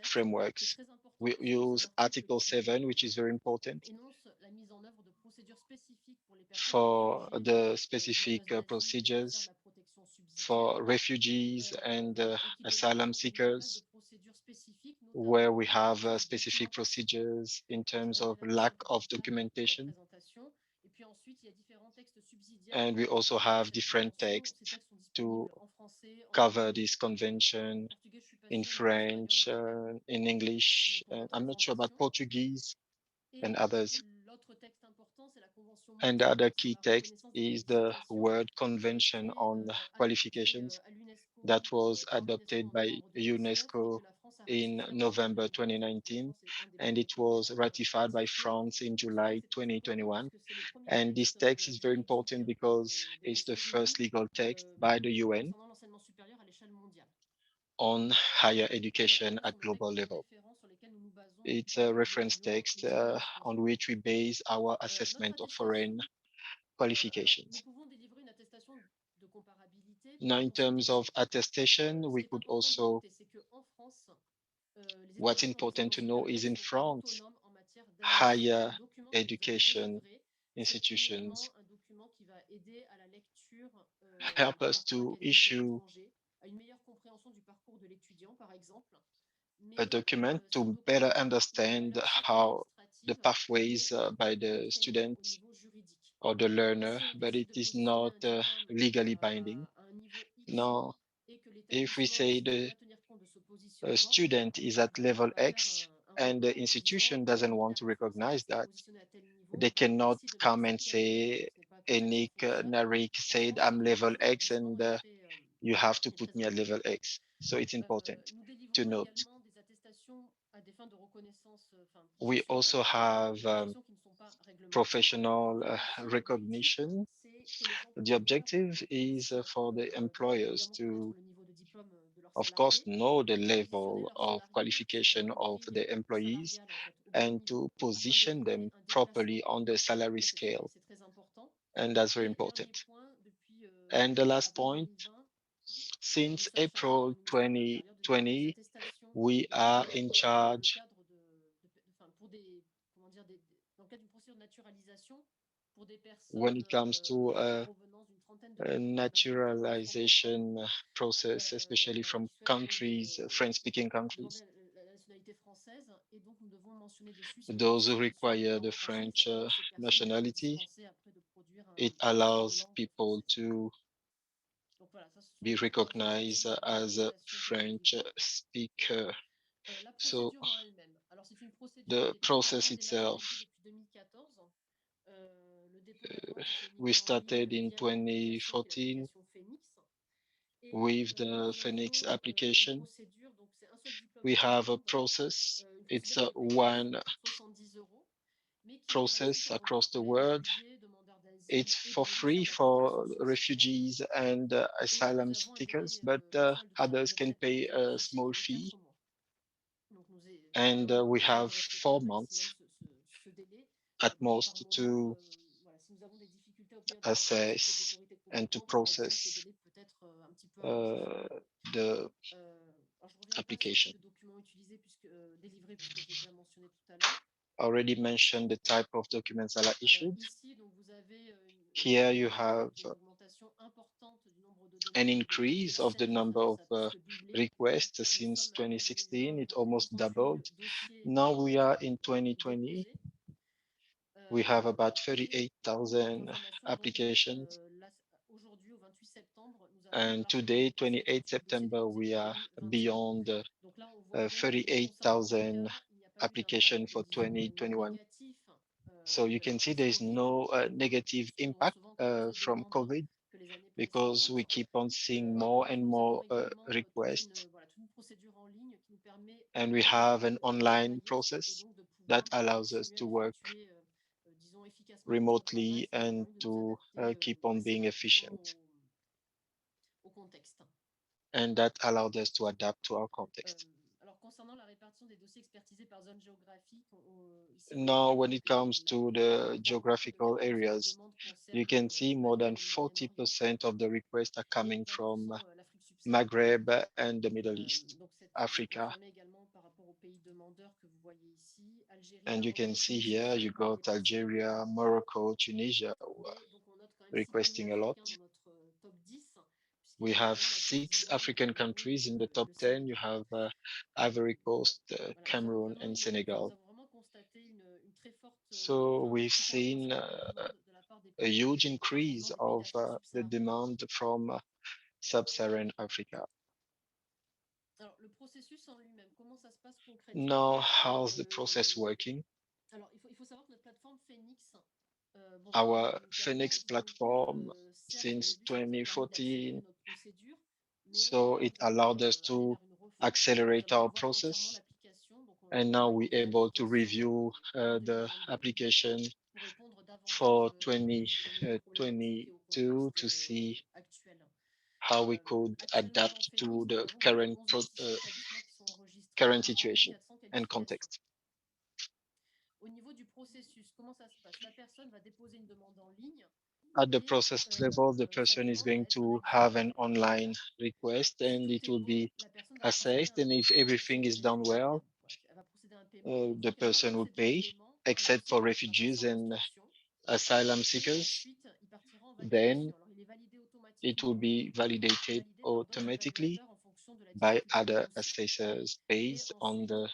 frameworks. We use Article 7, which is very important for the specific procedures for refugees and asylum seekers, where we have specific procedures in terms of lack of documentation. And we also have different texts to cover this convention in French, in English. I'm not sure about Portuguese and others. And the other key text is the World Convention on Qualifications that was adopted by UNESCO in November 2019, and it was ratified by France in July 2021. And this text is very important because it's the first legal text by the UN on higher education at global level. It's a reference text on which we base our assessment of foreign qualifications. Now, in terms of attestation, we could also, what's important to know is in France, higher education institutions help us to issue a document to better understand how the pathways by the student or the learner, but it is not legally binding. Now, if we say the student is at level X and the institution doesn't want to recognize that, they cannot come and say, Enik Narik said I'm level X and you have to put me at level X. So it's important to note. We also have professional recognition. The objective is for the employers to, of course, know the level of qualification of the employees and to position them properly on the salary scale. And that's very important. And the last point, since April 2020, we are in charge when it comes to a naturalization process, especially from countries, French-speaking countries. Those who require the French nationality, it allows people to be recognized as a French speaker. So the process itself we started in 2014 with the Phoenix application. We have a process. It's a one process across the world. It's for free for refugees and asylum seekers, but others can pay a small fee. And we have 4 months at most to assess and to process the application. I already mentioned the type of documents that are issued. Here you have an increase of the number of requests since 2016. It almost doubled. Now we are in 2020. We have about 38,000 applications. And today, 28 September, we are beyond 38,000 applications for 2021. So you can see there is no negative impact from COVID because we keep on seeing more and more requests. And we have an online process that allows us to work remotely and to keep on being efficient. And that allowed us to adapt to our context. Now, when it comes to the geographical areas, you can see more than 40% of the requests are coming from Maghreb and the Middle East, Africa. And you can see here, you got Algeria, Morocco, Tunisia, who are requesting a lot. We have 6 African countries in the top 10. You have Ivory Coast, Cameroon, and Senegal. So we've seen a huge increase of the demand from sub-Saharan Africa. Now, how's the process working? Our Phoenix platform since 2014, so it allowed us to accelerate our process. And now we're able to review the application for 2022 to see how we could adapt to the current situation and context. At the process level, the person is going to have an online request and it will be assessed. And if everything is done well, the person will pay, except for refugees and asylum seekers. Then it will be validated automatically by other assessors based on the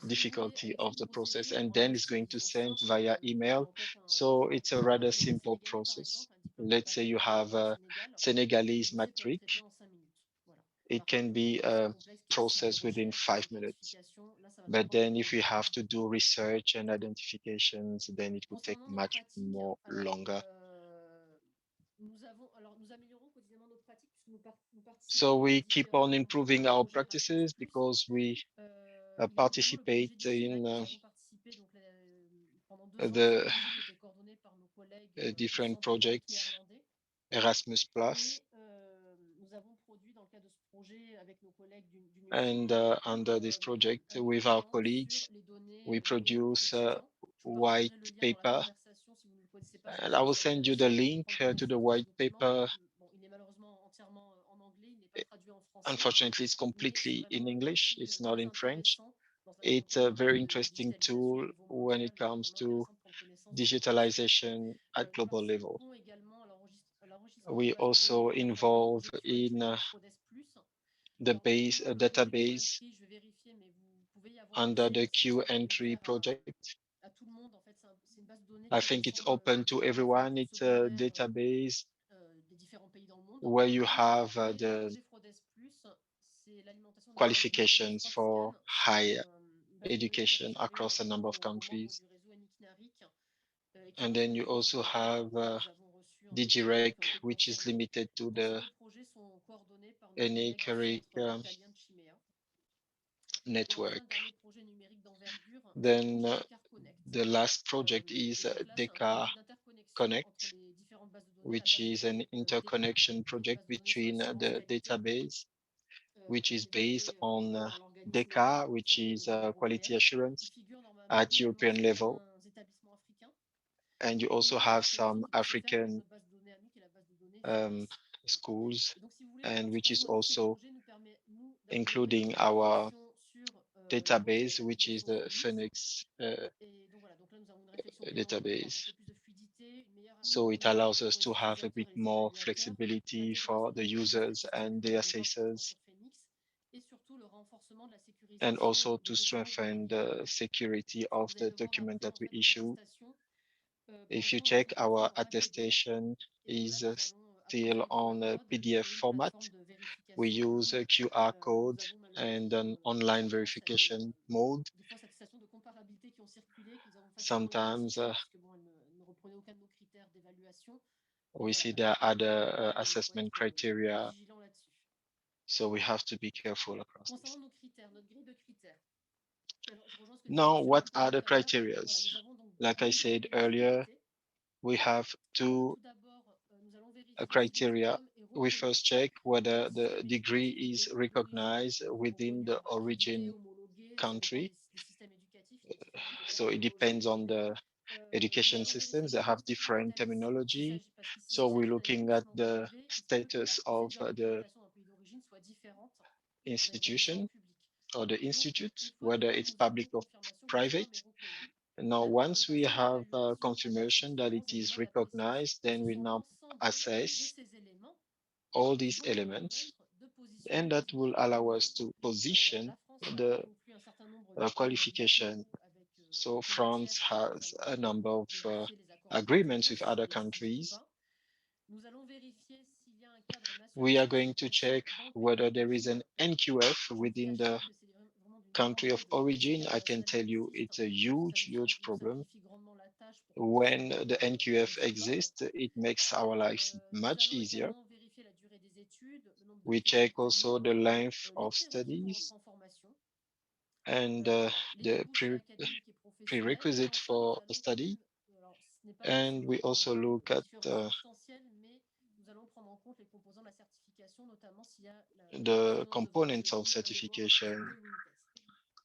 difficulty of the process, and then it's going to send via email. So it's a rather simple process. Let's say you have a Senegalese matric. It can be processed within 5 minutes. But then if we have to do research and identifications, then it would take much more longer. So we keep on improving our practices because we participate in the different projects, Erasmus Plus. And under this project, with our colleagues, we produce a white paper. And I will send you the link to the white paper. Unfortunately, it's completely in English. It's not in French. It's a very interesting tool when it comes to digitalization at global level. We also involve in the database under the Q entry project. I think it's open to everyone. It's a database where you have the qualifications for higher education across a number of countries. And then you also have DigiRec, which is limited to the Anachoric network. Then the last project is DECA Connect, which is an interconnection project between the database, which is based on DECA, which is quality assurance at European level. And you also have some African schools, and which is also including our database, which is the Phoenix database. So it allows us to have a bit more flexibility for the users and the assessors, and also to strengthen the security of the document that we issue. If you check, our attestation is still on a PDF format. We use a QR code and an online verification mode. Sometimes we see there are other assessment criteria, so we have to be careful across this. Now, what are the criteria? Like I said earlier, we have two criteria. We first check whether the degree is recognized within the origin country. So it depends on the education systems that have different terminology. So we're looking at the status of the institution or the institute, whether it's public or private. Now, once we have confirmation that it is recognized, then we now assess all these elements, and that will allow us to position the qualification. So France has a number of agreements with other countries. We are going to check whether there is an NQF within the country of origin. I can tell you it's a huge, huge problem. When the NQF exists, it makes our lives much easier. We check also the length of studies and the prerequisite for a study. And we also look at the components of certification,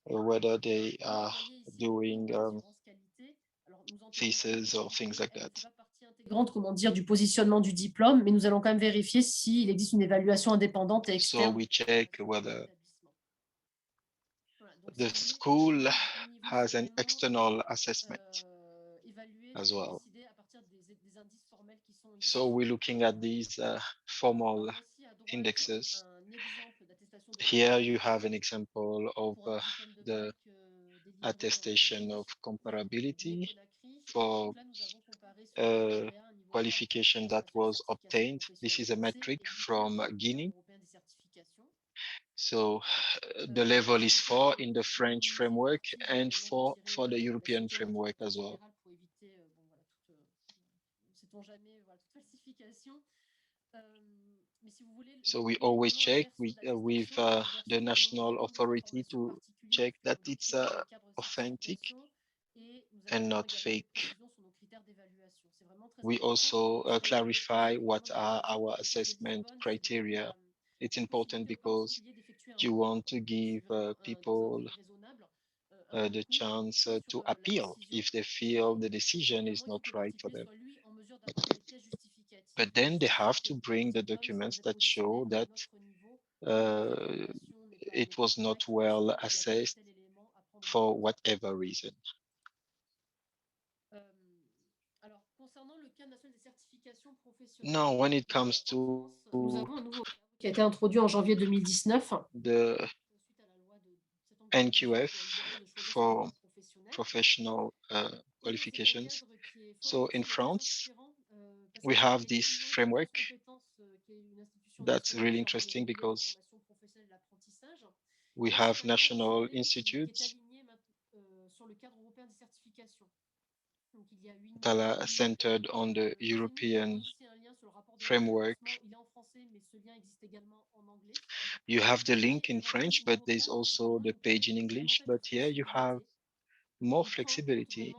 whether they are doing thesis or things like that. Intégrante, comment dire, du positionnement du diplôme, mais nous allons quand même vérifier s'il existe une évaluation indépendante et externe. So we check whether the school has an external assessment as well. So we're looking at these formal indexes. Here you have an example of the attestation of comparability for qualification that was obtained. This is a metric from Guinea. So the level is 4 in the French framework and 4 for the European framework as well. So we always check with the national authority to check that it's authentic and not fake. We also clarify what are our assessment criteria. It's important because you want to give people the chance to appeal if they feel the decision is not right for them. But then they have to bring the documents that show that it was not well assessed for whatever reason. Now, when it comes to qui a été introduit en janvier 2019, the NQF for professional qualifications. So in France, we have this framework that's really interesting because we have national institutes that are centered on the European framework. You have the link in French, but there's also the page in English. But here you have more flexibility.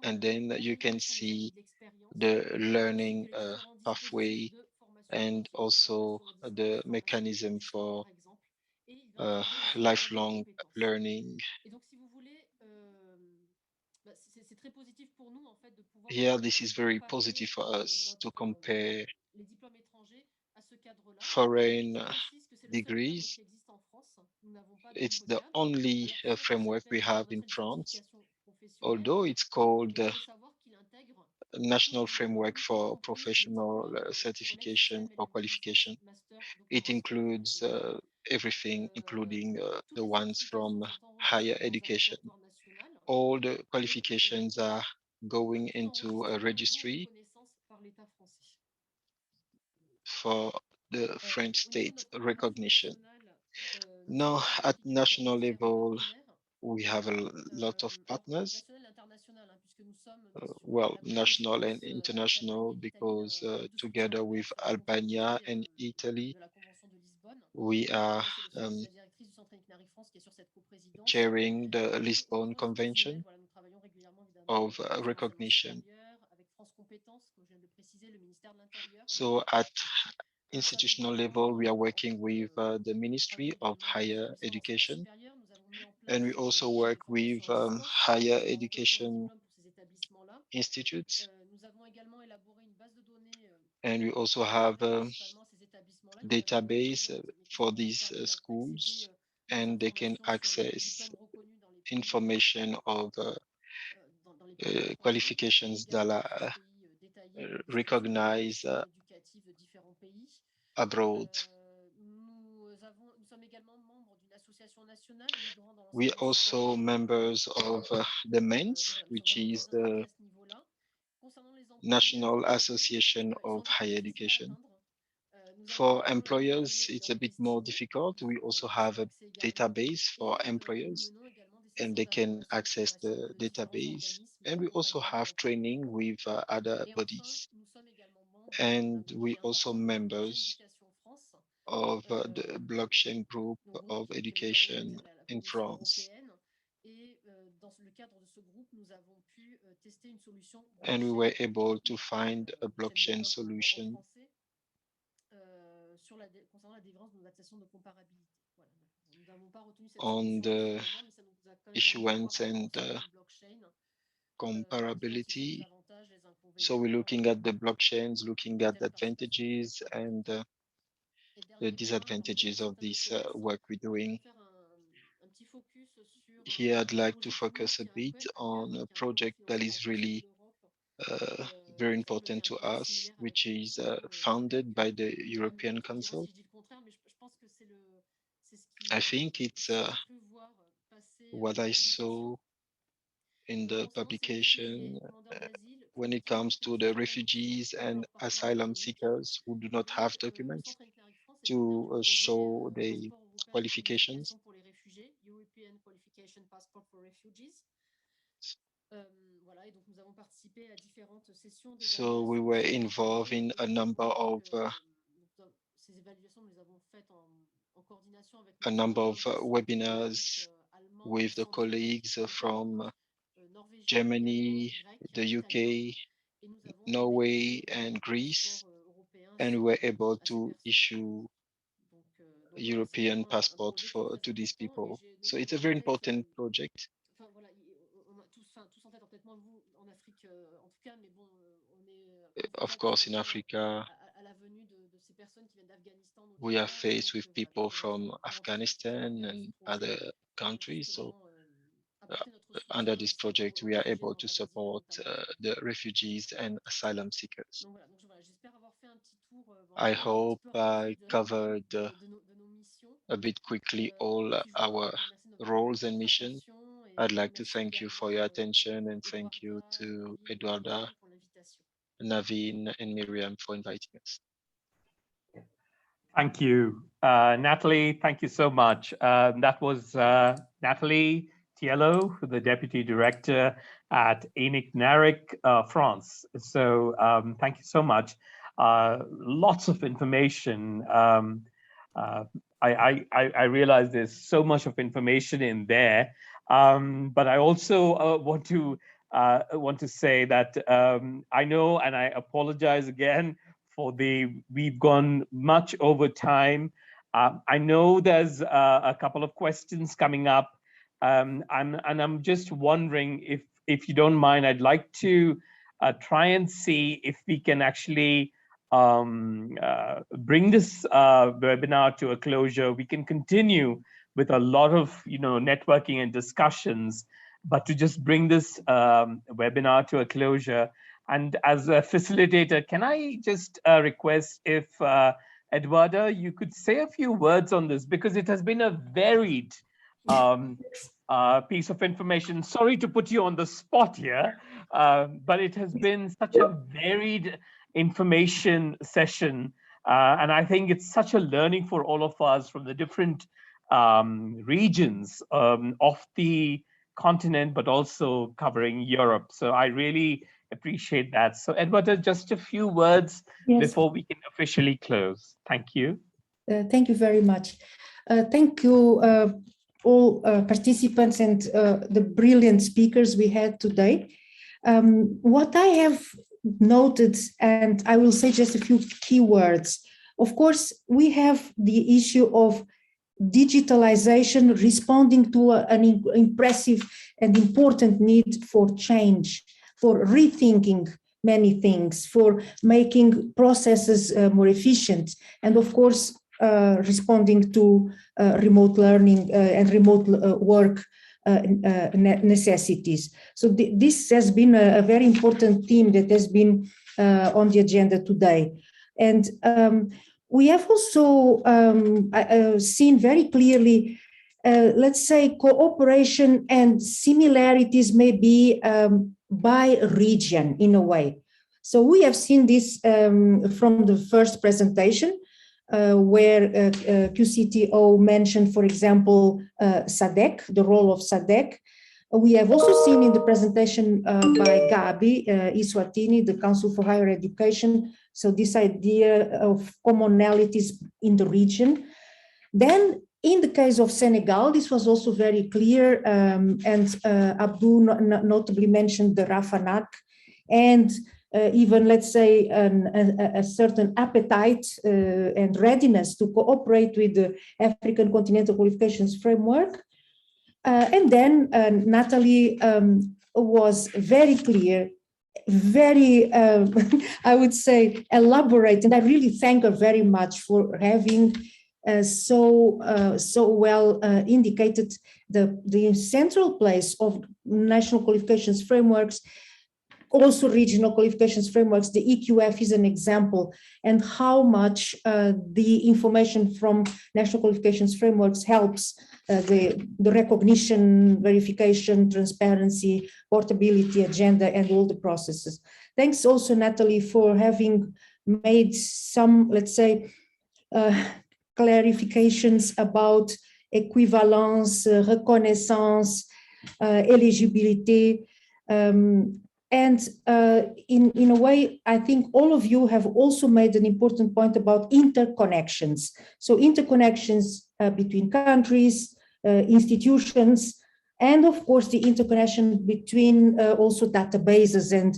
And then you can see the learning pathway and also the mechanism for lifelong learning. Here, this is very positive for us to compare foreign degrees. It's the only framework we have in France, although it's called National Framework for Professional Certification or Qualification. It includes everything, including the ones from higher education. All the qualifications are going into a registry for the French state recognition. Now, at national level, we have a lot of partners, well, national and international, because together with Albania and Italy, we are chairing the Lisbon Convention of recognition. So at institutional level, we are working with the Ministry of Higher Education, and we also work with higher education institutes. And we also have a database for these schools, and they can access information of qualifications that are recognized abroad. We are also members of the MENS, which is the National Association of Higher Education. For employers, it's a bit more difficult. We also have a database for employers, and they can access the database. And we also have training with other bodies. And we also members of the blockchain group of education in France. And we were able to find a blockchain solution on the issuance and comparability. So we're looking at the blockchains, looking at the advantages and the disadvantages of this work we're doing. Here, I'd like to focus a bit on a project that is really very important to us, which is funded by the European Council. I think it's what I saw in the publication when it comes to the refugees and asylum seekers who do not have documents to show their qualifications. So we were involved in a number of webinars with the colleagues from Germany, the UK, Norway, and Greece, and we were able to issue a European passport to these people. So it's a very important project. Of course, in Africa, we are faced with people from Afghanistan and other countries. So under this project, we are able to support the refugees and asylum seekers. I hope I covered a bit quickly all our roles and mission. I'd like to thank you for your attention and thank you to Eduarda, Naveen, and Miriam for inviting us. Thank you, Natalie. Thank you so much. That was Natalie Tiello, the Deputy Director at NIC France. So thank you so much. Lots of information. I realize there's so much of information in there, but I also want to say that I know, and I apologize again for we've gone much over time. I know there's a couple of questions coming up, and I'm just wondering if you don't mind, I'd like to try and see if we can actually bring this webinar to a closure. We can continue with a lot of networking and discussions, but to just bring this webinar to a closure. And as a facilitator, can I just request if Eduarda, you could say a few words on this, because it has been a varied piece of information. Sorry to put you on the spot here, but it has been such a varied information session. And I think it's such a learning for all of us from the different regions of the continent, but also covering Europe. So I really appreciate that. So Eduarda, just a few words before we can officially close. Thank you. Thank you very much. Thank you all participants and the brilliant speakers we had today. What I have noted, and I will say just a few key words. Of course, we have the issue of digitalization responding to an impressive and important need for change, for rethinking many things, for making processes more efficient, and of course, responding to remote learning and remote work necessities. So this has been a very important theme that has been on the agenda today. And we have also seen very clearly, let's say, cooperation and similarities may be by region in a way. So we have seen this from the first presentation, where QCTO mentioned, for example, SADC, the role of SADC. We have also seen in the presentation by Gabi Iswatini, the Council for Higher Education, so this idea of commonalities in the region. Then in the case of Senegal, this was also very clear, and Abdou notably mentioned the RAFANAC, and even, let's say, a certain appetite and readiness to cooperate with the African Continental Qualifications Framework. And then Natalie was very clear, very, I would say, elaborate, and I really thank her very much for having so well indicated the central place of national qualifications frameworks, also regional qualifications frameworks. The EQF is an example, and how much the information from national qualifications frameworks helps the recognition, verification, transparency, portability agenda, and all the processes. Thanks also, Natalie, for having made some, let's say, clarifications about equivalence, reconnaissance, eligibility. And in a way, I think all of you have also made an important point about interconnections. So interconnections between countries, institutions, and of course the interconnection between also databases and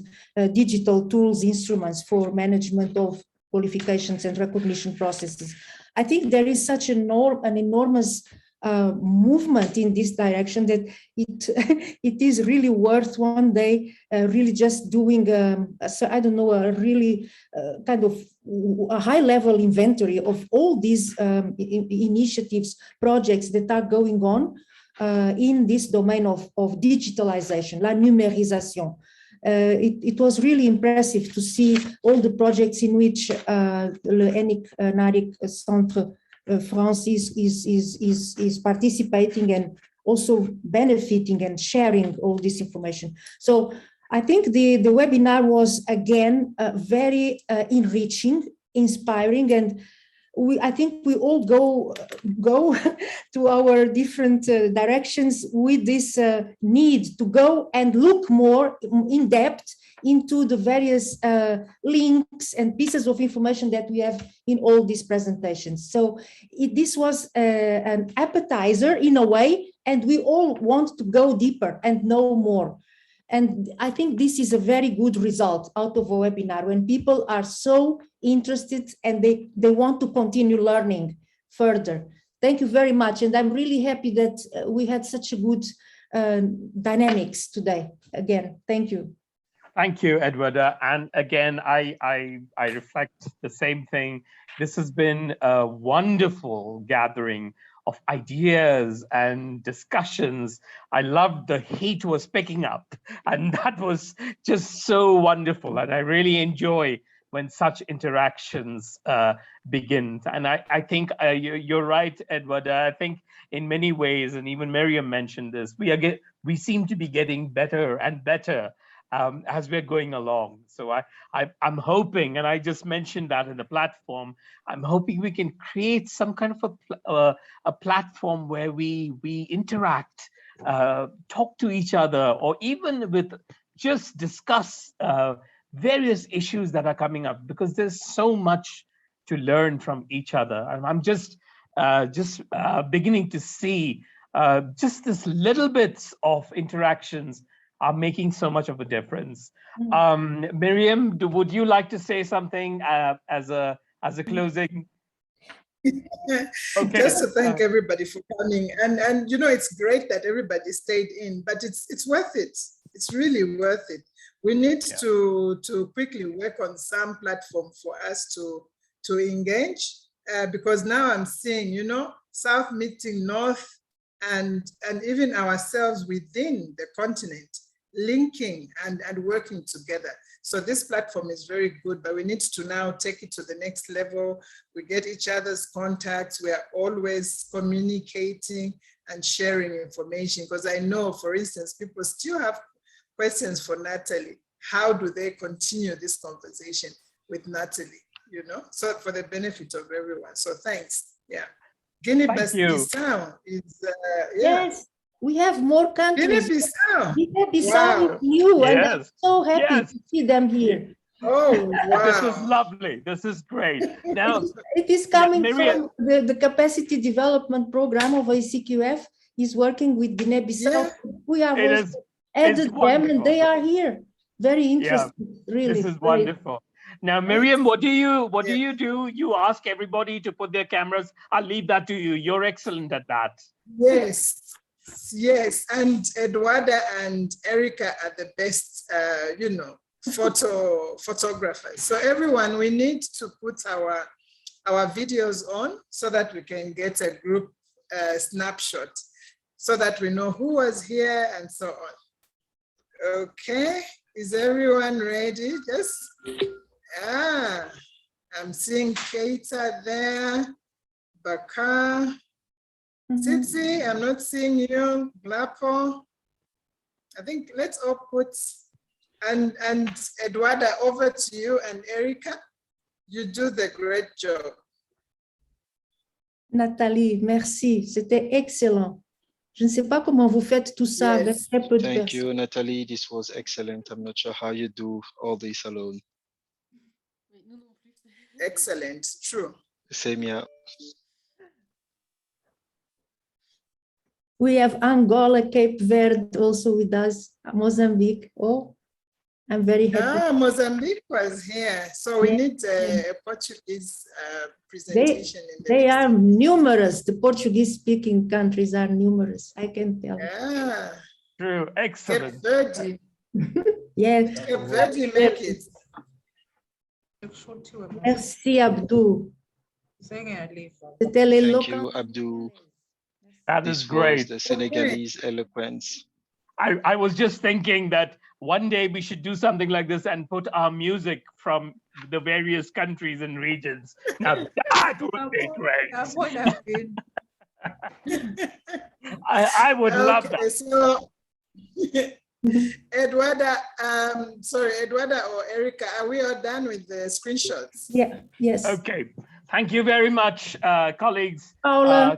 digital tools, instruments for management of qualifications and recognition processes. I think there is such an enormous movement in this direction that it is really worth one day really just doing so I don't know, a really kind of a high level inventory of all these initiatives, projects that are going on in this domain of digitalization, la numérisation. It was really impressive to see all the projects in which le NIC Centre France is participating and also benefiting and sharing all this information. So I think the webinar was again very enriching, inspiring, and I think we all go to our different directions with this need to go and look more in depth into the various links and pieces of information that we have in all these presentations. So this was an appetizer in a way, and we all want to go deeper and know more. And I think this is a very good result out of a webinar when people are so interested and they want to continue learning further. Thank you very much. And I'm really happy that we had such a good dynamics today. Again, thank you. Thank you, Edwarda. And again, I reflect the same thing. This has been a wonderful gathering of ideas and discussions. I loved the heat was picking up, and that was just so wonderful. And I really enjoy when such interactions begin. And I think you're right, Edward. I think in many ways, and even Miriam mentioned this, we seem to be getting better and better as we're going along. So I'm hoping, and I just mentioned that in the platform, I'm hoping we can create some kind of a platform where we interact, talk to each other, or even just discuss various issues that are coming up, because there's so much to learn from each other. And I'm just beginning to see just this little bits of interactions are making so much of a difference. Miriam, would you like to say something as a closing? Okay. Just to thank everybody for coming, and you know, it's great that everybody stayed in, but it's worth it. It's really worth it. We need to quickly work on some platform for us to engage, because now I'm seeing, you know, South meeting North, and even ourselves within the continent, linking and working together. So this platform is very good, but we need to now take it to the next level. We get each other's contacts. We are always communicating and sharing information, because I know, for instance, people still have questions for Natalie. How do they continue this conversation with Natalie, you know? So for the benefit of everyone. So thanks, yeah. Guinea-Bissau is, yes, we have more countries. Guinea-Bissau. Guinea-Bissau is new, and I'm so happy to see them here. Oh, wow. This is lovely. This is great. Now, it is coming from the capacity development program of AQF is working with Guinea-Bissau. Yeah. We have also added them, and they are here. Very interesting, really. This is wonderful. Now, Miriam, what do you do? You ask everybody to put their cameras. I'll leave that to you. You're excellent at that. Yes, and Eduarda and Erica are the best, you know, photographers. So everyone, we need to put our videos on so that we can get a group snapshot, so that we know who was here and so on. Okay, is everyone ready? Yes. I'm seeing Keita there, Bakar. Tsitsi, I'm not seeing you. Glapo. I think let's all put, and Eduarda, over to you, and Erica, you do the great job. Nathalie, merci, c'était excellent. Je ne sais pas comment vous faites tout ça avec très peu de personnes. Thank you, Nathalie. This was excellent. I'm not sure how you do all this alone. Excellent, true. Same here. We have Angola, Cape Verde also with us, Mozambique. Oh, I'm very happy. Mozambique was here. So we need a Portuguese presentation. They are numerous. The Portuguese-speaking countries are numerous, I can tell. True, excellent. Cape Verde. Yes. Cape Verde, make it. Merci, Abdou. Thank you, Abdou. That is great. The Senegalese eloquence. I was just thinking that one day we should do something like this and put our music from the various countries and regions. Now that would be great. That would have been. I would love that. So, Eduarda, Eduarda or Erica, are we all done with the screenshots? Yeah, yes. Okay, Thank you very much, colleagues. Paula.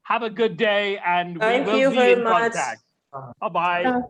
Have a good day, and we Thank will you be very in much. contact. Bye-bye.